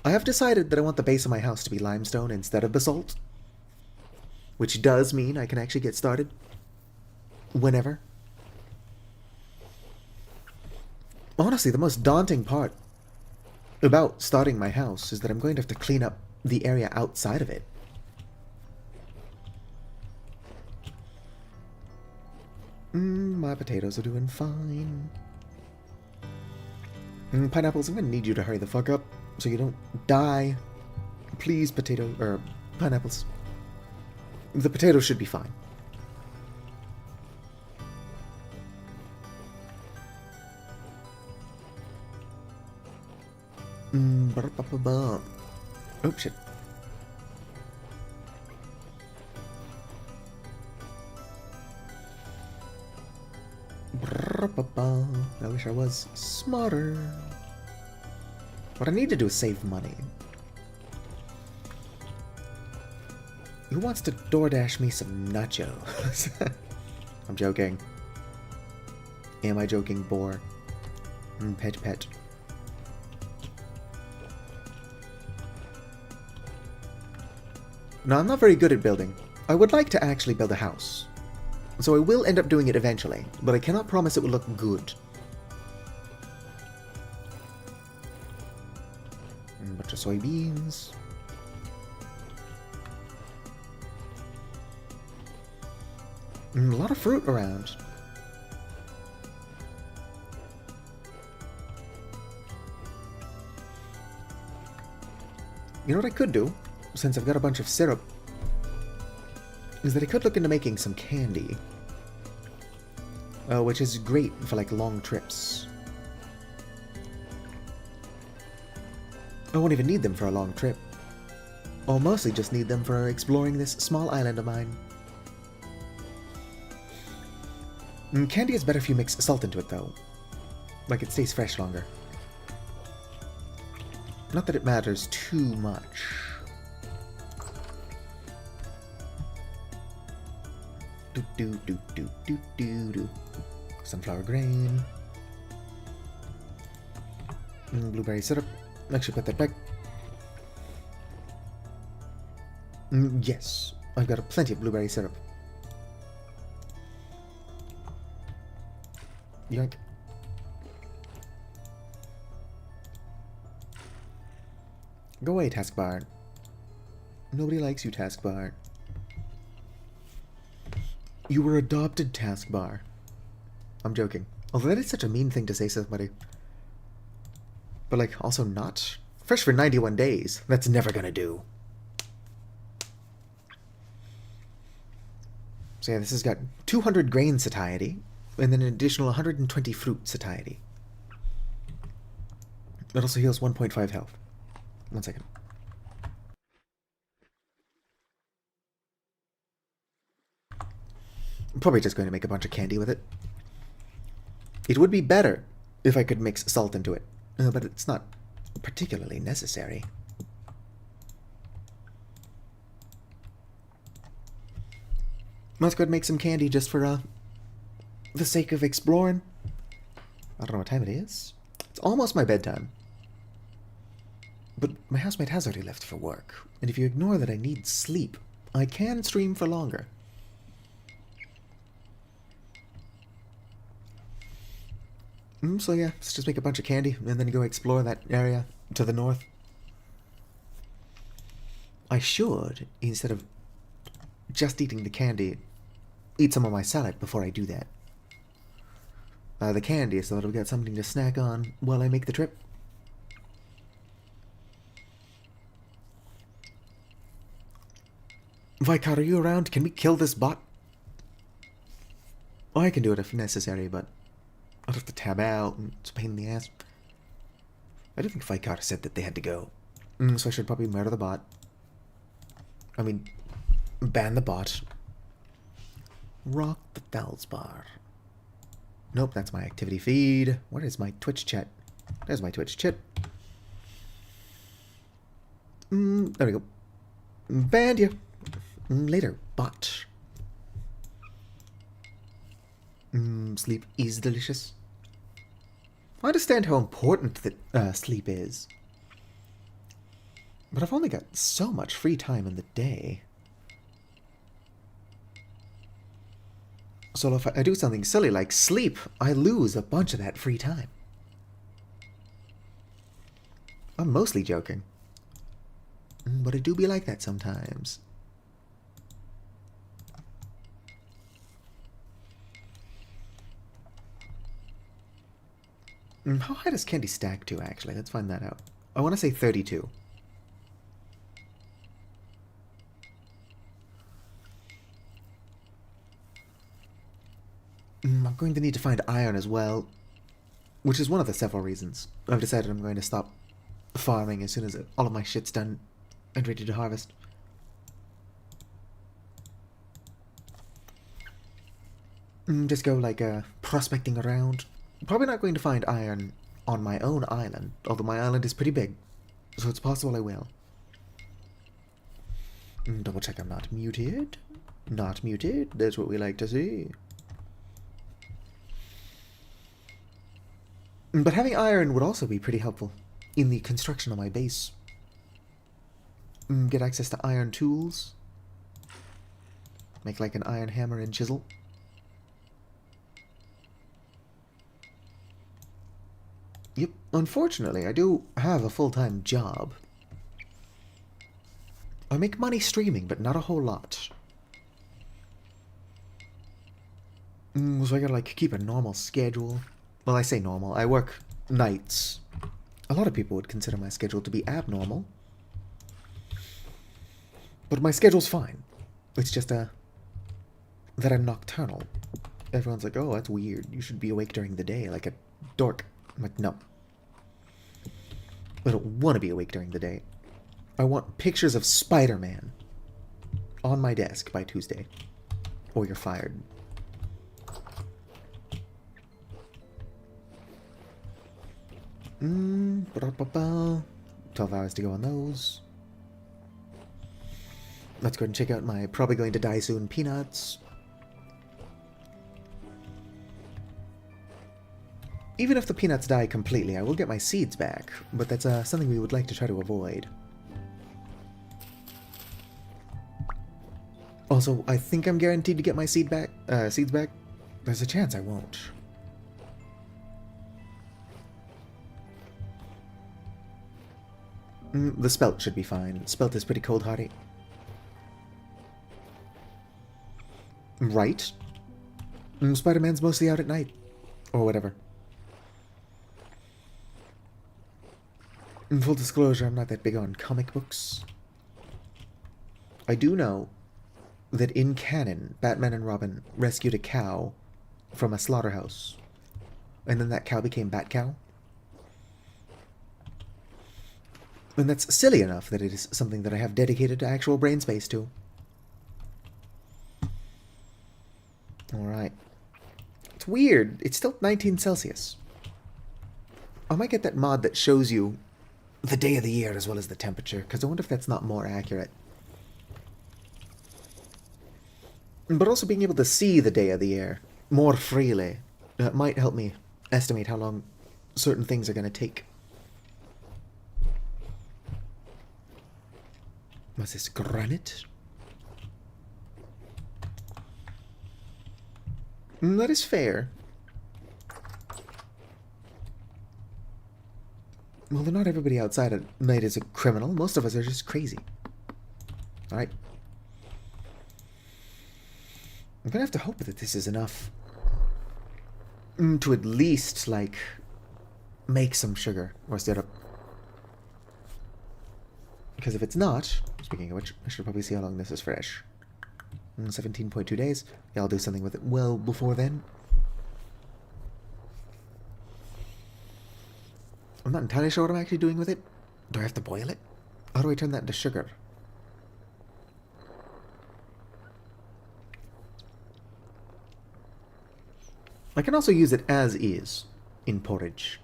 I have decided that I want the base of my house to be limestone instead of basalt, which does mean I can actually get started whenever. Honestly, the most daunting part about starting my house is that I'm going to have to clean up the area outside of it. My potatoes are doing fine. Pineapples, I'm gonna need you to hurry the fuck up so you don't die. Please, pineapples. The potatoes should be fine. Oh, shit. I wish I was smarter. What I need to do is save money. Who wants to DoorDash me some nachos? I'm joking. Am I joking, boar? Pet. No, I'm not very good at building. I would like to actually build a house. So I will end up doing it eventually, but I cannot promise it will look good. A bunch of soybeans. A lot of fruit around. You know what I could do, since I've got a bunch of syrup, is that I could look into making some candy. Which is great for, like, long trips. I won't even need them for a long trip. I'll mostly just need them for exploring this small island of mine. Candy is better if you mix salt into it, though. Like, it stays fresh longer. Not that it matters too much. Do. Sunflower grain. Blueberry syrup. Actually, put that back. Yes, I've got plenty of blueberry syrup. Yoink. Go away, taskbar. Nobody likes you, taskbar. You were adopted, taskbar. I'm joking. Although that is such a mean thing to say to somebody. But, like, also not. Fresh for 91 days. That's never gonna do. So yeah, this has got 200 grain satiety, and then an additional 120 fruit satiety. It also heals 1.5 health. 1 second. I'm probably just going to make a bunch of candy with it. It would be better if I could mix salt into it, but it's not particularly necessary. Let's go ahead and make some candy just for the sake of exploring. I don't know what time it is. It's almost my bedtime. But my housemate has already left for work, and if you ignore that I need sleep, I can stream for longer. So yeah, let's just make a bunch of candy, and then go explore that area to the north. I should, instead of just eating the candy, eat some of my salad before I do that. The candy, so that I've got something to snack on while I make the trip. Vicar, are you around? Can we kill this bot? Oh, I can do it if necessary, but I'll have to tab out, and it's a pain in the ass. I don't think Vicar said that they had to go. So I should probably murder the bot. I mean, ban the bot. Rock the Valsbar. Nope, that's my activity feed. Where is my Twitch chat? There's my Twitch chat. There we go. Banned you. Later, bot. Sleep is delicious. I understand how important that sleep is. But I've only got so much free time in the day. So if I do something silly like sleep, I lose a bunch of that free time. I'm mostly joking. But it do be like that sometimes. How high does candy stack to, actually? Let's find that out. I want to say 32. I'm going to need to find iron as well, which is one of the several reasons I've decided I'm going to stop farming as soon as all of my shit's done and ready to harvest. Just go, like, prospecting around. Probably not going to find iron on my own island, although my island is pretty big, so it's possible I will. Double check I'm not muted. Not muted, that's what we like to see. But having iron would also be pretty helpful in the construction of my base. Get access to iron tools. Make like an iron hammer and chisel. Yep, unfortunately, I do have a full-time job. I make money streaming, but not a whole lot. So I gotta, like, keep a normal schedule. Well, I say normal. I work nights. A lot of people would consider my schedule to be abnormal. But my schedule's fine. It's just, that I'm nocturnal. Everyone's like, oh, that's weird. You should be awake during the day, like a dork. I'm like, no. I don't want to be awake during the day. I want pictures of Spider-Man on my desk by Tuesday. Or you're fired. Ba-da-ba-ba. 12 hours to go on those. Let's go ahead and check out my probably going to die soon peanuts. Even if the peanuts die completely, I will get my seeds back, but that's something we would like to try to avoid. Also, I think I'm guaranteed to get my seeds back. There's a chance I won't. The spelt should be fine. Spelt is pretty cold-hardy. Right? Spider-Man's mostly out at night. Or whatever. In full disclosure, I'm not that big on comic books. I do know that in canon, Batman and Robin rescued a cow from a slaughterhouse. And then that cow became Bat-Cow. And that's silly enough that it is something that I have dedicated to actual brain space to. Alright. It's weird. It's still 19 Celsius. I might get that mod that shows you the day of the year as well as the temperature, because I wonder if that's not more accurate. But also being able to see the day of the year more freely might help me estimate how long certain things are going to take. What's this? Granite? That is fair. Well, not everybody outside at night is a criminal. Most of us are just crazy. Alright. I'm gonna have to hope that this is enough to at least, like, make some sugar or syrup. Because if it's not, speaking of which, I should probably see how long this is fresh. 17.2 days. Yeah, I'll do something with it well before then. I'm not entirely sure what I'm actually doing with it. Do I have to boil it? How do I turn that into sugar? I can also use it as is in porridge.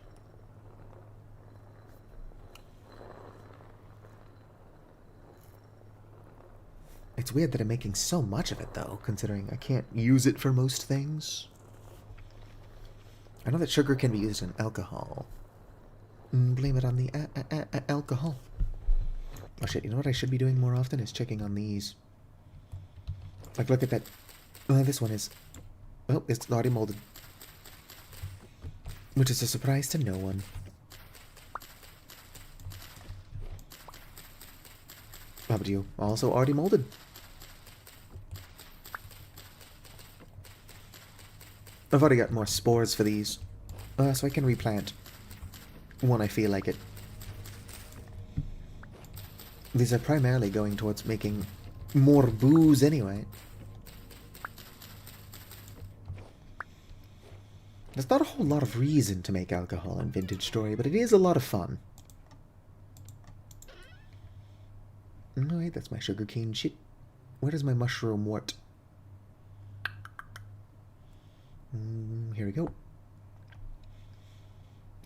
It's weird that I'm making so much of it, though, considering I can't use it for most things. I know that sugar can be used in alcohol. Blame it on the alcohol. Oh shit, you know what I should be doing more often is checking on these. Like, look at that. This one is Oh, it's already molded. Which is a surprise to no one. How about you? Also already molded. I've already got more spores for these. So I can replant when I feel like it. These are primarily going towards making more booze anyway. There's not a whole lot of reason to make alcohol in Vintage Story, but it is a lot of fun. No, wait, that's my sugarcane shit. Where is my mushroom wort? Here we go.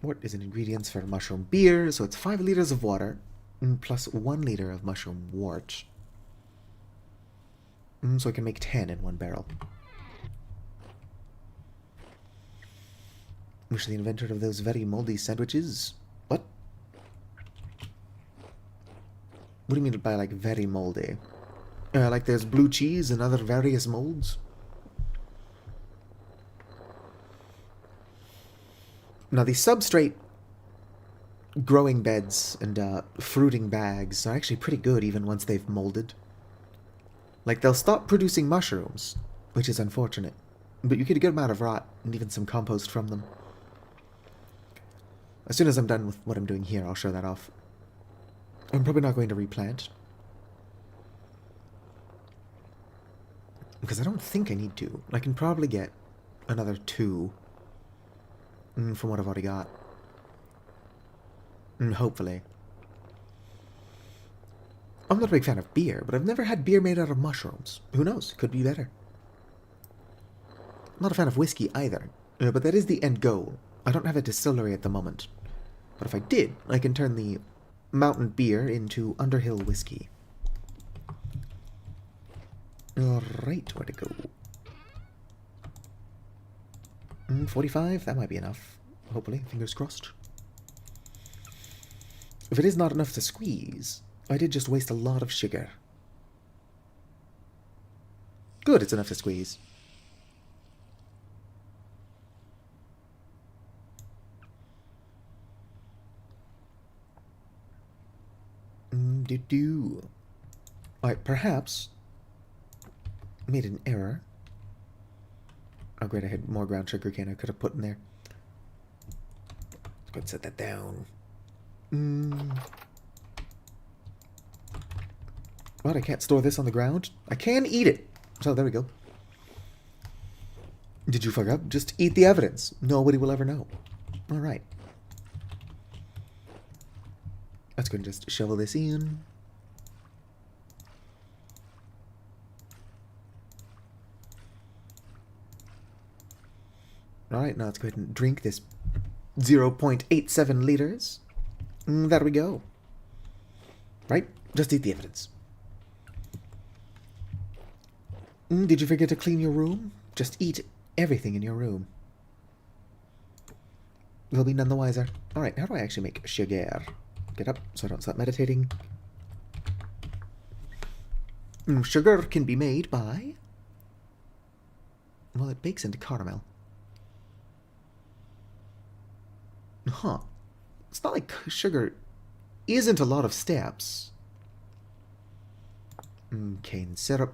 Wort is an ingredient for mushroom beer, so it's 5 liters of water, plus 1 liter of mushroom wort. So I can make 10 in one barrel. Wish the inventor of those very moldy sandwiches. What? What do you mean by, like, very moldy? Like there's blue cheese and other various molds? Now, the substrate growing beds and fruiting bags are actually pretty good even once they've molded. Like, they'll stop producing mushrooms, which is unfortunate. But you get a good amount of rot and even some compost from them. As soon as I'm done with what I'm doing here, I'll show that off. I'm probably not going to replant. Because I don't think I need to. I can probably get another 2 from what I've already got. Hopefully. I'm not a big fan of beer, but I've never had beer made out of mushrooms. Who knows? Could be better. I'm not a fan of whiskey either, but that is the end goal. I don't have a distillery at the moment. But if I did, I can turn the mountain beer into Underhill whiskey. Alright, where to go? 45? That might be enough. Hopefully, fingers crossed. If it is not enough to squeeze, I did just waste a lot of sugar. Good, it's enough to squeeze. I perhaps made an error. Oh great, I had more ground sugar cane I could have put in there. Let's go ahead and set that down. What, I can't store this on the ground? I can eat it! So there we go. Did you fuck up? Just eat the evidence. Nobody will ever know. Alright. Let's go and just shovel this in. Alright, now let's go ahead and drink this 0.87 liters. There we go. Right? Just eat the evidence. Did you forget to clean your room? Just eat everything in your room. You'll be none the wiser. Alright, how do I actually make sugar? Get up so I don't stop meditating. Sugar can be made by... Well, it bakes into caramel. Huh. It's not like sugar isn't a lot of steps. Cane syrup.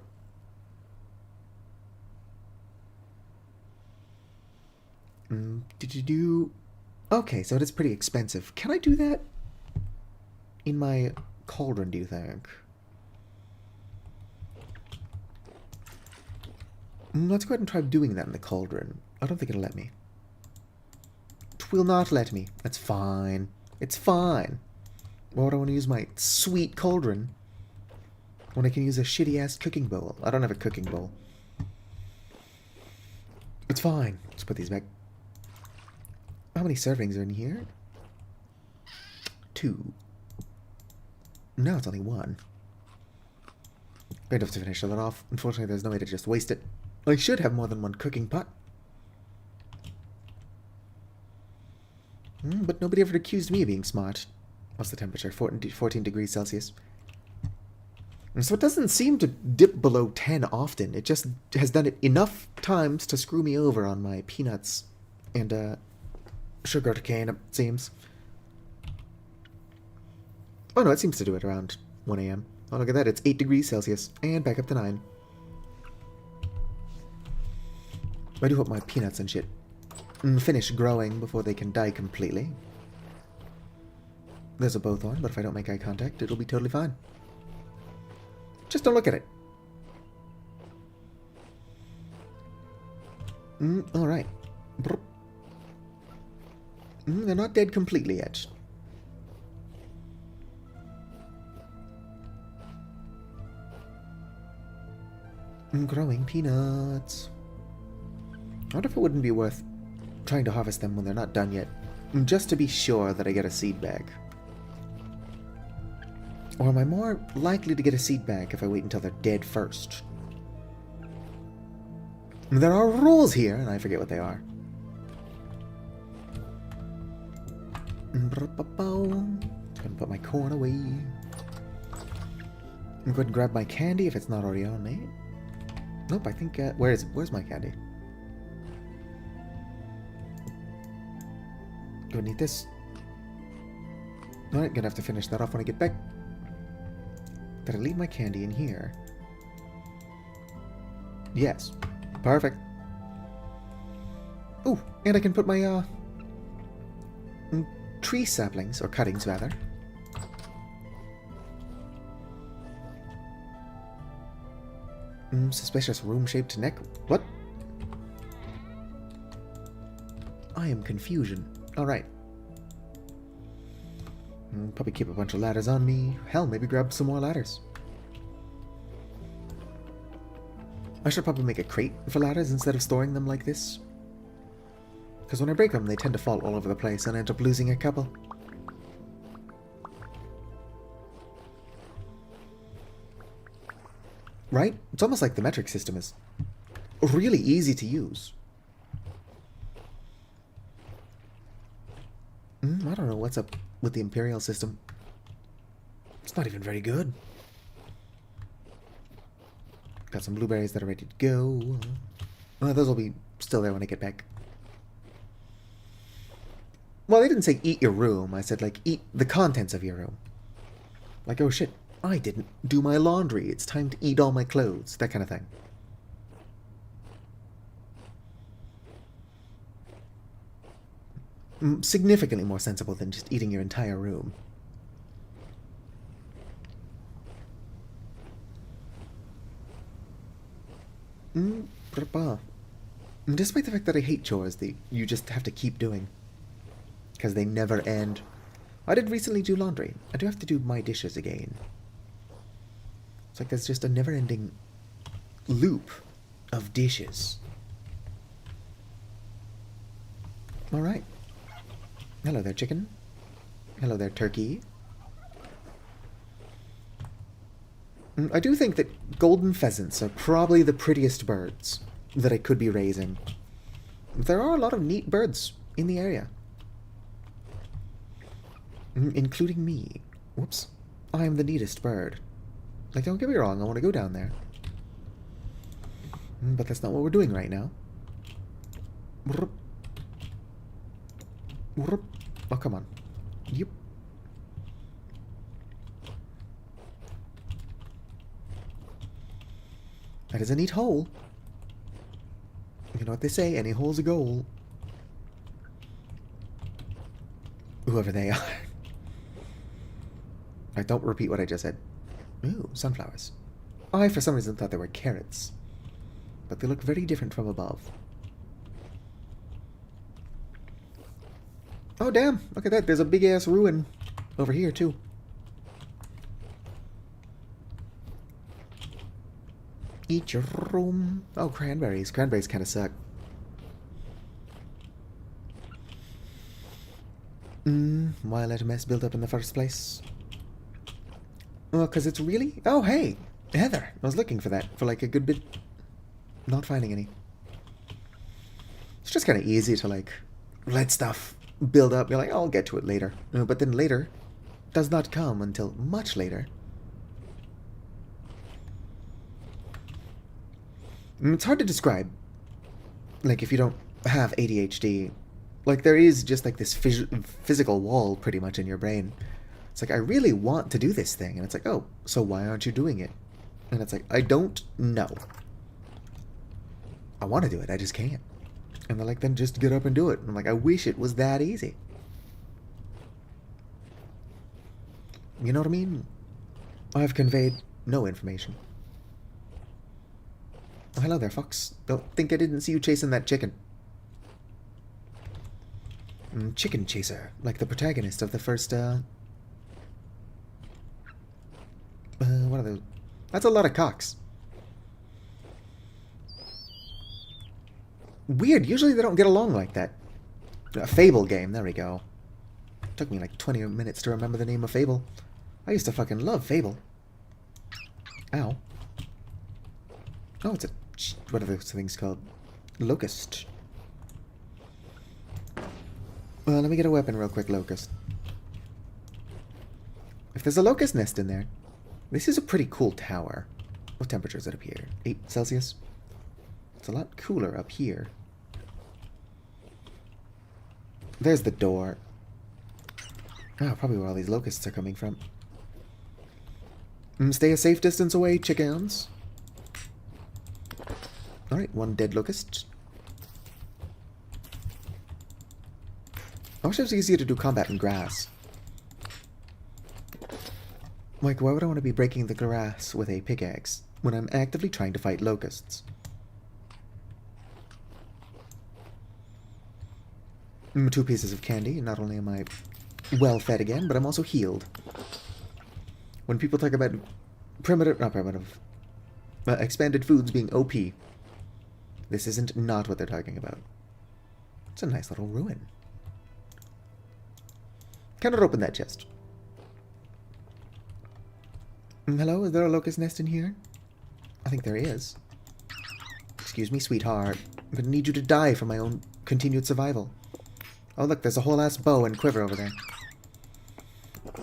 Okay, so it is pretty expensive. Can I do that in my cauldron, do you think? Let's go ahead and try doing that in the cauldron. I don't think it'll let me. It will not let me. That's fine. It's fine. Why would I want to use my sweet cauldron when I can use a shitty-ass cooking bowl? I don't have a cooking bowl. It's fine. Let's put these back. How many servings are in here? 2. No, it's only 1. Great enough to finish that off. Unfortunately, there's no way to just waste it. I should have more than 1 cooking pot. But nobody ever accused me of being smart. What's the temperature? 14 degrees Celsius. So it doesn't seem to dip below 10 often. It just has done it enough times to screw me over on my peanuts and sugar cane, it seems. Oh no, it seems to do it around 1 a.m. Oh, look at that. It's 8 degrees Celsius. And back up to 9. I do hope my peanuts and shit finish growing before they can die completely. There's a bowthorn, but if I don't make eye contact, it'll be totally fine. Just don't look at it. Alright. They're not dead completely yet. Growing peanuts. I wonder if it wouldn't be worth trying to harvest them when they're not done yet, just to be sure that I get a seed bag. Or am I more likely to get a seed bag if I wait until they're dead first? There are rules here, and I forget what they are. Just gonna put my corn away. I'm going to grab my candy if it's not already on me. Nope, I think, where is it? Where's my candy? Gonna need this. Alright, gonna have to finish that off when I get back. Did I leave my candy in here? Yes. Perfect. Ooh, and I can put my, tree saplings, or cuttings, rather. Suspicious room-shaped neck. What? I am confusion. Alright. Probably keep a bunch of ladders on me. Hell, maybe grab some more ladders. I should probably make a crate for ladders instead of storing them like this. Because when I break them, they tend to fall all over the place and I end up losing a couple. Right? It's almost like the metric system is really easy to use. I don't know what's up with the Imperial system. It's not even very good. Got some blueberries that are ready to go. Those will be still there when I get back. Well, they didn't say eat your room. I said, like, eat the contents of your room. Like, oh shit, I didn't do my laundry. It's time to eat all my clothes. That kind of thing. Significantly more sensible than just eating your entire room. Despite the fact that I hate chores that you just have to keep doing. Because they never end. I did recently do laundry. I do have to do my dishes again. It's like there's just a never-ending loop of dishes. Alright. Hello there, chicken. Hello there, turkey. I do think that golden pheasants are probably the prettiest birds that I could be raising. There are a lot of neat birds in the area. Including me. Whoops. I am the neatest bird. Like, don't get me wrong, I want to go down there. But that's not what we're doing right now. Oh, come on. Yep. That is a neat hole. You know what they say, any hole's a goal. Whoever they are. Right, don't repeat what I just said. Ooh, sunflowers. I, for some reason, thought they were carrots. But they look very different from above. Oh, damn. Look at that. There's a big-ass ruin over here, too. Eat your room. Oh, cranberries. Cranberries kind of suck. Why let a mess build up in the first place? Well, because it's really... Oh, hey! Heather! I was looking for that for like a good bit. Not finding any. It's just kind of easy to like let stuff build up. You're like, oh, I'll get to it later. But then later does not come until much later. It's hard to describe. Like, if you don't have ADHD, like, there is just, like, this physical wall pretty much in your brain. It's like, I really want to do this thing. And it's like, oh, so why aren't you doing it? And it's like, I don't know. I want to do it, I just can't. And they're like, then just get up and do it. And I'm like, I wish it was that easy. You know what I mean? I've conveyed no information. Oh, hello there, Fox. Don't think I didn't see you chasing that chicken. Chicken chaser, like the protagonist of the first, what are those? That's a lot of cocks. Weird, usually they don't get along like that. A Fable game, there we go. Took me like 20 minutes to remember the name of Fable. I used to fucking love Fable. Ow. Oh, it's a... what are those things called? Locust. Well, let me get a weapon real quick, Locust. If there's a locust nest in there... This is a pretty cool tower. What temperature is it up here? 8 Celsius? It's a lot cooler up here. There's the door. Ah, probably where all these locusts are coming from. Stay a safe distance away, chickens. Alright, one dead locust. I wish it was easier to do combat in grass. Like, why would I want to be breaking the grass with a pickaxe when I'm actively trying to fight locusts? 2 pieces of candy. Not only am I well fed again, but I'm also healed. When people talk about expanded foods being OP, this isn't not what they're talking about. It's a nice little ruin. Cannot open that chest. Hello, is there a locust nest in here? I think there is. Excuse me, sweetheart. I'm gonna need you to die for my own continued survival. Oh, look, there's a whole ass bow and quiver over there.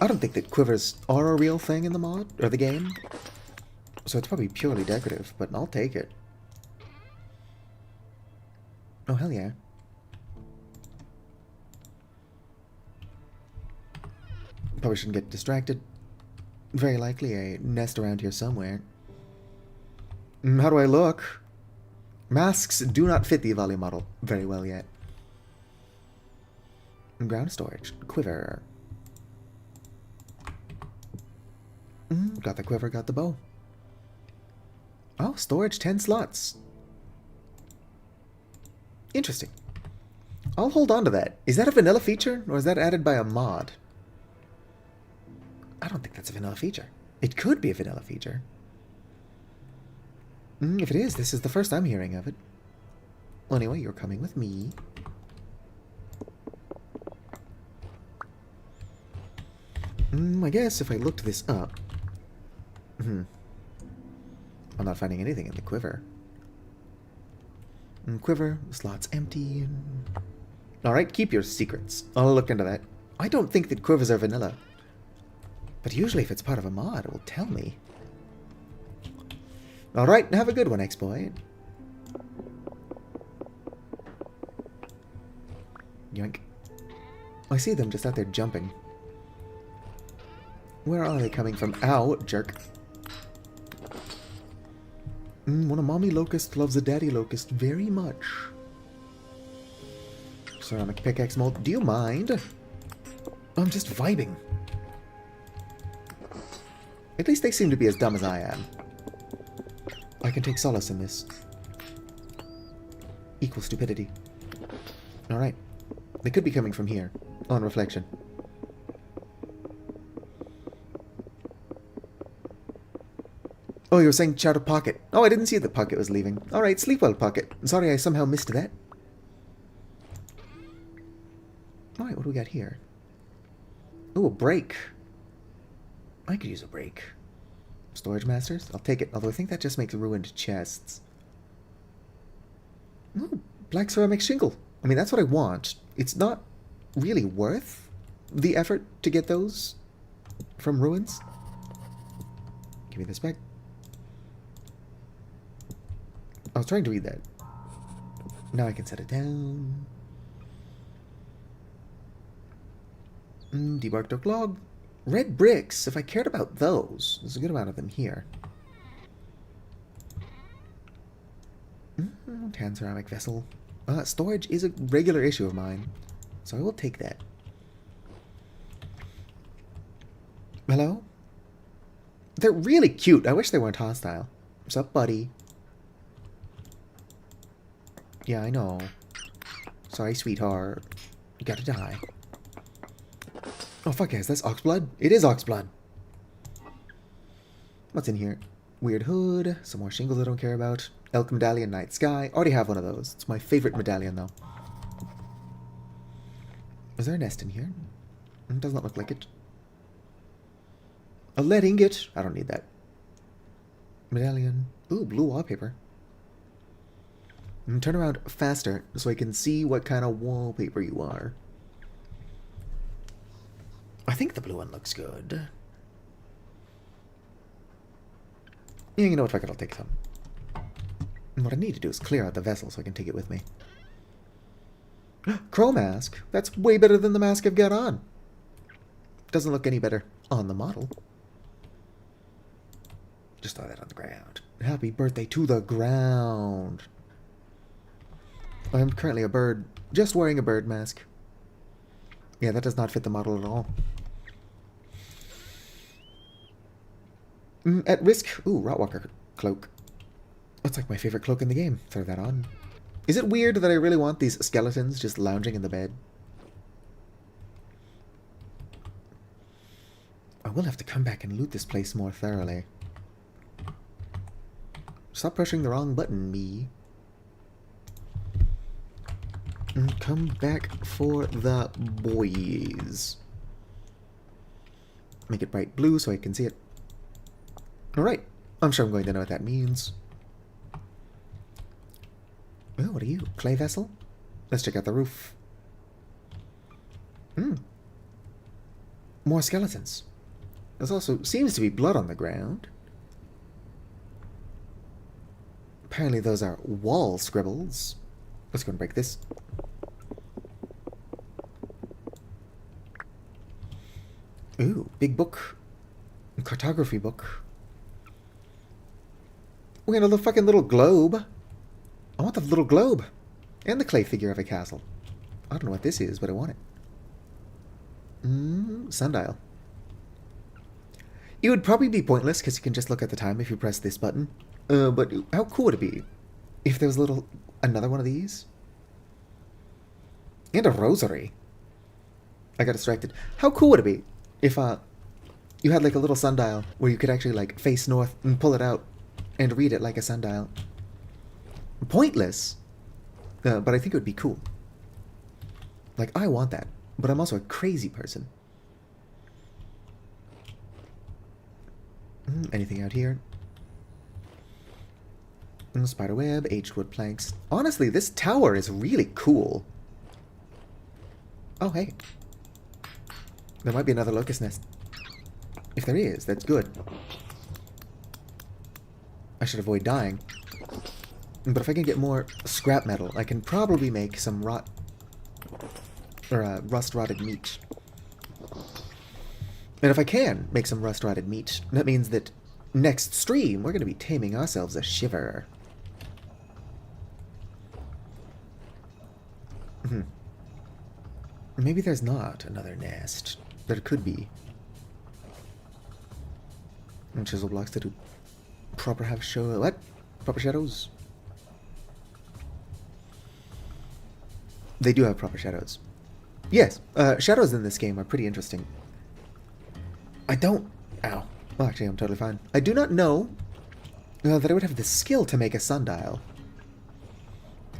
I don't think that quivers are a real thing in the mod, or the game. So it's probably purely decorative, but I'll take it. Oh, hell yeah. Probably shouldn't get distracted. Very likely a nest around here somewhere. How do I look? Masks do not fit the volume model very well yet. Ground storage. Quiver. Got the quiver, got the bow. Oh, storage 10 slots. Interesting. I'll hold on to that. Is that a vanilla feature, or is that added by a mod? I don't think that's a vanilla feature. It could be a vanilla feature. If it is, this is the first I'm hearing of it. Well, anyway, you're coming with me. I guess if I looked this up... I'm not finding anything in the quiver. Quiver, slot's empty. Alright, keep your secrets. I'll look into that. I don't think that quivers are vanilla. But usually if it's part of a mod, it will tell me. Alright, have a good one, ex-boy. Yoink. I see them just out there jumping. Where are they coming from? Ow, jerk. When a mommy locust loves a daddy locust very much. Ceramic pickaxe mold. Do you mind? I'm just vibing. At least they seem to be as dumb as I am. I can take solace in this. Equal stupidity. Alright. They could be coming from here. On reflection. Oh, you were saying shout a pocket. Oh, I didn't see the pocket was leaving. Alright, sleep well, pocket. Sorry I somehow missed that. Alright, what do we got here? Oh, a break. I could use a break. Storage masters? I'll take it. Although I think that just makes ruined chests. Oh, black ceramic shingle. I mean, that's what I want. It's not really worth the effort to get those from ruins. Give me this back. I was trying to read that. Now I can set it down. Debarked oak log. Red bricks. If I cared about those, there's a good amount of them here. Tan ceramic vessel. Storage is a regular issue of mine, so I will take that. Hello? They're really cute. I wish they weren't hostile. What's up, buddy? Yeah, I know. Sorry, sweetheart. You gotta die. Oh, fuck, guys. That's oxblood? It is oxblood. What's in here? Weird hood. Some more shingles I don't care about. Elk medallion, night sky. Already have one of those. It's my favorite medallion, though. Is there a nest in here? It does not look like it. A lead ingot. I don't need that. Medallion. Ooh, blue wallpaper. Turn around faster so I can see what kind of wallpaper you are. I think the blue one looks good. Yeah, you know what, fuck it, I'll take some. And what I need to do is clear out the vessel so I can take it with me. Crow mask? That's way better than the mask I've got on. Doesn't look any better on the model. Just throw that on the ground. Happy birthday to the ground. I'm currently a bird, just wearing a bird mask. Yeah, that does not fit the model at all. At risk... Ooh, Rotwalker cloak. That's like my favorite cloak in the game. Throw that on. Is it weird that I really want these skeletons just lounging in the bed? I will have to come back and loot this place more thoroughly. Stop pushing the wrong button, me. And come back for the boys. Make it bright blue so I can see it. Alright. I'm sure I'm going to know what that means. Oh, what are you? Clay vessel? Let's check out the roof. More skeletons. There also seems to be blood on the ground. Apparently those are wall scribbles. Let's go and break this. Ooh, big book. Cartography book. We got a fucking little globe. I want the little globe. And the clay figure of a castle. I don't know what this is, but I want it. Sundial. It would probably be pointless because you can just look at the time if you press this button. But how cool would it be if there was another one of these? And a rosary. I got distracted. How cool would it be if you had like a little sundial where you could actually like face north and pull it out and read it like a sundial? Pointless. But I think it would be cool. Like, I want that. But I'm also a crazy person. Anything out here? Spider web, aged wood planks. Honestly, this tower is really cool. Oh, hey. There might be another locust nest. If there is, that's good. I should avoid dying. But if I can get more scrap metal, I can probably make some rust-rotted meat. And if I can make some rust-rotted meat, that means that next stream, we're going to be taming ourselves a shiver. Maybe there's not another nest. There could be. And chisel blocks to do proper what? Proper shadows? They do have proper shadows. Yes, shadows in this game are pretty interesting. I don't... Ow. Well, actually, I'm totally fine. I do not know that I would have the skill to make a sundial.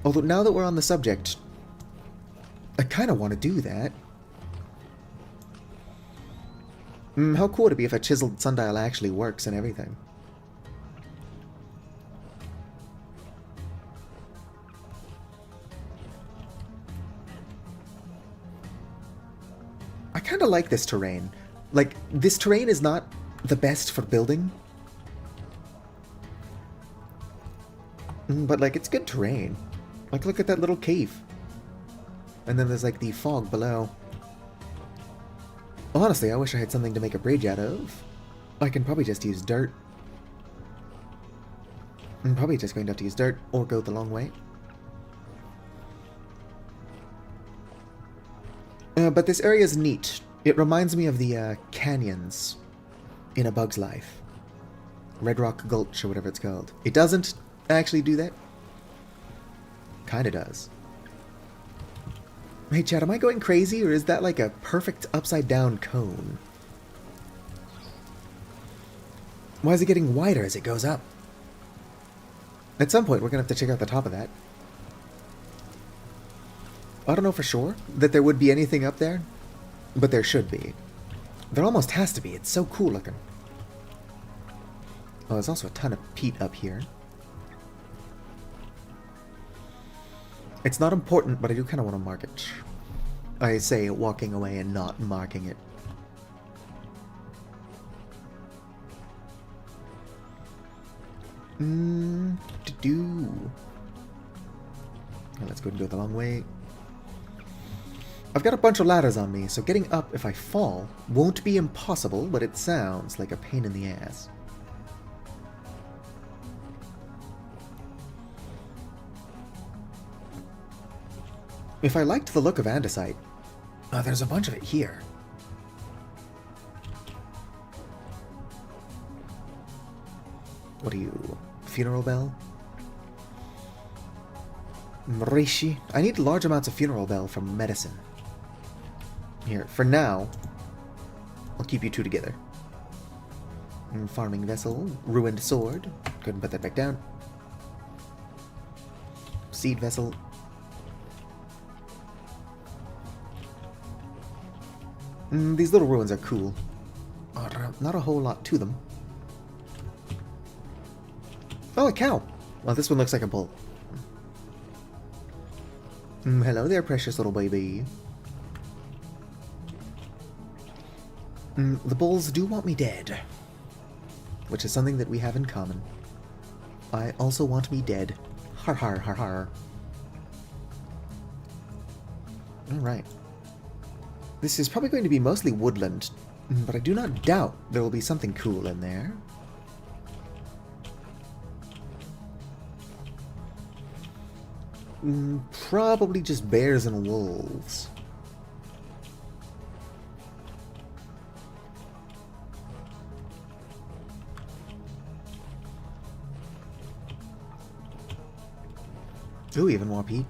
Although, now that we're on the subject, I kind of want to do that. How cool would it be if a chiseled sundial actually works and everything? I kind of like this terrain. Like, this terrain is not the best for building. But, like, it's good terrain. Like, look at that little cave. And then there's, like, the fog below. Honestly, I wish I had something to make a bridge out of. I can probably just use dirt. I'm probably just going to have to use dirt or go the long way. But this area is neat. It reminds me of the canyons in A Bug's Life. Red Rock Gulch or whatever it's called. It doesn't actually do that. Kinda does. Hey Chad, am I going crazy or is that like a perfect upside down cone? Why is it getting wider as it goes up? At some point we're gonna have to check out the top of that. I don't know for sure that there would be anything up there, but there should be. There almost has to be. It's so cool looking. Oh, there's also a ton of peat up here. It's not important, but I do kind of want to mark it. I say walking away and not marking it. Let's go and go the long way. I've got a bunch of ladders on me, so getting up if I fall won't be impossible, but it sounds like a pain in the ass. If I liked the look of andesite, there's a bunch of it here. What are you? Funeral bell? Mrishi. I need large amounts of funeral bell from medicine. Here, for now, I'll keep you two together. Farming vessel, ruined sword. Go ahead and put that back down. Seed vessel. These little ruins are cool. Not a whole lot to them. Oh, a cow! Well, this one looks like a bull. Hello there, precious little baby. The bulls do want me dead. Which is something that we have in common. I also want me dead. Har har har har. Alright. This is probably going to be mostly woodland, but I do not doubt there will be something cool in there. Probably just bears and wolves. Ooh, even more peat.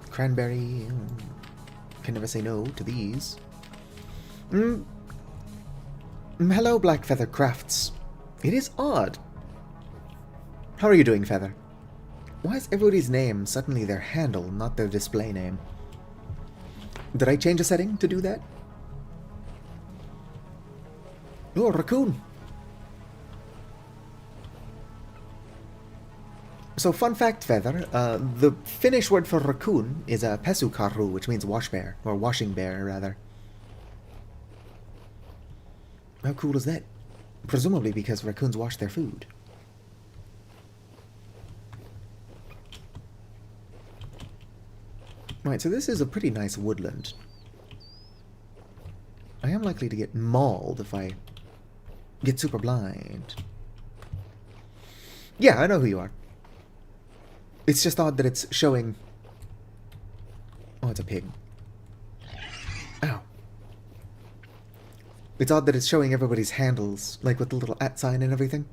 Cranberry. Can never say no to these. Hello, Black Feather Crafts. It is odd. How are you doing, Feather? Why is everybody's name suddenly their handle, not their display name? Did I change a setting to do that? Oh, raccoon. So, fun fact, Feather, the Finnish word for raccoon is a pesukarhu, which means wash bear, or washing bear, rather. How cool is that? Presumably because raccoons wash their food. Right, so this is a pretty nice woodland. I am likely to get mauled if I get super blind. Yeah, I know who you are. It's just odd that it's showing... Oh, it's a pig. Ow. It's odd that it's showing everybody's handles, like with the little @ sign and everything.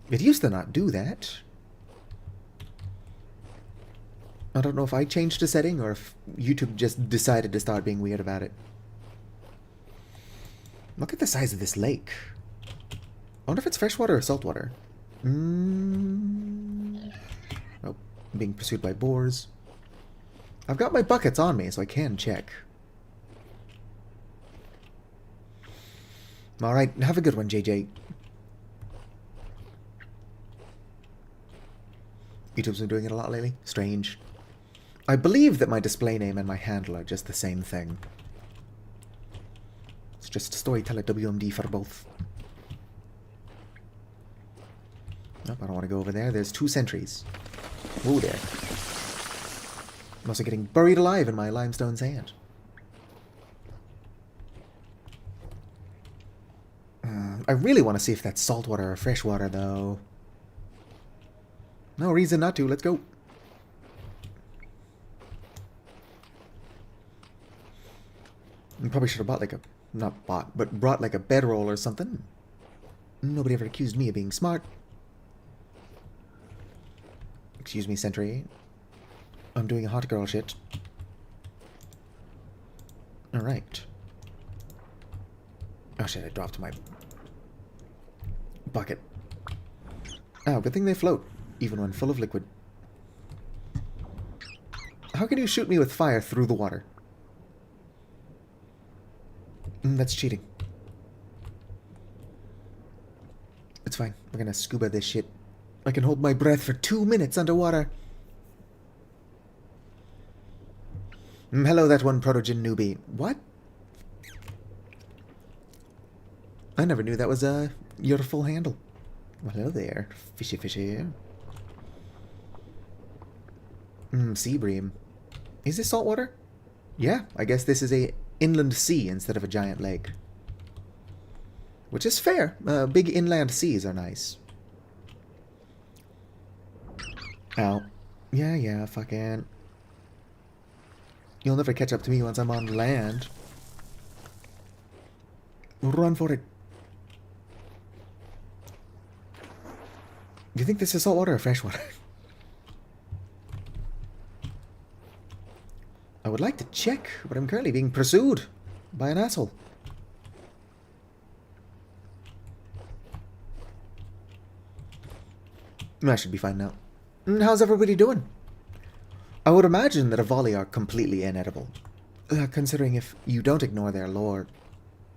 It used to not do that. I don't know if I changed a setting or if YouTube just decided to start being weird about it. Look at the size of this lake. I wonder if it's freshwater or saltwater. Oh, I'm being pursued by boars. I've got my buckets on me, so I can check. Alright, have a good one, JJ. YouTube's been doing it a lot lately. Strange. I believe that my display name and my handle are just the same thing. It's just Storyteller WMD for both. Nope, I don't want to go over there. There's 2 sentries. Whoa there. I'm also getting buried alive in my limestone sand. I really want to see if that's saltwater or freshwater, though. No reason not to. Let's go. I probably should have bought like a... Not bought, but brought like a bedroll or something. Nobody ever accused me of being smart. Excuse me, sentry. I'm doing a hot girl shit. Alright. Oh shit, I dropped my bucket. Oh, good thing they float, even when full of liquid. How can you shoot me with fire through the water? That's cheating. It's fine. We're gonna scuba this shit. I can hold my breath for 2 minutes underwater. Hello, that one protogen newbie. What? I never knew that was your full handle. Well, hello there, fishy fishy. Sea bream. Is this saltwater? Yeah, I guess this is a inland sea instead of a giant lake. Which is fair. Big inland seas are nice. Ow. Yeah, fucking. You'll never catch up to me once I'm on land. Run for it. Do you think this is saltwater or freshwater? I would like to check, but I'm currently being pursued by an asshole. I should be fine now. How's everybody doing? I would imagine that a volley are completely inedible, considering if you don't ignore their lore,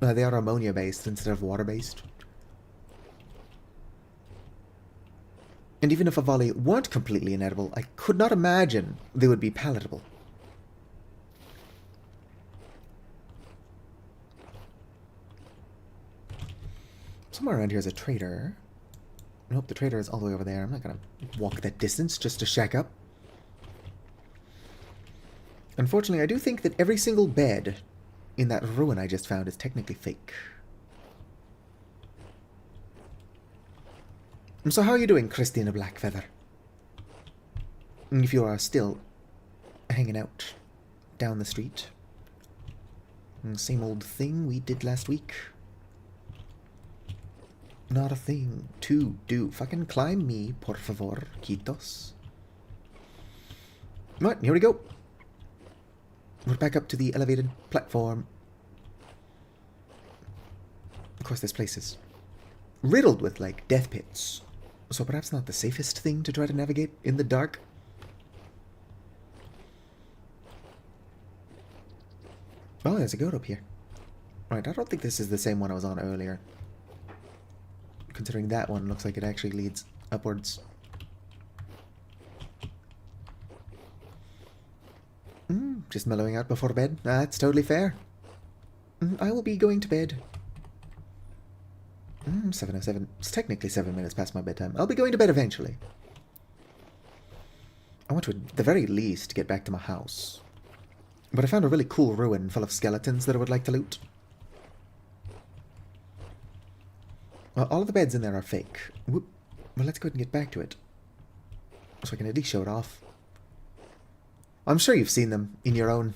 they are ammonia-based instead of water-based. And even if a volley weren't completely inedible, I could not imagine they would be palatable. Somewhere around here is a trader. Nope, the trader is all the way over there. I'm not gonna walk that distance just to shack up. Unfortunately, I do think that every single bed in that ruin I just found is technically fake. So how are you doing, Christina Blackfeather? If you are still hanging out down the street. Same old thing we did last week. Not a thing to do. Fucking climb me, por favor, quitos. Right, here we go. We're back up to the elevated platform. Of course, this place is riddled with, like, death pits. So perhaps not the safest thing to try to navigate in the dark. Oh, there's a goat up here. Right, I don't think this is the same one I was on earlier. Considering that one looks like it actually leads upwards. Just mellowing out before bed. That's totally fair. I will be going to bed. 7:07. It's technically 7 minutes past my bedtime. I'll be going to bed eventually. I want to, at the very least, get back to my house. But I found a really cool ruin full of skeletons that I would like to loot. Well, all of the beds in there are fake. Whoop. Well, let's go ahead and get back to it. So I can at least show it off. I'm sure you've seen them in your own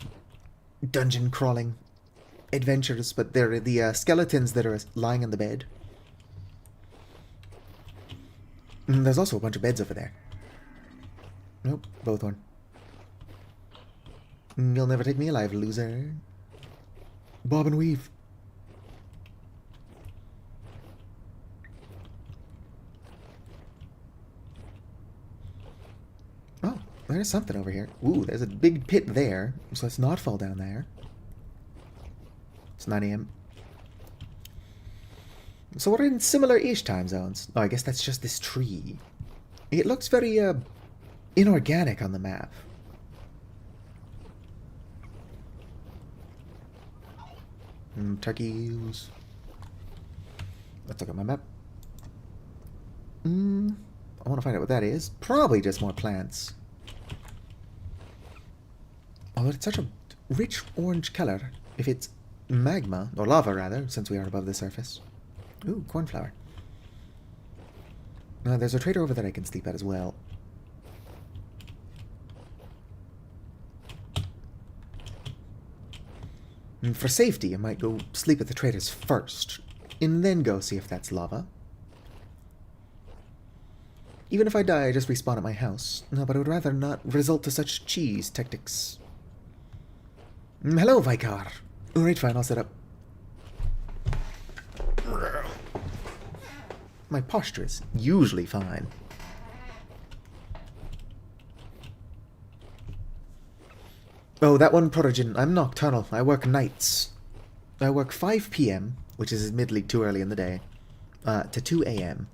dungeon crawling adventures, but they're the skeletons that are lying on the bed. There's also a bunch of beds over there. Nope, both one. You'll never take me alive, loser. Bob and weave. Oh, there's something over here. Ooh, there's a big pit there, so let's not fall down there. It's 9 AM. So we're in similar-ish time zones. Oh, I guess that's just this tree. It looks very, inorganic on the map. Turkeys. Let's look at my map. I want to find out what that is. Probably just more plants. Oh, but it's such a rich orange color. If it's magma, or lava rather, since we are above the surface. Ooh, cornflower. There's a trader over there I can sleep at as well. And for safety, I might go sleep at the traders first, and then go see if that's lava. Even if I die, I just respawn at my house. No, but I would rather not result to such cheese tactics. Hello, Vicar. Alright, fine, I'll set up. My posture is usually fine. Oh, that one Protogen. I'm nocturnal. I work nights. I work 5 p.m., which is admittedly too early in the day, to 2 a.m.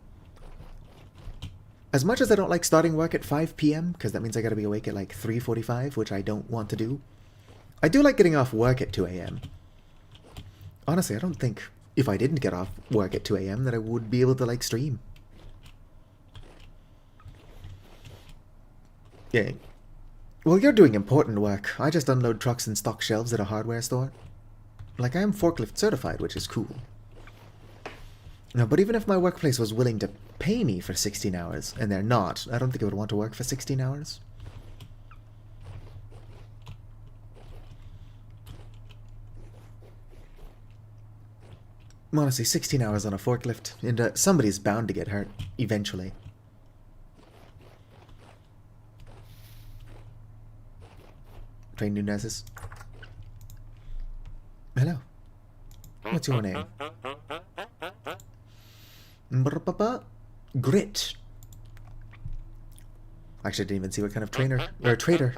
As much as I don't like starting work at 5 p.m., because that means I gotta be awake at like 3:45, which I don't want to do, I do like getting off work at 2 a.m. Honestly, I don't think if I didn't get off work at 2 a.m. that I would be able to, like, stream. Yeah. Well, you're doing important work. I just unload trucks and stock shelves at a hardware store. Like, I am forklift certified, which is cool. No, but even if my workplace was willing to pay me for 16 hours, and they're not, I don't think I would want to work for 16 hours. Honestly, 16 hours on a forklift, and somebody's bound to get hurt, eventually. Train Nunez's. Hello. What's your name? Grit. Actually, I didn't even see what kind of trader.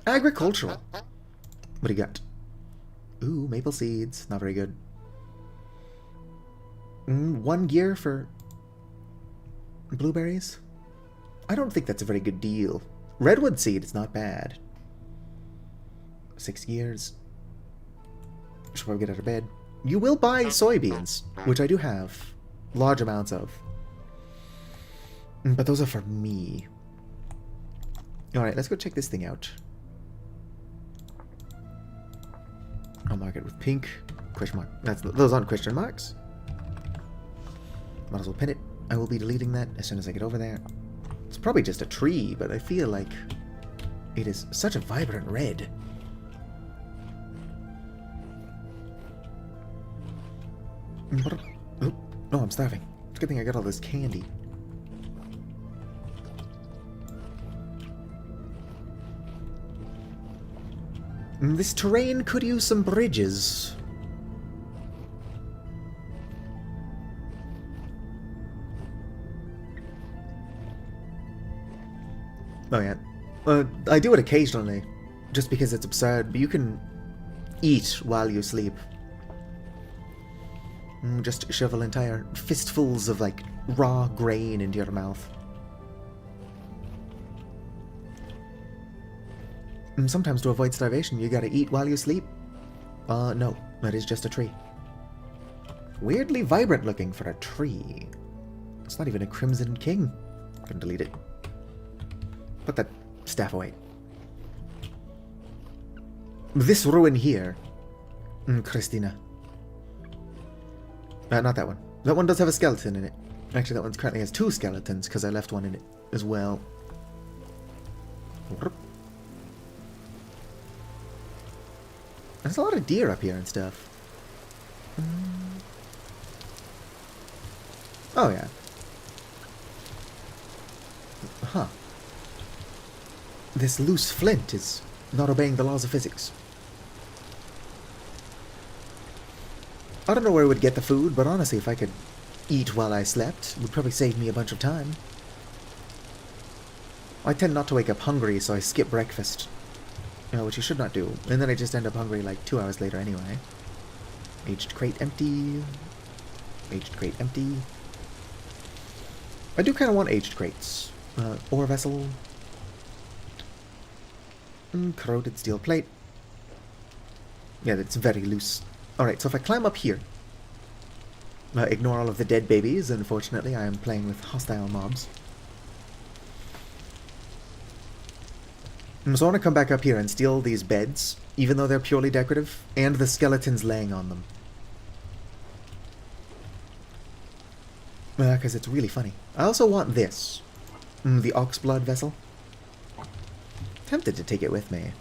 Agricultural. What do you got? Ooh, maple seeds. Not very good. 1 gear for blueberries? I don't think that's a very good deal. Redwood seed is not bad. 6 gears. Should probably get out of bed. You will buy soybeans, which I do have large amounts of. But those are for me. Alright, let's go check this thing out. I'll mark it with pink. Question mark. Those aren't question marks. Might as well pin it. I will be deleting that as soon as I get over there. It's probably just a tree, but I feel like it is such a vibrant red. Oh, I'm starving. It's a good thing I got all this candy. This terrain could use some bridges. Oh yeah. I do it occasionally, just because it's absurd, but you can eat while you sleep. Just shovel entire fistfuls of, like, raw grain into your mouth. Sometimes to avoid starvation, you gotta eat while you sleep. No, that is just a tree. Weirdly vibrant looking for a tree. It's not even a Crimson King. I can delete it. Put that staff away. This ruin here. Christina. Not that one. That one does have a skeleton in it. Actually, that one currently has 2 skeletons, because I left one in it as well. There's a lot of deer up here and stuff. Oh, yeah. Huh. This loose flint is not obeying the laws of physics. I don't know where I would get the food, but honestly, if I could eat while I slept, it would probably save me a bunch of time. I tend not to wake up hungry, so I skip breakfast. Which you should not do. And then I just end up hungry like 2 hours later anyway. Aged crate empty. Aged crate empty. I do kind of want aged crates. Ore vessel. Corroded steel plate. Yeah, that's very loose. Alright, so if I climb up here, ignore all of the dead babies. Unfortunately, I am playing with hostile mobs. So I want to come back up here and steal these beds, even though they're purely decorative, and the skeletons laying on them. Because it's really funny. I also want this. The oxblood vessel. Tempted to take it with me.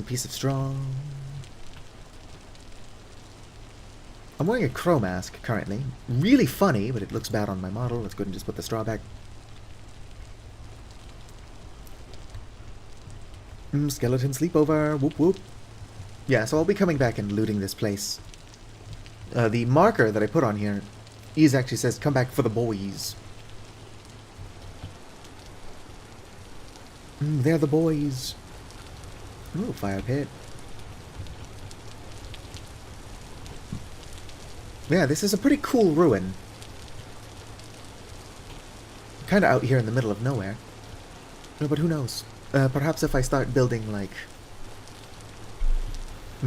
Piece of straw. I'm wearing a crow mask currently. Really funny, but it looks bad on my model. Let's go ahead and just put the straw back. Skeleton sleepover. Whoop whoop. Yeah, so I'll be coming back and looting this place. The marker that I put on here, Ease actually says, come back for the boys. They're the boys. Ooh, fire pit. Yeah, this is a pretty cool ruin. Kind of out here in the middle of nowhere. No, but who knows? Perhaps if I start building, like,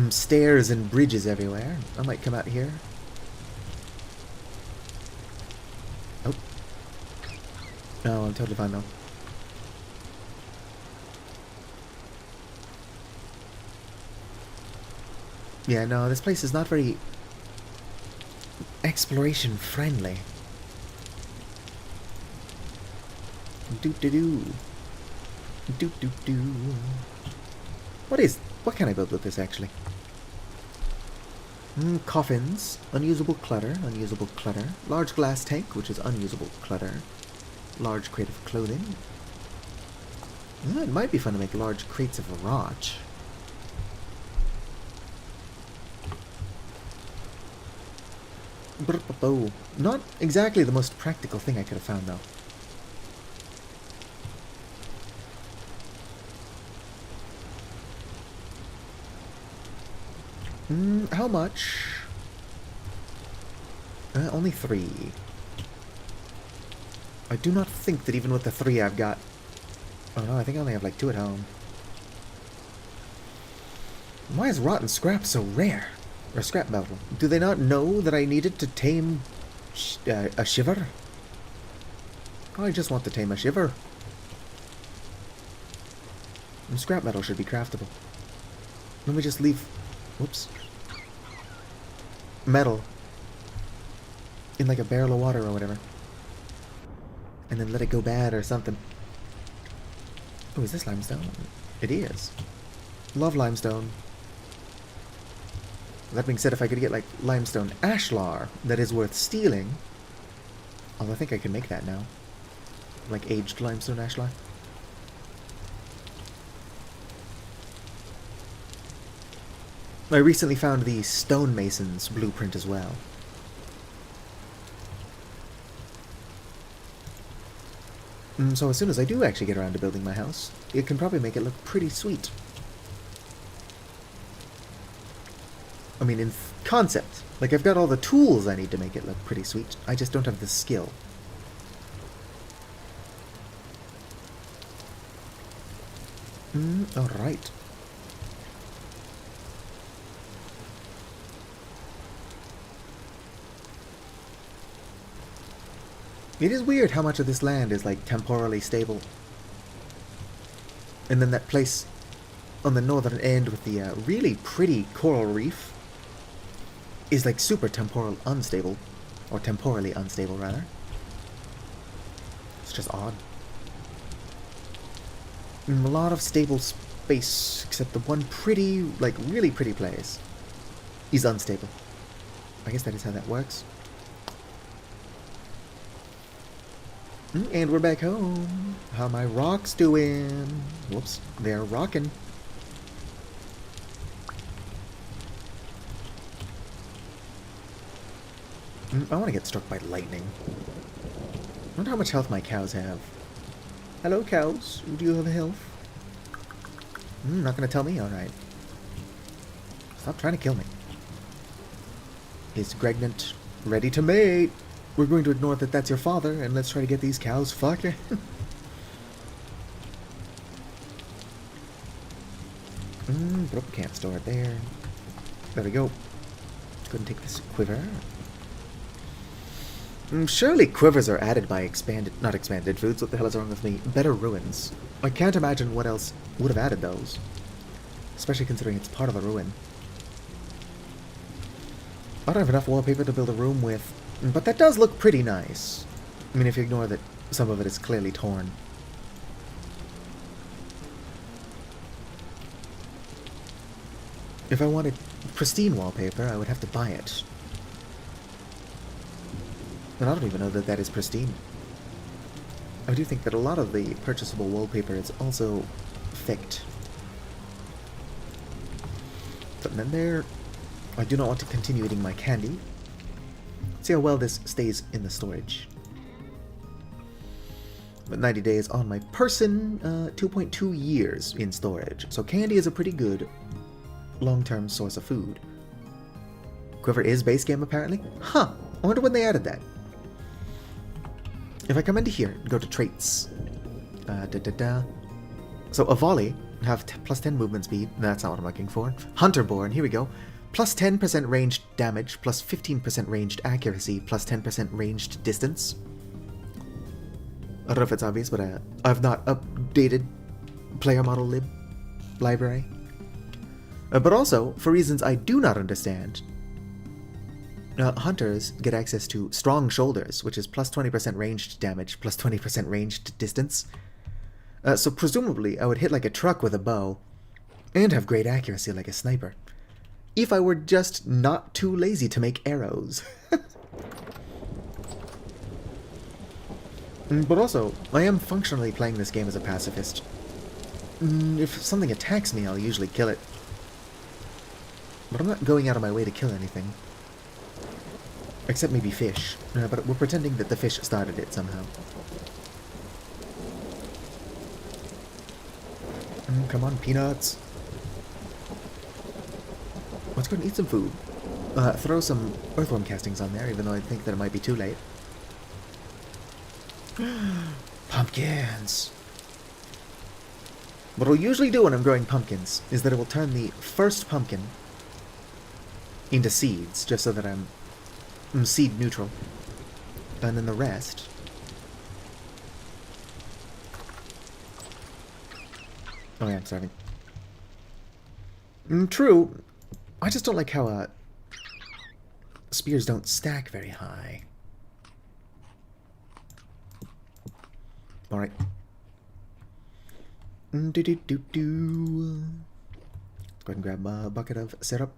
stairs and bridges everywhere, I might come out here. Oh. No, I'm totally fine, though. Yeah, no, this place is not very exploration friendly. Doo-doo-doo. Doo-doo-doo. What can I build with this, actually? Coffins. Unusable clutter. Unusable clutter. Large glass tank, which is unusable clutter. Large crate of clothing. It might be fun to make large crates of rock. Not exactly the most practical thing I could have found, though. How much? Only 3. I do not think that even with the 3 I've got... Oh no, I think I only have like 2 at home. Why is rotten scrap so rare? Or scrap metal? Do they not know that I needed to tame a shiver? I just want to tame a shiver. And scrap metal should be craftable. Let me just leave... Whoops. Metal. In like a barrel of water or whatever. And then let it go bad or something. Oh, is this limestone? It is. Love limestone. That being said, if I could get like limestone ashlar that is worth stealing... Although I think I can make that now. Like aged limestone ashlar. I recently found the stonemason's blueprint as well. So as soon as I do actually get around to building my house, it can probably make it look pretty sweet. I mean, in concept. Like, I've got all the tools I need to make it look pretty sweet. I just don't have the skill. Alright. It is weird how much of this land is, like, temporally stable. And then that place on the northern end with the really pretty coral reef is, like, super temporal unstable. Or temporally unstable, rather. It's just odd. A lot of stable space, except the one pretty, like, really pretty place is unstable. I guess that is how that works. And we're back home. How my rocks doing? Whoops, they're rocking. I want to get struck by lightning. I wonder how much health my cows have. Hello, cows. Do you have health? Not gonna tell me? Alright. Stop trying to kill me. Is Gregnant ready to mate? We're going to ignore that that's your father, and let's try to get these cows fucking. But we can't store it there. There we go. Let's go and take this quiver. Surely quivers are added by not expanded foods. What the hell is wrong with me? Better ruins. I can't imagine what else would have added those. Especially considering it's part of a ruin. I don't have enough wallpaper to build a room with, but that does look pretty nice. I mean, if you ignore that some of it is clearly torn. If I wanted pristine wallpaper, I would have to buy it. And I don't even know that that is pristine. I do think that a lot of the purchasable wallpaper is also faked. Putting in there. I do not want to continue eating my candy. See how well this stays in the storage. But 90 days on my person, 2.2 years in storage. So candy is a pretty good long-term source of food. Quiver is base game apparently? Huh, I wonder when they added that. If I come into here, go to traits. So a volley, have plus 10 movement speed, that's not what I'm looking for. Hunterborn, here we go. Plus 10% ranged damage, plus 15% ranged accuracy, plus 10% ranged distance. I don't know if it's obvious, but I've not updated player model library. But also, for reasons I do not understand, hunters get access to strong shoulders, which is plus 20% ranged damage, plus 20% ranged distance. So presumably, I would hit like a truck with a bow, and have great accuracy like a sniper. If I were just not too lazy to make arrows. But also, I am functionally playing this game as a pacifist. If something attacks me, I'll usually kill it. But I'm not going out of my way to kill anything. Except maybe fish. But we're pretending that the fish started it somehow. Come on, peanuts. Let's go and eat some food. Throw some earthworm castings on there, even though I think that it might be too late. Pumpkins! What I'll usually do when I'm growing pumpkins is that it will turn the first pumpkin into seeds, just so that I'm seed neutral. And then the rest... Oh yeah, I'm starving. True. I just don't like how spears don't stack very high. Alright. Let's go ahead and grab a bucket of syrup.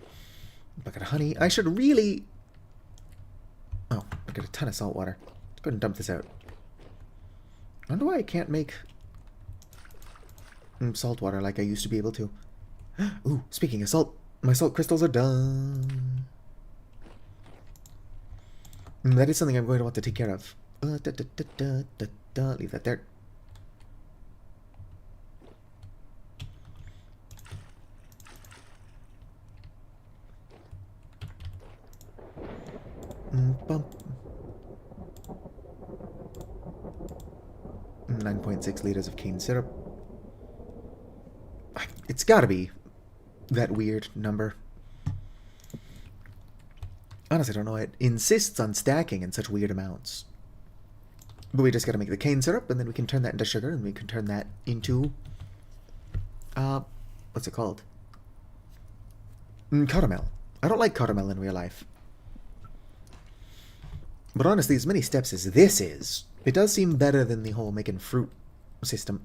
A bucket of honey. I should really... Oh, I got a ton of salt water. Let's go ahead and dump this out. I wonder why I can't make salt water like I used to be able to. Ooh, speaking of salt, my salt crystals are done. That is something I'm going to want to take care of. Leave that there. Bump. 9.6 liters of cane syrup. It's gotta be that weird number. Honestly, I don't know. It insists on stacking in such weird amounts. But we just gotta make the cane syrup, and then we can turn that into sugar, and we can turn that into... what's it called? Caramel. I don't like caramel in real life. But honestly, as many steps as this is, it does seem better than the whole making fruit system.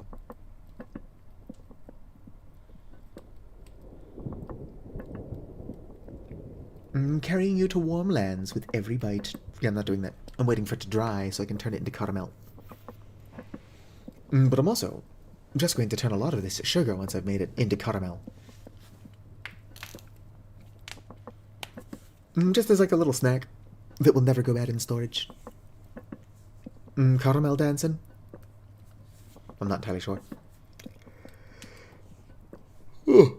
Carrying you to warm lands with every bite. Yeah, I'm not doing that. I'm waiting for it to dry so I can turn it into caramel. But I'm also just going to turn a lot of this sugar once I've made it into caramel. Just as like a little snack that will never go bad in storage. Caramel dancing? I'm not entirely sure. Ugh.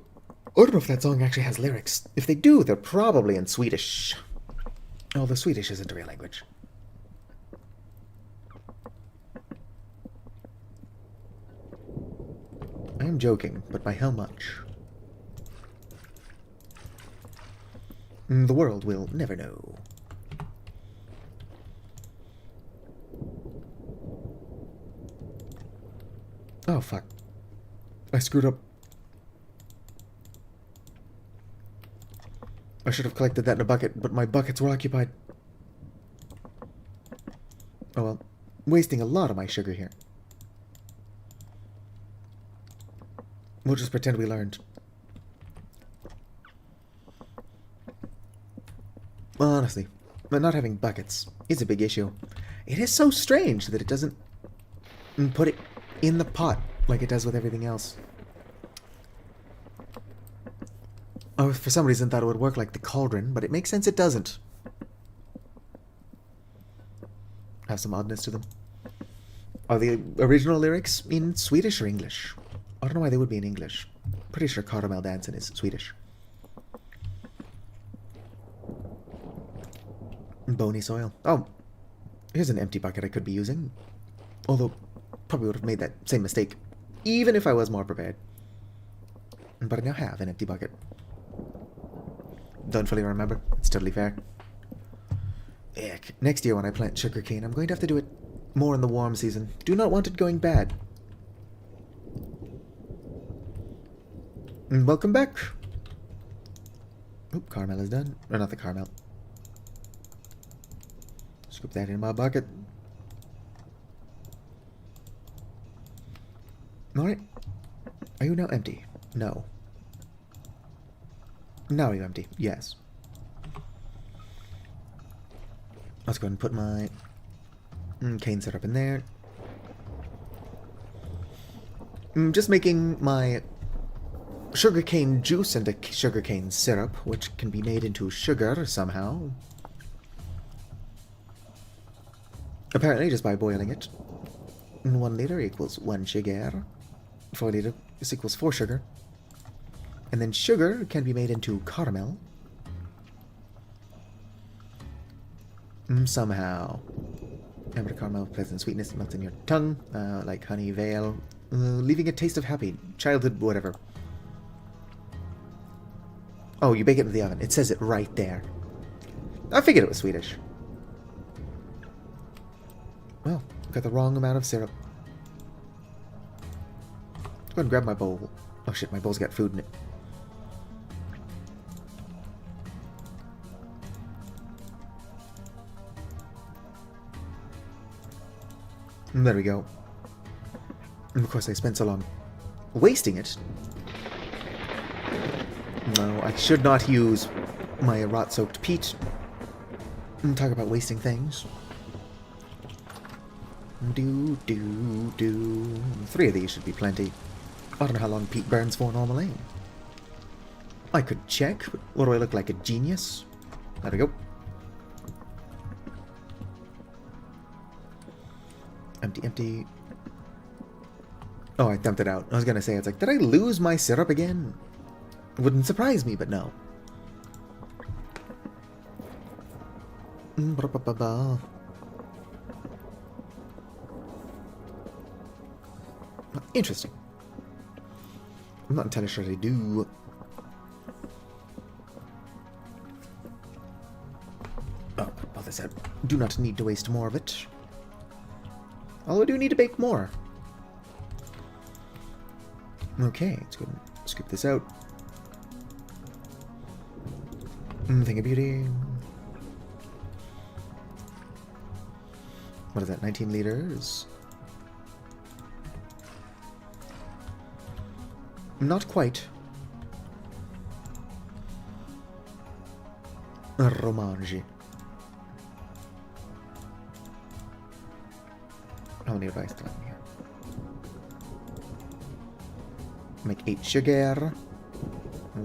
I don't know if that song actually has lyrics. If they do, they're probably in Swedish. Although Swedish isn't a real language. I am joking, but by how much? The world will never know. Oh, fuck. I screwed up. I should have collected that in a bucket, but my buckets were occupied. Oh well. Wasting a lot of my sugar here. We'll just pretend we learned. Honestly, not having buckets is a big issue. It is so strange that it doesn't put it in the pot like it does with everything else. I for some reason thought it would work like the cauldron, but it makes sense it doesn't. Have some oddness to them. Are the original lyrics in Swedish or English? I don't know why they would be in English. Pretty sure Caramel Dancing is Swedish. Bony soil. Oh, here's an empty bucket I could be using. Although, probably would have made that same mistake, even if I was more prepared. But I now have an empty bucket. Don't fully remember. It's totally fair. Ick. Next year when I plant sugarcane, I'm going to have to do it more in the warm season. Do not want it going bad. And welcome back. Oop, caramel is done. Or not the caramel. Scoop that in my bucket. Alright. Are you now empty? No. Now are you empty? Yes. Let's go ahead and put my cane syrup in there. Just making my sugarcane juice into sugarcane syrup, which can be made into sugar somehow. Apparently, just by boiling it. 1 liter equals 1 sugar. 4 liter is equals 4 sugar. And then sugar can be made into caramel. Somehow. Amber caramel, pleasant sweetness, melts in your tongue, like honey veil, leaving a taste of happy childhood, whatever. Oh, you bake it in the oven. It says it right there. I figured it was Swedish. Well, got the wrong amount of syrup. Go ahead and grab my bowl. Oh shit, my bowl's got food in it. And there we go. And of course I spent so long wasting it. No, I should not use my rot-soaked peat and talk about wasting things. Do. 3 of these should be plenty. I don't know how long peat burns for normally. I could check. What do I look like, a genius? There we go. Empty. Oh, I dumped it out. I was gonna say, it's like, did I lose my syrup again? It wouldn't surprise me, but no. Interesting. I'm not entirely sure they do. Oh, well, this I do not need to waste more of it. Although I do need to bake more. Okay, let's go and scoop this out. Thing of beauty. What is that, 19 liters? Not quite. Romange. How many advice do I have here? Make 8 sugar.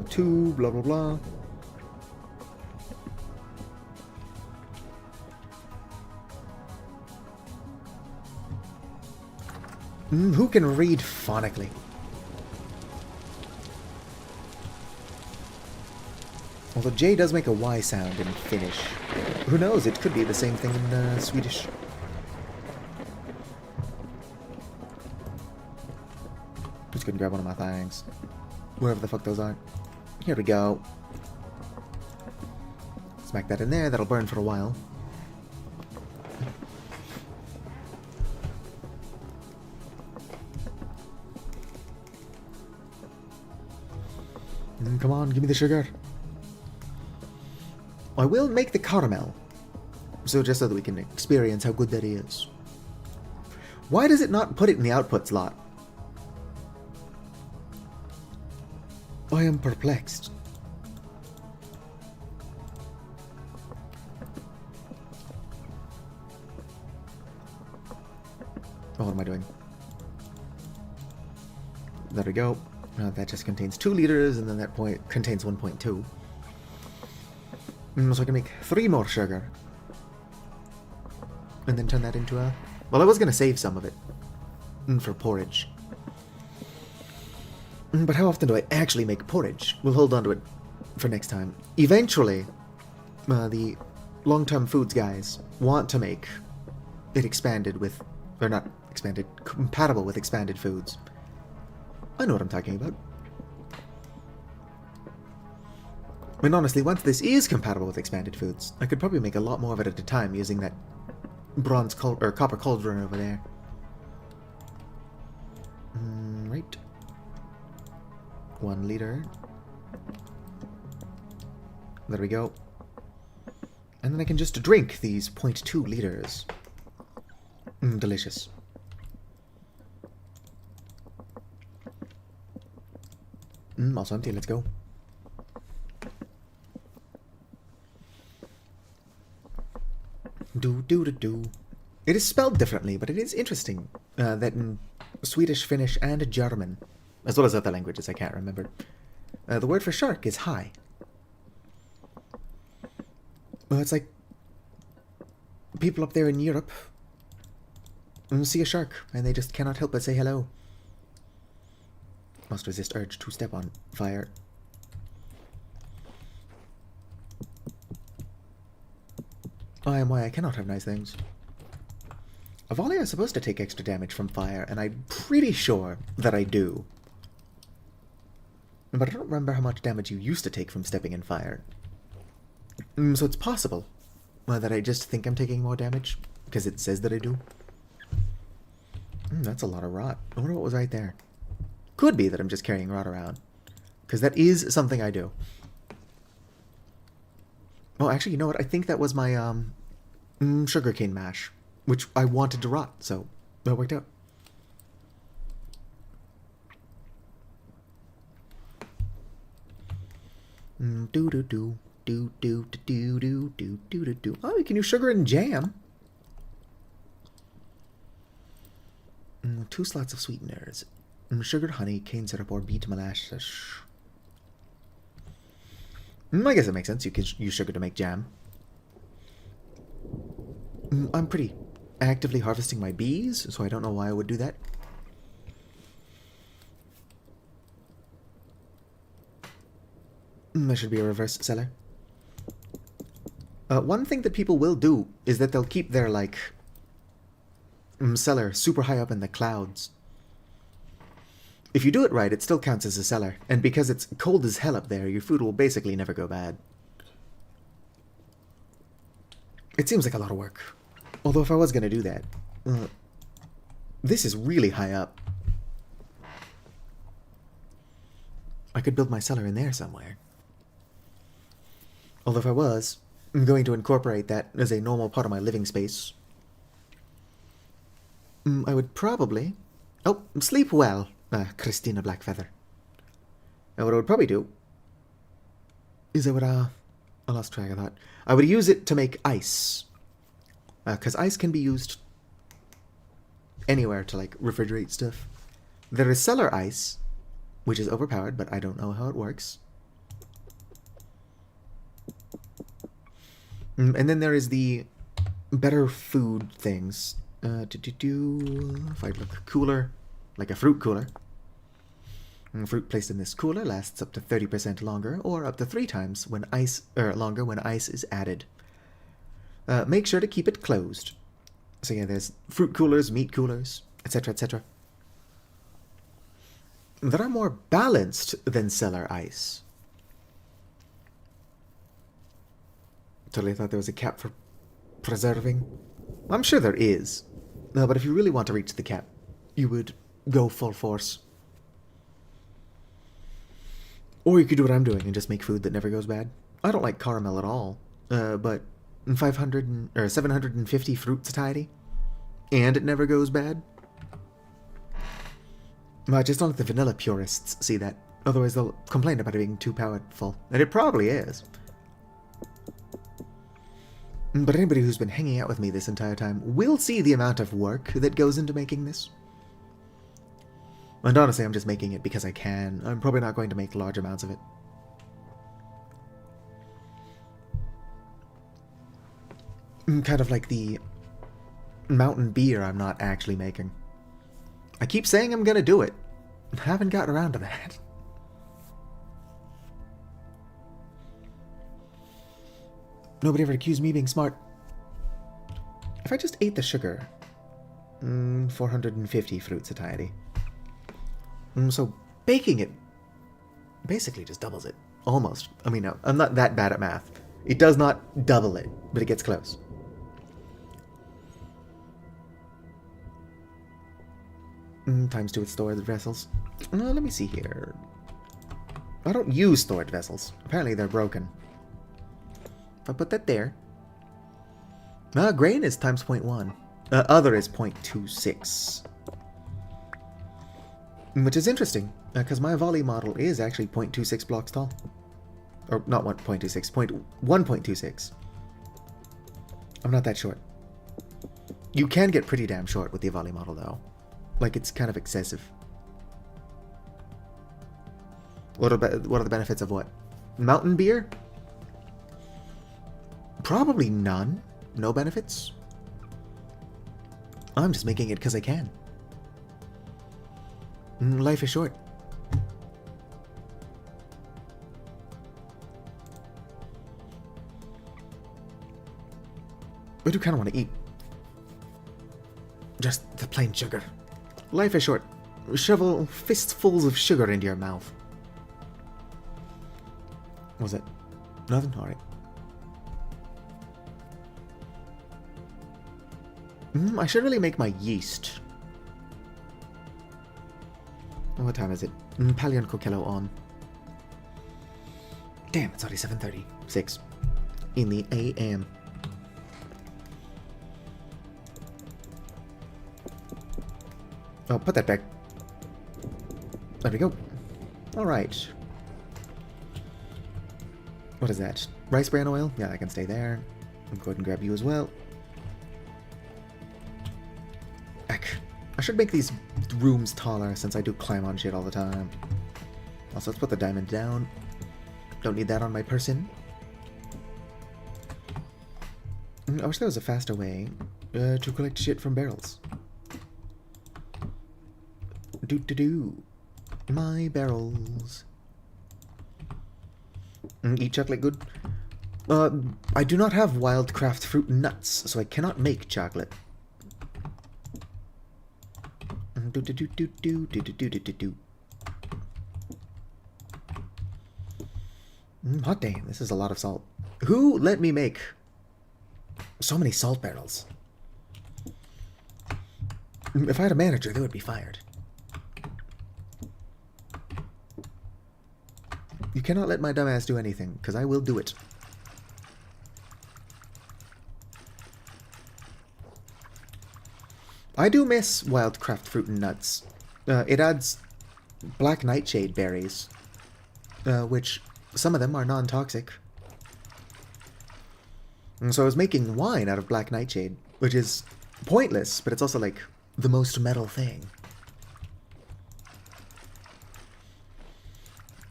2, blah blah blah. Who can read phonically? Although J does make a Y sound in Finnish. Who knows, it could be the same thing in Swedish. Just gonna grab one of my things. Wherever the fuck those are. Here we go. Smack that in there, that'll burn for a while. Come on, give me the sugar. I will make the caramel. So just so that we can experience how good that is. Why does it not put it in the output slot? I am perplexed. Oh, what am I doing? There we go. That just contains 2 liters, and then that point contains 1.2. So I can make 3 more sugar. And then turn that into a... Well, I was going to save some of it for porridge. But how often do I actually make porridge? We'll hold on to it for next time. Eventually, the long-term foods guys want to make it expanded with... Or not expanded, compatible with expanded foods. I know what I'm talking about. I mean, honestly, once this is compatible with expanded foods, I could probably make a lot more of it at a time using that bronze or copper cauldron over there. Right. 1 liter. There we go. And then I can just drink these 0.2 liters. Delicious. Also empty, let's go. Do. It is spelled differently, but it is interesting that in Swedish, Finnish, and German, as well as other languages I can't remember, the word for shark is high. Well, it's like people up there in Europe see a shark, and they just cannot help but say hello. Must resist urge to step on fire. I am why I cannot have nice things. A volley is supposed to take extra damage from fire, and I'm pretty sure that I do. But I don't remember how much damage you used to take from stepping in fire. So it's possible that I just think I'm taking more damage, because it says that I do. That's a lot of rot. I wonder what was right there. Could be that I'm just carrying rot around, because that is something I do. Oh, actually, you know what? I think that was my sugarcane mash, which I wanted to rot, so that worked out. Do. Oh, we can use sugar and jam. 2 slots of sweeteners. Sugar, honey, cane syrup, or beet molasses. I guess it makes sense. You can use sugar to make jam. I'm pretty actively harvesting my bees, so I don't know why I would do that. There should be a reverse cellar. One thing that people will do is that they'll keep their, like, cellar super high up in the clouds. If you do it right, it still counts as a cellar, and because it's cold as hell up there, your food will basically never go bad. It seems like a lot of work. Although if I was going to do that... this is really high up. I could build my cellar in there somewhere. Although if I was, I'm going to incorporate that as a normal part of my living space. I would probably... Oh, sleep well, Christina Blackfeather. And what I would probably do is I would, I lost track of that. I would use it to make ice. Because ice can be used anywhere to, like, refrigerate stuff. There is cellar ice, which is overpowered, but I don't know how it works. And then there is the better food things. If I look cooler, like a fruit cooler. Fruit placed in this cooler lasts up to 30% longer, or up to 3 times when longer when ice is added. Make sure to keep it closed. So yeah, there's fruit coolers, meat coolers, etc., etc. That are more balanced than cellar ice. Totally thought there was a cap for preserving. I'm sure there is. But if you really want to reach the cap, you would go full force. Or you could do what I'm doing and just make food that never goes bad. I don't like caramel at all, but 750 fruit satiety, and it never goes bad. I just don't let the vanilla purists see that. Otherwise they'll complain about it being too powerful. And it probably is. But anybody who's been hanging out with me this entire time will see the amount of work that goes into making this. And honestly, I'm just making it because I can. I'm probably not going to make large amounts of it. Kind of like the mountain beer I'm not actually making. I keep saying I'm gonna do it. I haven't gotten around to that. Nobody ever accused me of being smart. If I just ate the sugar... 450 fruit satiety. So baking it basically just doubles it. Almost. I mean, no, I'm not that bad at math. It does not double it, but it gets close. Times 2 with stored vessels. Let me see here. I don't use stored vessels. Apparently they're broken. If I put that there. Grain is times 0.1. Other is 0.26. Which is interesting, because my volley model is actually 0.26 blocks tall. Or not 1.26, 1.26. I'm not that short. You can get pretty damn short with the volley model, though. Like, it's kind of excessive. What are the benefits of what? Mountain beer? Probably none. No benefits. I'm just making it because I can. Life is short. I do kind of want to eat just the plain sugar. Life is short. Shovel fistfuls of sugar into your mouth. What was it? Nothing? Alright. I should really make my yeast. What time is it? Palion Coquello on. Damn, it's already 7:36 in the AM. Oh, put that back. There we go. Alright. What is that? Rice bran oil? Yeah, that can stay there. I'll go ahead and grab you as well. Heck. I should make these rooms taller since I do climb on shit all the time. Also, let's put the diamond down. Don't need that on my person. I wish there was a faster way to collect shit from barrels. My barrels. Eat chocolate good? I do not have wildcraft fruit nuts, so I cannot make chocolate. Hot damn, this is a lot of salt. Who let me make so many salt barrels? If I had a manager, they would be fired. You cannot let my dumbass do anything, because I will do it. I do miss wildcraft fruit and nuts. It adds black nightshade berries, which some of them are non-toxic. And so I was making wine out of black nightshade, which is pointless, but it's also like the most metal thing.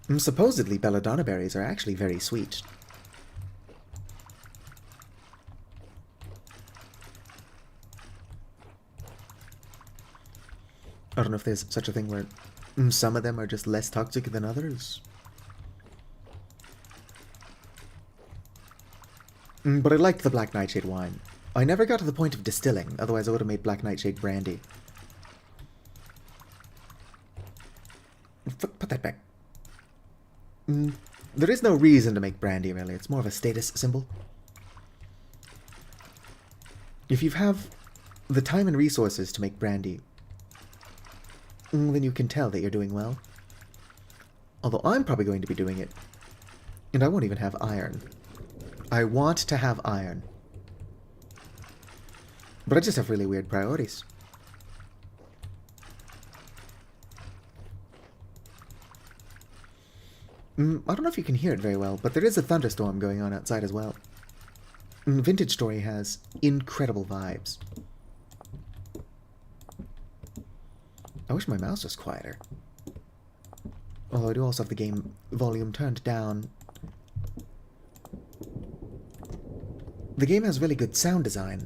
And supposedly belladonna berries are actually very sweet. I don't know if there's such a thing where some of them are just less toxic than others. But I liked the black nightshade wine. I never got to the point of distilling, otherwise I would have made black nightshade brandy. Put that back. There is no reason to make brandy, really. It's more of a status symbol. If you have the time and resources to make brandy, then you can tell that you're doing well. Although I'm probably going to be doing it. And I won't even have iron. I want to have iron. But I just have really weird priorities. I don't know if you can hear it very well, but there is a thunderstorm going on outside as well. Vintage Story has incredible vibes. I wish my mouse was quieter. Although I do also have the game volume turned down. The game has really good sound design,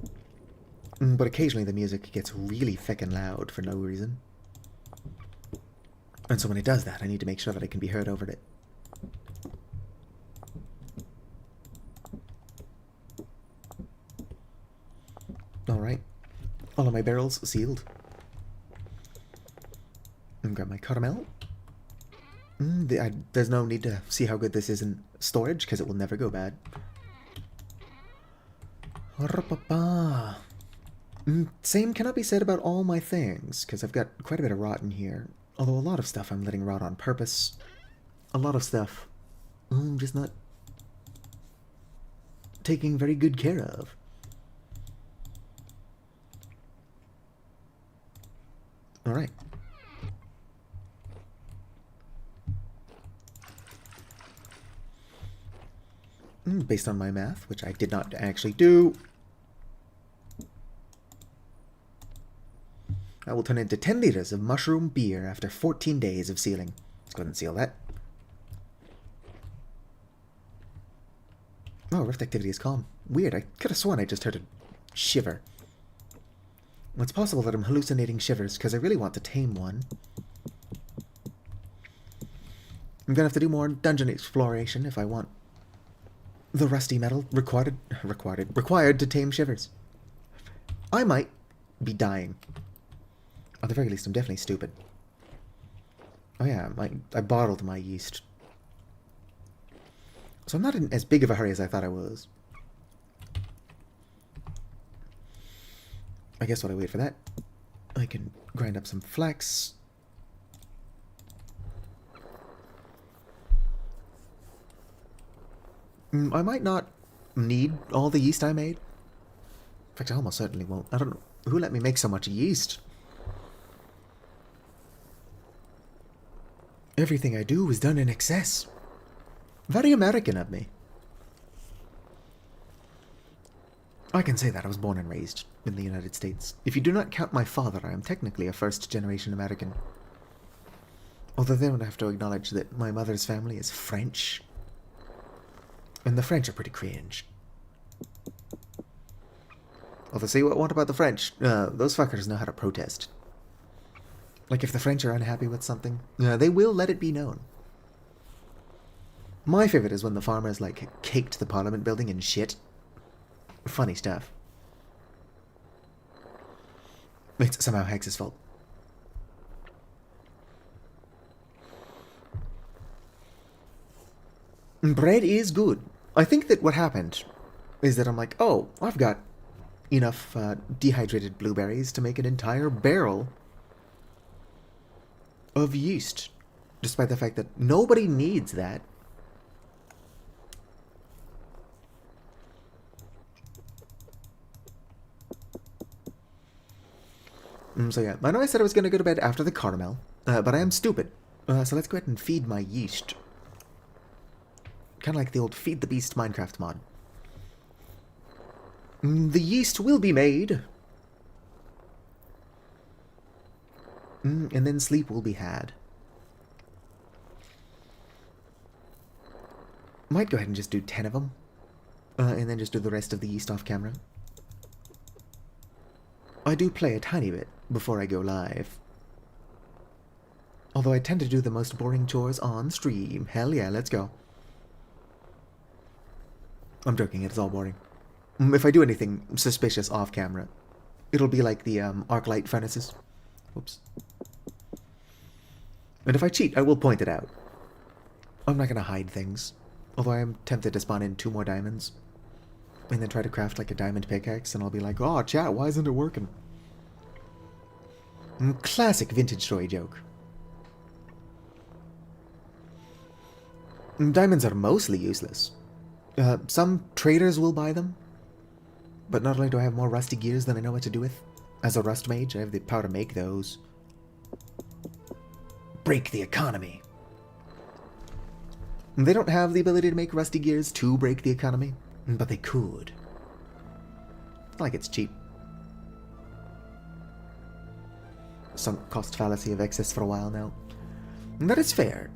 but occasionally the music gets really feckin' loud for no reason. And so when it does that, I need to make sure that I can be heard over it. Alright. All of my barrels sealed. And grab my caramel. There's no need to see how good this is in storage, because it will never go bad. Same cannot be said about all my things, because I've got quite a bit of rot in here. Although a lot of stuff I'm letting rot on purpose. A lot of stuff I'm just not taking very good care of. Alright. Based on my math, which I did not actually do, that will turn into 10 liters of mushroom beer after 14 days of sealing. Let's go ahead and seal that. Oh, rift activity is calm. Weird, I could have sworn I just heard a shiver. Well, it's possible that I'm hallucinating shivers, because I really want to tame one. I'm gonna have to do more dungeon exploration if I want the rusty metal required to tame shivers. I might be dying. At the very least, I'm definitely stupid. Oh yeah, I bottled my yeast. So I'm not in as big of a hurry as I thought I was. I guess while I wait for that, I can grind up some flax. I might not need all the yeast I made. In fact, I almost certainly won't. I don't know. Who let me make so much yeast? Everything I do is done in excess. Very American of me. I can say that I was born and raised in the United States. If you do not count my father, I am technically a first-generation American. Although then I have to acknowledge that my mother's family is French. And the French are pretty cringe. Although, see what about the French? Those fuckers know how to protest. Like, if the French are unhappy with something, they will let it be known. My favorite is when the farmers, like, caked the Parliament building in shit. Funny stuff. It's somehow Hex's fault. Bread is good. I think that what happened is that I'm like, oh, I've got enough dehydrated blueberries to make an entire barrel of yeast. Despite the fact that nobody needs that. So yeah, I know I said I was going to go to bed after the caramel, but I am stupid. So let's go ahead and feed my yeast. Kind of like the old Feed the Beast Minecraft mod. The yeast will be made. And then sleep will be had. Might go ahead and just do 10 of them. And then just do the rest of the yeast off camera. I do play a tiny bit before I go live. Although I tend to do the most boring chores on stream. Hell yeah, let's go. I'm joking, it's all boring. If I do anything suspicious off camera, it'll be like the arc light furnaces. Whoops. And if I cheat, I will point it out. I'm not going to hide things. Although I am tempted to spawn in 2 more diamonds. And then try to craft like a diamond pickaxe, and I'll be like, oh, chat, why isn't it working? Classic Vintage Story joke. Diamonds are mostly useless. Some traders will buy them, but not only do I have more rusty gears than I know what to do with. As a rust mage, I have the power to make those. Break the economy. They don't have the ability to make rusty gears to break the economy, but they could. Not like it's cheap. Sunk cost fallacy of excess for a while now. And that is fair.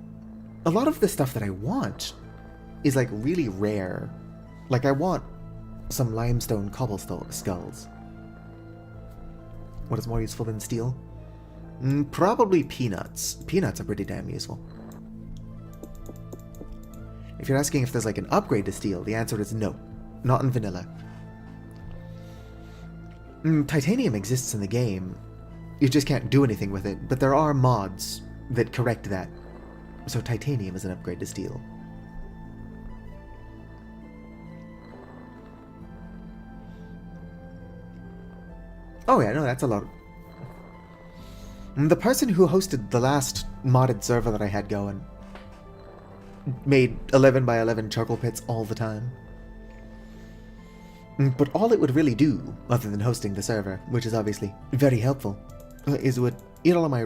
A lot of the stuff that I want is like really rare. Like I want some limestone cobblestone skulls. What is more useful than steel? Probably peanuts. Peanuts are pretty damn useful. If you're asking if there's like an upgrade to steel, the answer is no. Not in vanilla. Titanium exists in the game. You just can't do anything with it, but there are mods that correct that. So titanium is an upgrade to steel. Oh yeah, no, that's a lot. The person who hosted the last modded server that I had going made 11 by 11 charcoal pits all the time. But all it would really do, other than hosting the server, which is obviously very helpful, is it would eat all of my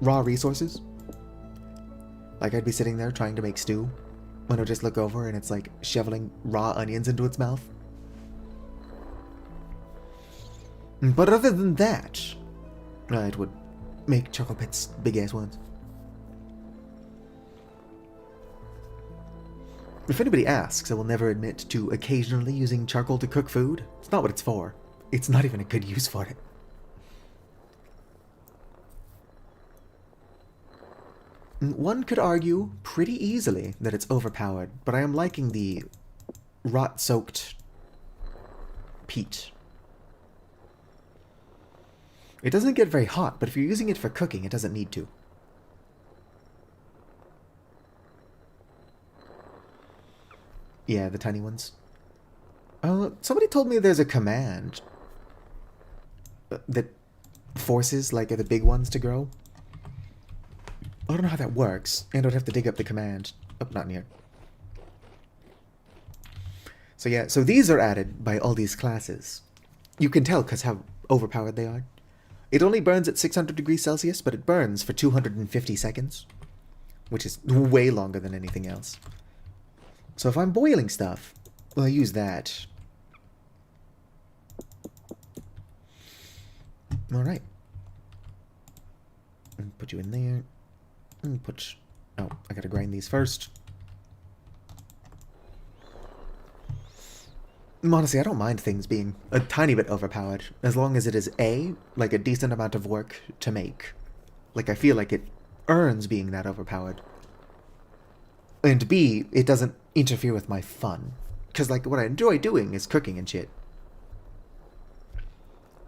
raw resources. Like I'd be sitting there trying to make stew, when I would just look over and it's like shoveling raw onions into its mouth. But other than that, it would make charcoal pits, big ass ones. If anybody asks, I will never admit to occasionally using charcoal to cook food. It's not what it's for. It's not even a good use for it. One could argue pretty easily that it's overpowered, but I am liking the rot-soaked peat. It doesn't get very hot, but if you're using it for cooking, it doesn't need to. Yeah, the tiny ones. Somebody told me there's a command that forces, like, the big ones to grow. I don't know how that works, and I'd have to dig up the command. Oh, not in here. So yeah, so these are added by all these classes. You can tell because how overpowered they are. It only burns at 600 degrees Celsius, but it burns for 250 seconds, which is way longer than anything else. So if I'm boiling stuff, well, I use that. Alright. Put you in there. Put... Oh, I gotta grind these first. Honestly, I don't mind things being a tiny bit overpowered, as long as it is A, like a decent amount of work to make. Like, I feel like it earns being that overpowered. And B, it doesn't interfere with my fun. Because, like, what I enjoy doing is cooking and shit.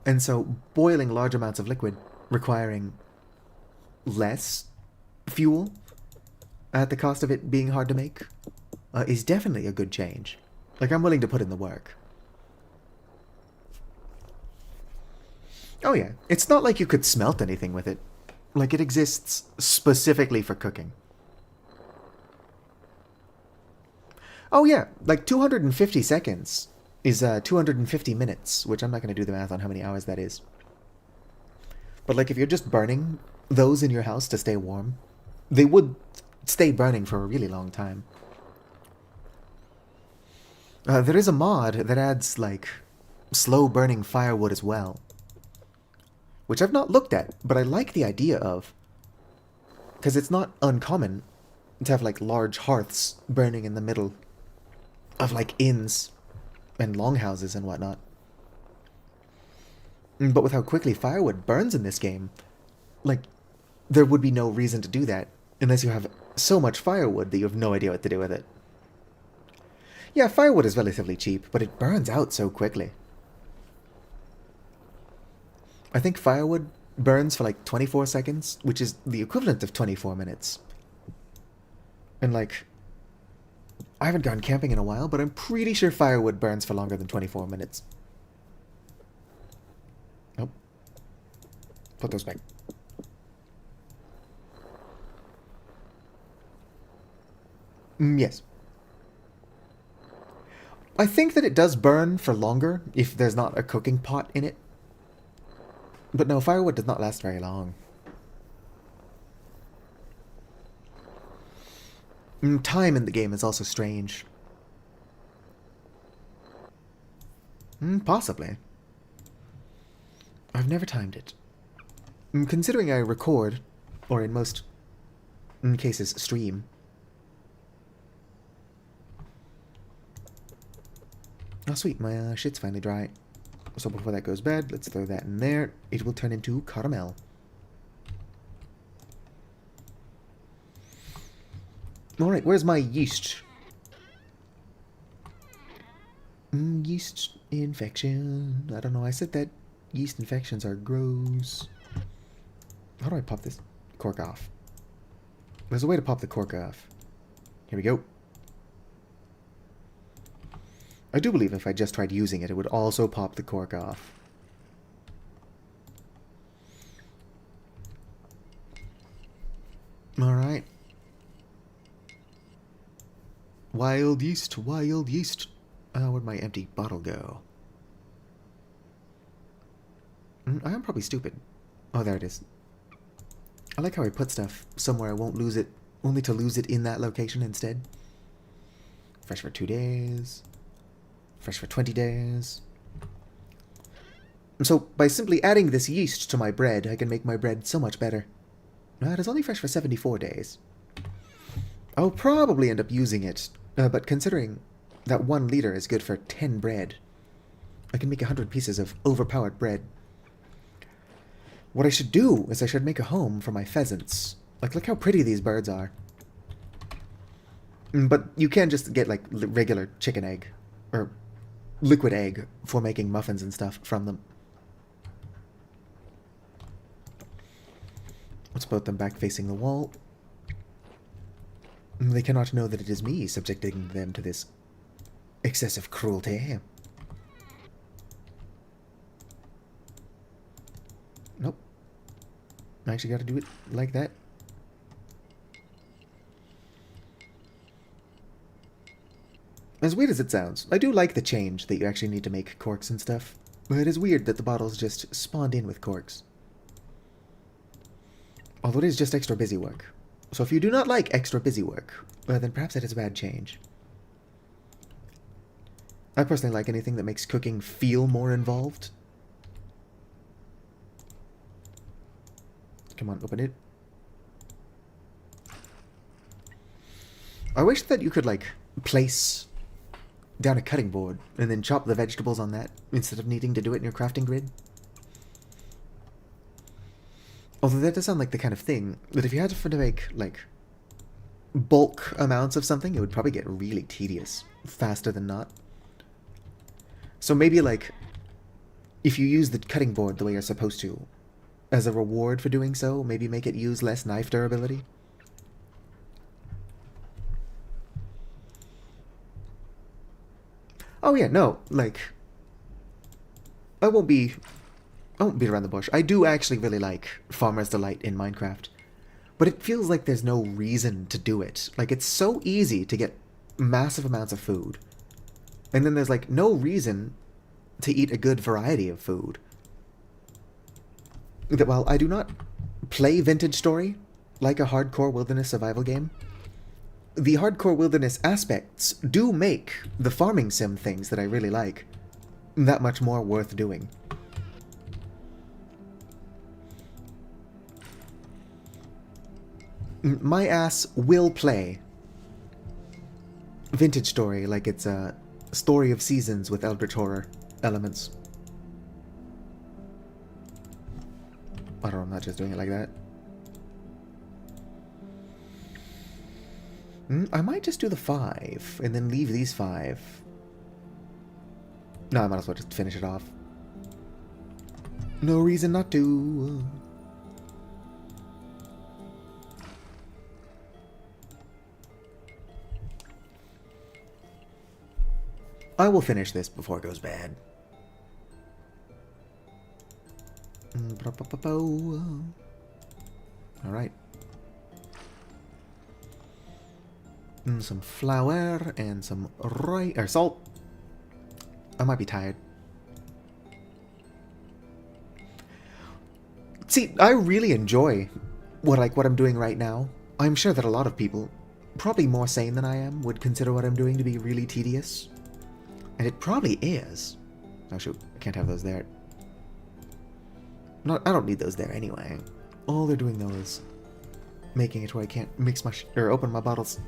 And so, boiling large amounts of liquid requiring less fuel at the cost of it being hard to make is definitely a good change. Like, I'm willing to put in the work. Oh yeah, it's not like you could smelt anything with it. Like, it exists specifically for cooking. Oh yeah, like 250 seconds is 250 minutes, which I'm not going to do the math on how many hours that is. But like, if you're just burning those in your house to stay warm, they would stay burning for a really long time. There is a mod that adds, like, slow-burning firewood as well. Which I've not looked at, but I like the idea of. Because it's not uncommon to have, like, large hearths burning in the middle of, like, inns and longhouses and whatnot. But with how quickly firewood burns in this game, like, there would be no reason to do that unless you have so much firewood that you have no idea what to do with it. Yeah, firewood is relatively cheap, but it burns out so quickly. I think firewood burns for like 24 seconds, which is the equivalent of 24 minutes. And like, I haven't gone camping in a while, but I'm pretty sure firewood burns for longer than 24 minutes. Nope. Put those back. Yes. I think that it does burn for longer if there's not a cooking pot in it. But no, firewood does not last very long. Time in the game is also strange. Possibly. I've never timed it. Considering I record, or in most cases stream. Oh sweet, my shit's finally dry. So before that goes bad, let's throw that in there. It will turn into caramel. Alright, where's my yeast? Yeast infection. I don't know, I said that yeast infections are gross. How do I pop this cork off? There's a way to pop the cork off. Here we go. I do believe if I just tried using it, it would also pop the cork off. Alright. Wild yeast, wild yeast. Where'd my empty bottle go? I am probably stupid. Oh, there it is. I like how I put stuff somewhere I won't lose it, only to lose it in that location instead. Fresh for 2 days. Fresh for 20 days. So, by simply adding this yeast to my bread, I can make my bread so much better. It is only fresh for 74 days. I'll probably end up using it, but considering that 1 liter is good for 10 bread, I can make 100 pieces of overpowered bread. What I should do is I should make a home for my pheasants. Like, look how pretty these birds are. But you can just get, like, regular chicken egg, or liquid egg, for making muffins and stuff from them. Let's put them back facing the wall. They cannot know that it is me subjecting them to this excessive cruelty. Nope. I actually gotta do it like that. As weird as it sounds, I do like the change that you actually need to make corks and stuff. But it is weird that the bottles just spawned in with corks. Although it is just extra busy work. So if you do not like extra busy work, then perhaps that is a bad change. I personally like anything that makes cooking feel more involved. Come on, open it. I wish that you could, like, place down a cutting board and then chop the vegetables on that instead of needing to do it in your crafting grid. Although that does sound like the kind of thing that if you had to make, like, bulk amounts of something, it would probably get really tedious faster than not. So maybe, like, if you use the cutting board the way you're supposed to, as a reward for doing so, maybe make it use less knife durability. Oh yeah, no, like, I won't beat around the bush. I do actually really like Farmer's Delight in Minecraft, but it feels like there's no reason to do it. Like, it's so easy to get massive amounts of food, and then there's, like, no reason to eat a good variety of food. That while I do not play Vintage Story like a hardcore wilderness survival game, the hardcore wilderness aspects do make the farming sim things that I really like that much more worth doing. My ass will play Vintage Story like it's a story of seasons with eldritch horror elements. I don't know, I'm not just doing it like that. I might just do the 5 and then leave these 5. No, I might as well just finish it off. No reason not to. I will finish this before it goes bad. Alright. Some flour and some rice or salt. I might be tired. See, I really enjoy what I'm doing right now. I'm sure that a lot of people, probably more sane than I am, would consider what I'm doing to be really tedious. And it probably is. Oh shoot, I can't have those there. I don't need those there anyway. All they're doing though is making it where I can't mix my or open my bottles.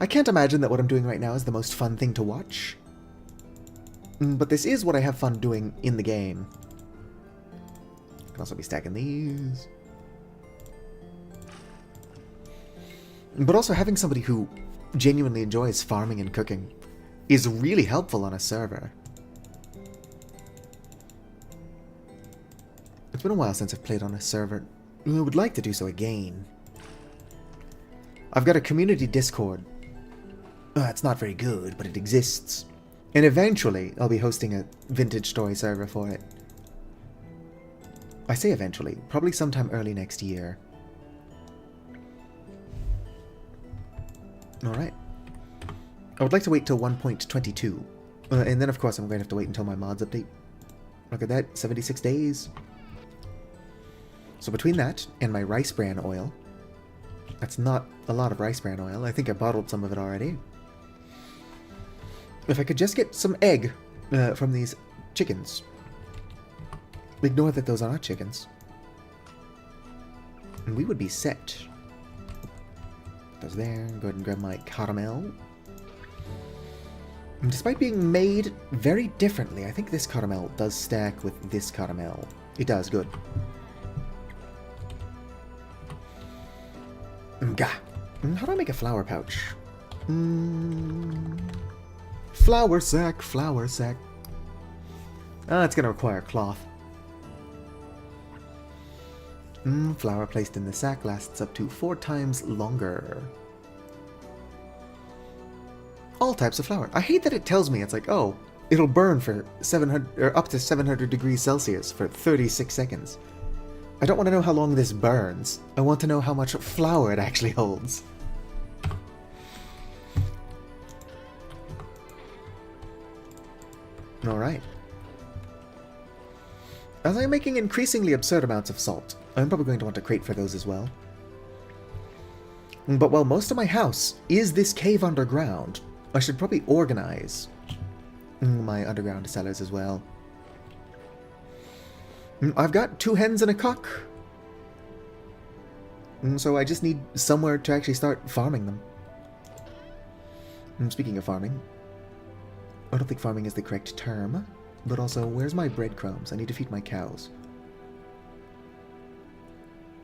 I can't imagine that what I'm doing right now is the most fun thing to watch. But this is what I have fun doing in the game. I can also be stacking these. But also having somebody who genuinely enjoys farming and cooking is really helpful on a server. It's been a while since I've played on a server. I would like to do so again. I've got a community Discord. It's not very good, but it exists. And eventually, I'll be hosting a vintage story server for it. I say eventually, probably sometime early next year. Alright. I would like to wait till 1.22. And then, of course, I'm going to have to wait until my mods update. Look at that, 76 days. So between that and my rice bran oil, that's not a lot of rice bran oil. I think I bottled some of it already. If I could just get some egg from these chickens. Ignore that those are not chickens. And we would be set. Those there. Go ahead and grab my caramel. And despite being made very differently, I think this caramel does stack with this caramel. It does, good. Gah. How do I make a flour pouch? Flour sack, flour sack. It's gonna require cloth. Flour placed in the sack lasts up to 4 times longer. All types of flour. I hate that it tells me, it's like, oh, it'll burn for 700 or up to 700 degrees Celsius for 36 seconds. I don't want to know how long this burns. I want to know how much flour it actually holds. Alright. As I'm making increasingly absurd amounts of salt, I'm probably going to want to crate for those as well. But while most of my house is this cave underground, I should probably organize my underground cellars as well. I've got 2 hens and a cock. So I just need somewhere to actually start farming them. Speaking of farming, I don't think farming is the correct term, but also, where's my breadcrumbs? I need to feed my cows.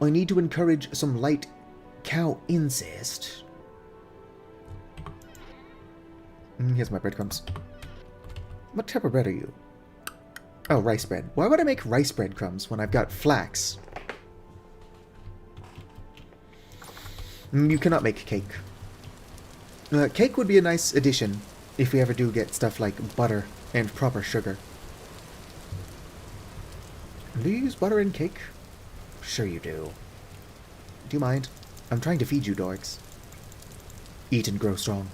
I need to encourage some light cow incest. Here's my breadcrumbs. What type of bread are you? Oh, rice bread. Why would I make rice breadcrumbs when I've got flax? You cannot make cake. Cake would be a nice addition if we ever do get stuff like butter and proper sugar. Do you use butter in cake? Sure you do. Do you mind? I'm trying to feed you, dorks. Eat and grow strong.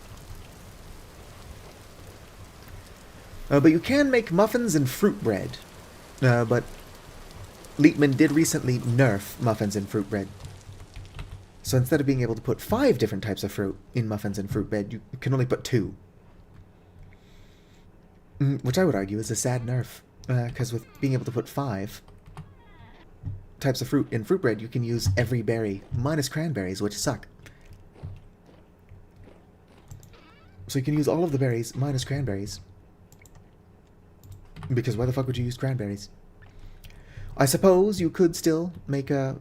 But you can make muffins and fruit bread. But Leitman did recently nerf muffins and fruit bread. So instead of being able to put 5 different types of fruit in muffins and fruit bread, you can only put 2. Which I would argue is a sad nerf. Because with being able to put 5 types of fruit in fruit bread, you can use every berry, minus cranberries, which suck. So you can use all of the berries, minus cranberries. Because why the fuck would you use cranberries? I suppose you could still make a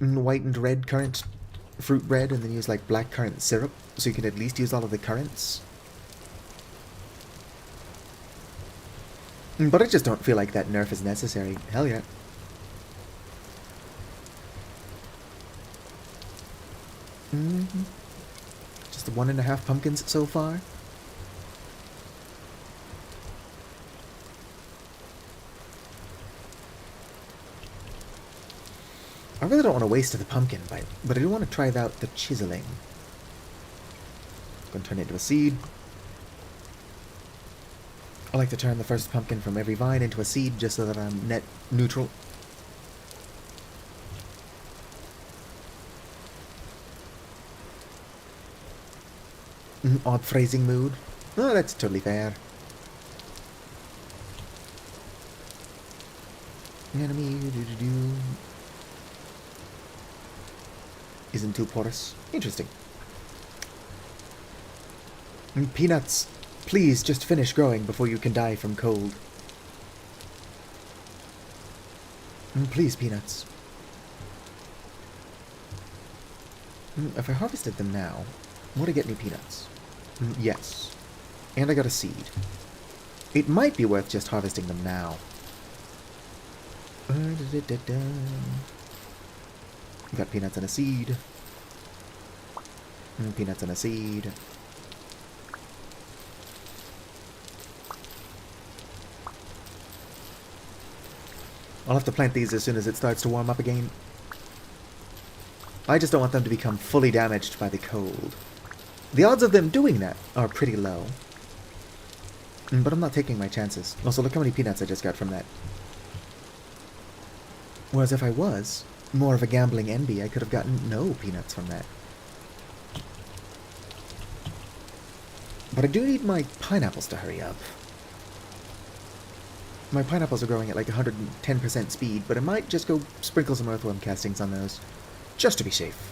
white and red currant fruit bread and then use like black currant syrup, so you can at least use all of the currants. But I just don't feel like that nerf is necessary. Hell yeah. Just 1.5 pumpkins so far. I really don't want to waste the pumpkin, but I do want to try out the chiseling. I'm going to turn it into a seed. I like to turn the first pumpkin from every vine into a seed just so that I'm net neutral. Odd phrasing mood. Oh, that's totally fair. Enemy isn't too porous. Interesting. Peanuts, please just finish growing before you can die from cold. Please, peanuts. If I harvested them now, would I get any peanuts? Yes. And I got a seed. It might be worth just harvesting them now. Got peanuts and a seed. Peanuts and a seed. I'll have to plant these as soon as it starts to warm up again. I just don't want them to become fully damaged by the cold. The odds of them doing that are pretty low. But I'm not taking my chances. Also, look how many peanuts I just got from that. Whereas if I was more of a gambling NB, I could have gotten no peanuts from that. But I do need my pineapples to hurry up. My pineapples are growing at like 110% speed, but I might just go sprinkle some earthworm castings on those, just to be safe.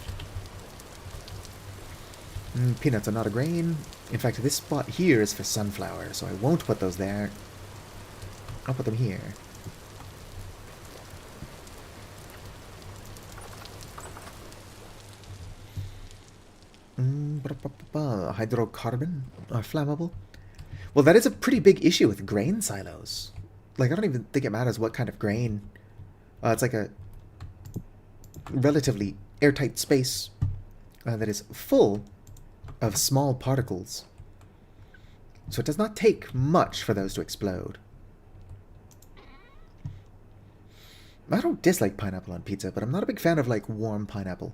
Peanuts are not a grain. In fact, this spot here is for sunflower, so I won't put those there. I'll put them here. Hydrocarbon? Flammable? Well, that is a pretty big issue with grain silos. Like, I don't even think it matters what kind of grain. It's like a relatively airtight space that is full of small particles. So it does not take much for those to explode. I don't dislike pineapple on pizza, but I'm not a big fan of, like, warm pineapple.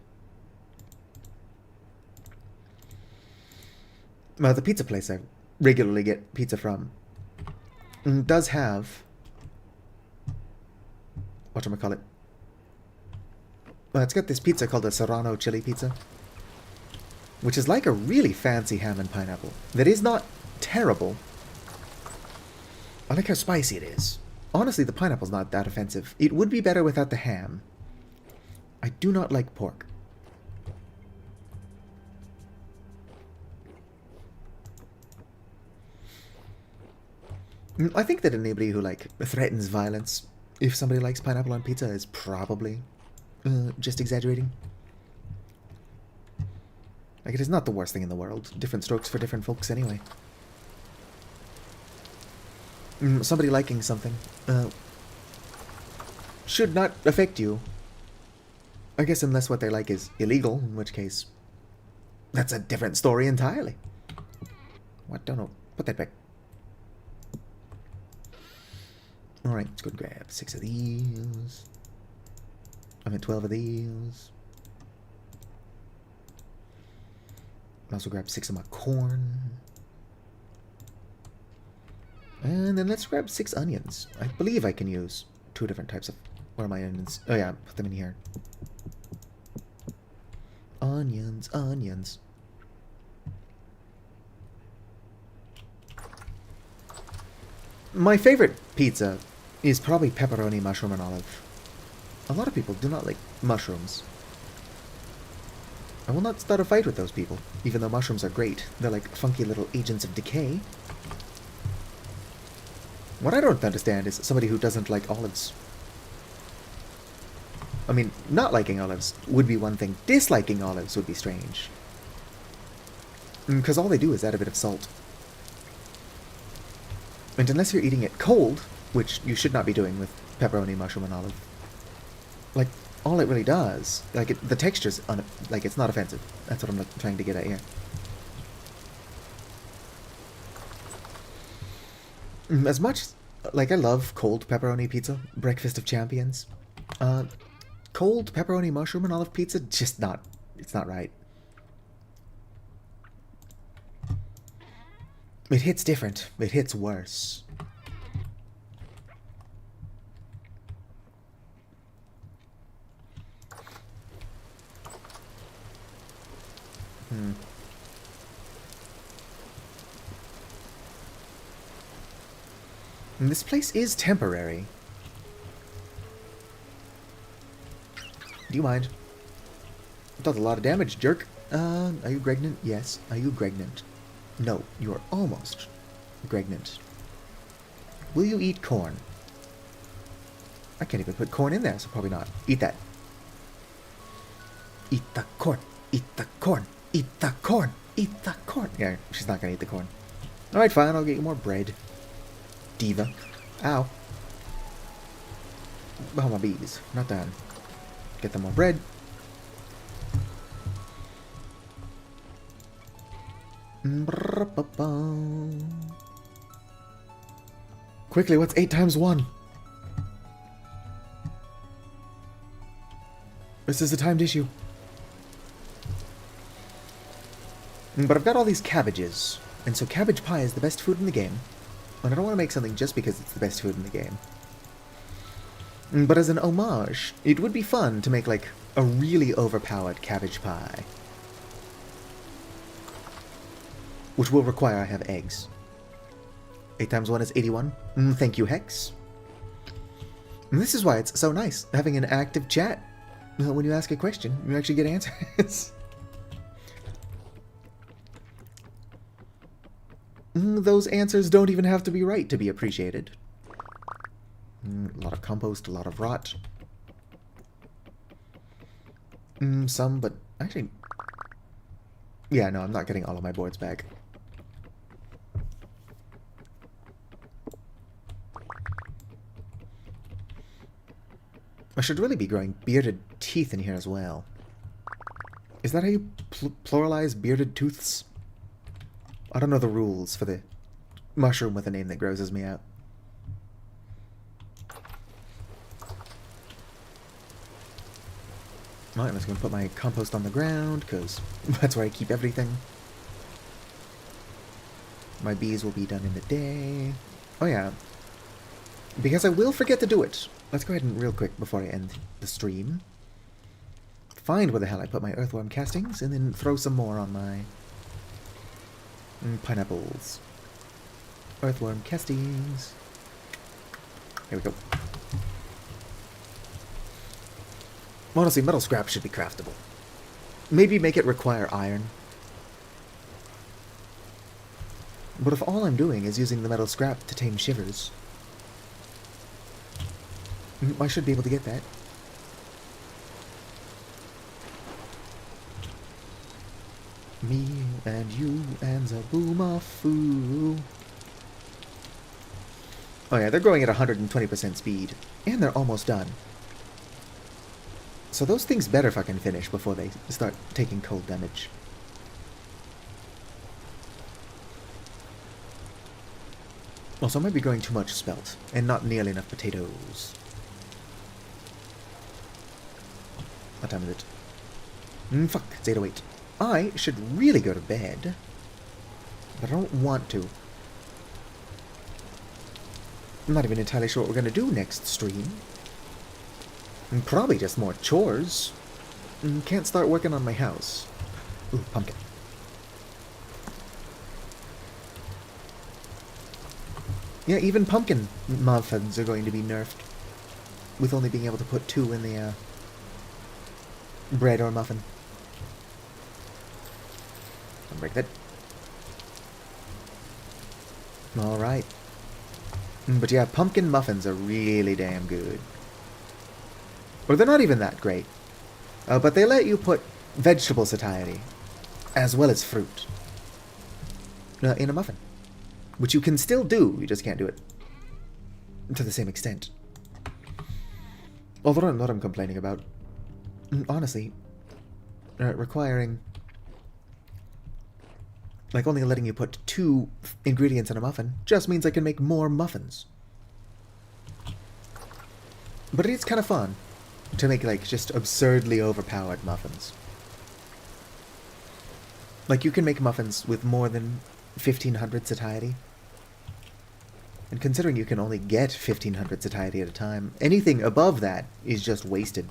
The pizza place I regularly get pizza from does have... whatchamacallit? It's got this pizza called a Serrano chili pizza, which is like a really fancy ham and pineapple. That is not terrible. I like how spicy it is. Honestly, the pineapple's not that offensive. It would be better without the ham. I do not like pork. I think that anybody who, like, threatens violence if somebody likes pineapple on pizza is probably just exaggerating. Like, it is not the worst thing in the world. Different strokes for different folks anyway. Somebody liking something should not affect you. I guess unless what they like is illegal, in which case that's a different story entirely. What? Don't know. Put that back. Alright, let's go and grab 6 of these. I mean 12 of these. I'll also grab 6 of my corn. And then let's grab 6 onions. I believe I can use 2 different types of... Where are my onions? Oh yeah, put them in here. Onions, onions. My favorite pizza is probably pepperoni, mushroom, and olive. A lot of people do not like mushrooms. I will not start a fight with those people, even though mushrooms are great. They're like funky little agents of decay. What I don't understand is somebody who doesn't like olives. I mean, not liking olives would be one thing. Disliking olives would be strange. Because all they do is add a bit of salt. And unless you're eating it cold, which you should not be doing with pepperoni, mushroom, and olive, like, all it really does, like, the texture's, like, it's not offensive. That's what I'm trying to get at here. As much, like, I love cold pepperoni pizza, breakfast of champions. cold pepperoni mushroom and olive pizza, just not, it's not right. It hits different. It hits worse. And this place is temporary. Do you mind? Does a lot of damage, jerk. Are you pregnant? Yes. Are you pregnant? No, you are almost pregnant. Will you eat corn? I can't even put corn in there, so probably not. Eat that. Eat the corn. Eat the corn. Eat the corn. Eat the corn. Yeah, she's not gonna eat the corn. Alright, fine, I'll get you more bread. Diva. Ow. Oh, my bees. Not done. Get them more bread. Quickly, what's 8 times 1? This is a timed issue. But I've got all these cabbages, and so cabbage pie is the best food in the game. And I don't want to make something just because it's the best food in the game. But as an homage, it would be fun to make, like, a really overpowered cabbage pie. Which will require I have eggs. 8 times 1 is 81. Thank you, Hex. And this is why it's so nice, having an active chat. When you ask a question, you actually get answers. Those answers don't even have to be right to be appreciated. A lot of compost, a lot of rot. Some, but actually... Yeah, no, I'm not getting all of my boards back. I should really be growing bearded teeth in here as well. Is that how you pluralize bearded tooths? I don't know the rules for the mushroom with a name that grosses me out. Alright, I'm just going to put my compost on the ground, because that's where I keep everything. My bees will be done in a day. Oh yeah. Because I will forget to do it. Let's go ahead and real quick, before I end the stream, find where the hell I put my earthworm castings, and then throw some more on my... pineapples. Earthworm castings. Here we go. Honestly, metal scrap should be craftable. Maybe make it require iron. But if all I'm doing is using the metal scrap to tame shivers, I should be able to get that. Me and you and Zaboomafu. Oh yeah, they're growing at 120% speed. And they're almost done. So those things better fucking finish before they start taking cold damage. Also, I might be growing too much spelt, and not nearly enough potatoes. What time is it? Fuck, it's 8:08. I should really go to bed, but I don't want to. I'm not even entirely sure what we're going to do next stream. Probably just more chores. Can't start working on my house. Ooh, pumpkin. Yeah, even pumpkin muffins are going to be nerfed, with only being able to put 2 in the bread or muffin. I'll break that. Alright. But yeah, pumpkin muffins are really damn good. Or they're not even that great. But they let you put vegetable satiety, as well as fruit, in a muffin. Which you can still do, you just can't do it to the same extent. Although what I'm complaining about, honestly, requiring, like, only letting you put 2 ingredients in a muffin just means I can make more muffins. But it's kind of fun. to make, like, just absurdly overpowered muffins. Like, you can make muffins with more than 1500 satiety. And considering you can only get 1500 satiety at a time, anything above that is just wasted.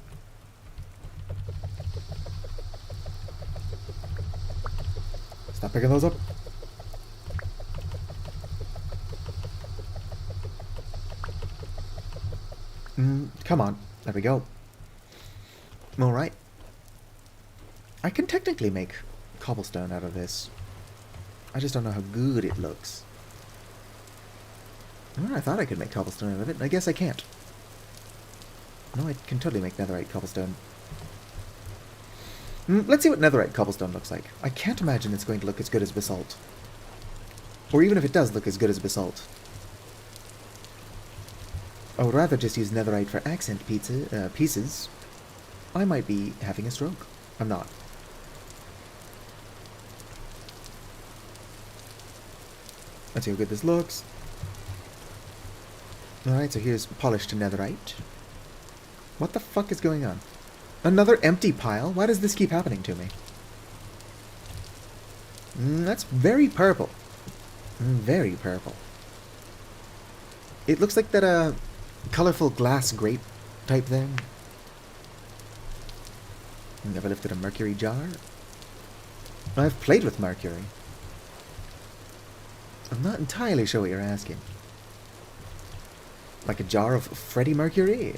Stop picking those up. Come on. There we go. Alright. I can technically make cobblestone out of this. I just don't know how good it looks. Well, I thought I could make cobblestone out of it. I guess I can't. No, I can totally make netherite cobblestone. Let's see what netherite cobblestone looks like. I can't imagine it's going to look as good as basalt. Or even if it does look as good as basalt. I would rather just use netherite for accent pieces. I might be having a stroke. I'm not. Let's see how good this looks. Alright, so here's polished netherite. What the fuck is going on? Another empty pile? Why does this keep happening to me? That's very purple. Very purple. It looks like that, colorful glass grape type thing. Never lifted a mercury jar? I've played with mercury. I'm not entirely sure what you're asking. Like a jar of Freddie Mercury?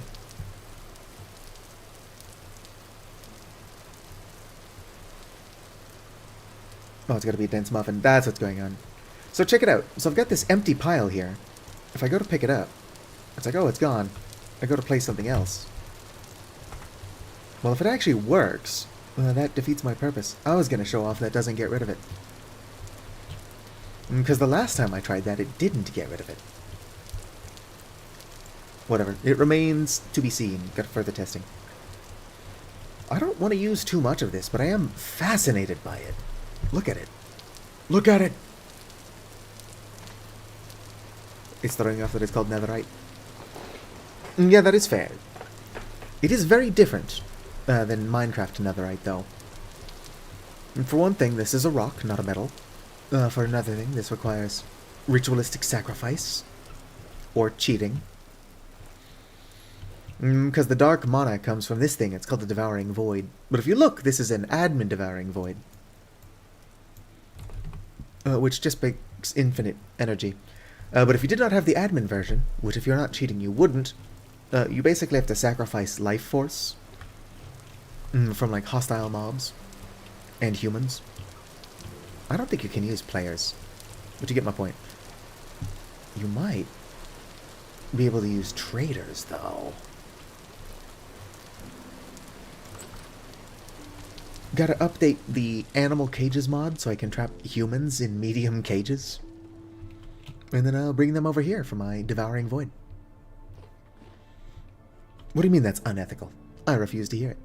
Oh, it's gotta be a dense muffin. That's what's going on. So check it out. So I've got this empty pile here. If I go to pick it up, it's like, oh, it's gone. I go to place something else. Well, if it actually works, well, that defeats my purpose. I was going to show off that doesn't get rid of it. Because the last time I tried that, it didn't get rid of it. Whatever. It remains to be seen. Got further testing. I don't want to use too much of this, but I am fascinated by it. Look at it. Look at it! It's throwing off that it's called netherite. Yeah, that is fair. It is very different than Minecraft netherite, though. And for one thing, this is a rock, not a metal. For another thing, this requires ritualistic sacrifice. Or cheating. Because the dark mana comes from this thing. It's called the Devouring Void. But if you look, this is an admin Devouring Void. Which just makes infinite energy. But if you did not have the admin version, which if you're not cheating you wouldn't, you basically have to sacrifice life force from like hostile mobs and humans. I don't think you can use players, but you get my point. You might be able to use traders, though. Gotta update the animal cages mod so I can trap humans in medium cages. And then I'll bring them over here for my Devouring Void. What do you mean that's unethical? I refuse to hear it.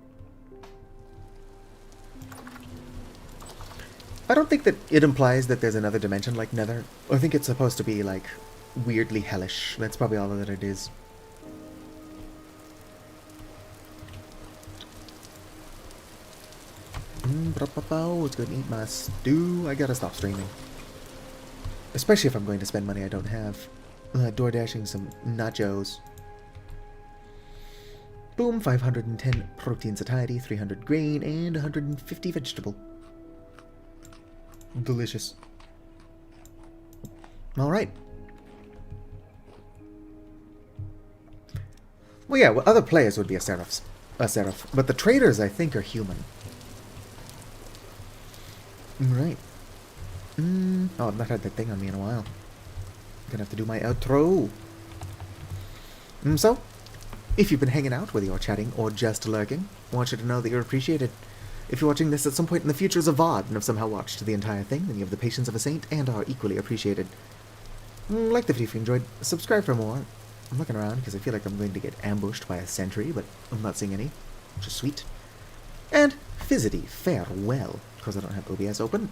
I don't think that it implies that there's another dimension like Nether. I think it's supposed to be, like, weirdly hellish. That's probably all that it is. Let's go and eat my stew. I gotta stop streaming. Especially if I'm going to spend money I don't have. Door dashing some nachos. Boom, 510 protein satiety, 300 grain, and 150 vegetable. Delicious. Alright. Well, yeah, well, other players would be a seraph, but the traders, I think, are human. Right. Oh, I've not had that thing on me in a while. Gonna have to do my outro. So, if you've been hanging out, whether you're chatting or just lurking, I want you to know that you're appreciated. If you're watching this at some point in the future as a VOD and have somehow watched the entire thing, then you have the patience of a saint and are equally appreciated. Like the video if you enjoyed, subscribe for more. I'm looking around because I feel like I'm going to get ambushed by a sentry, but I'm not seeing any, which is sweet. And Fizzity, farewell, because I don't have OBS open.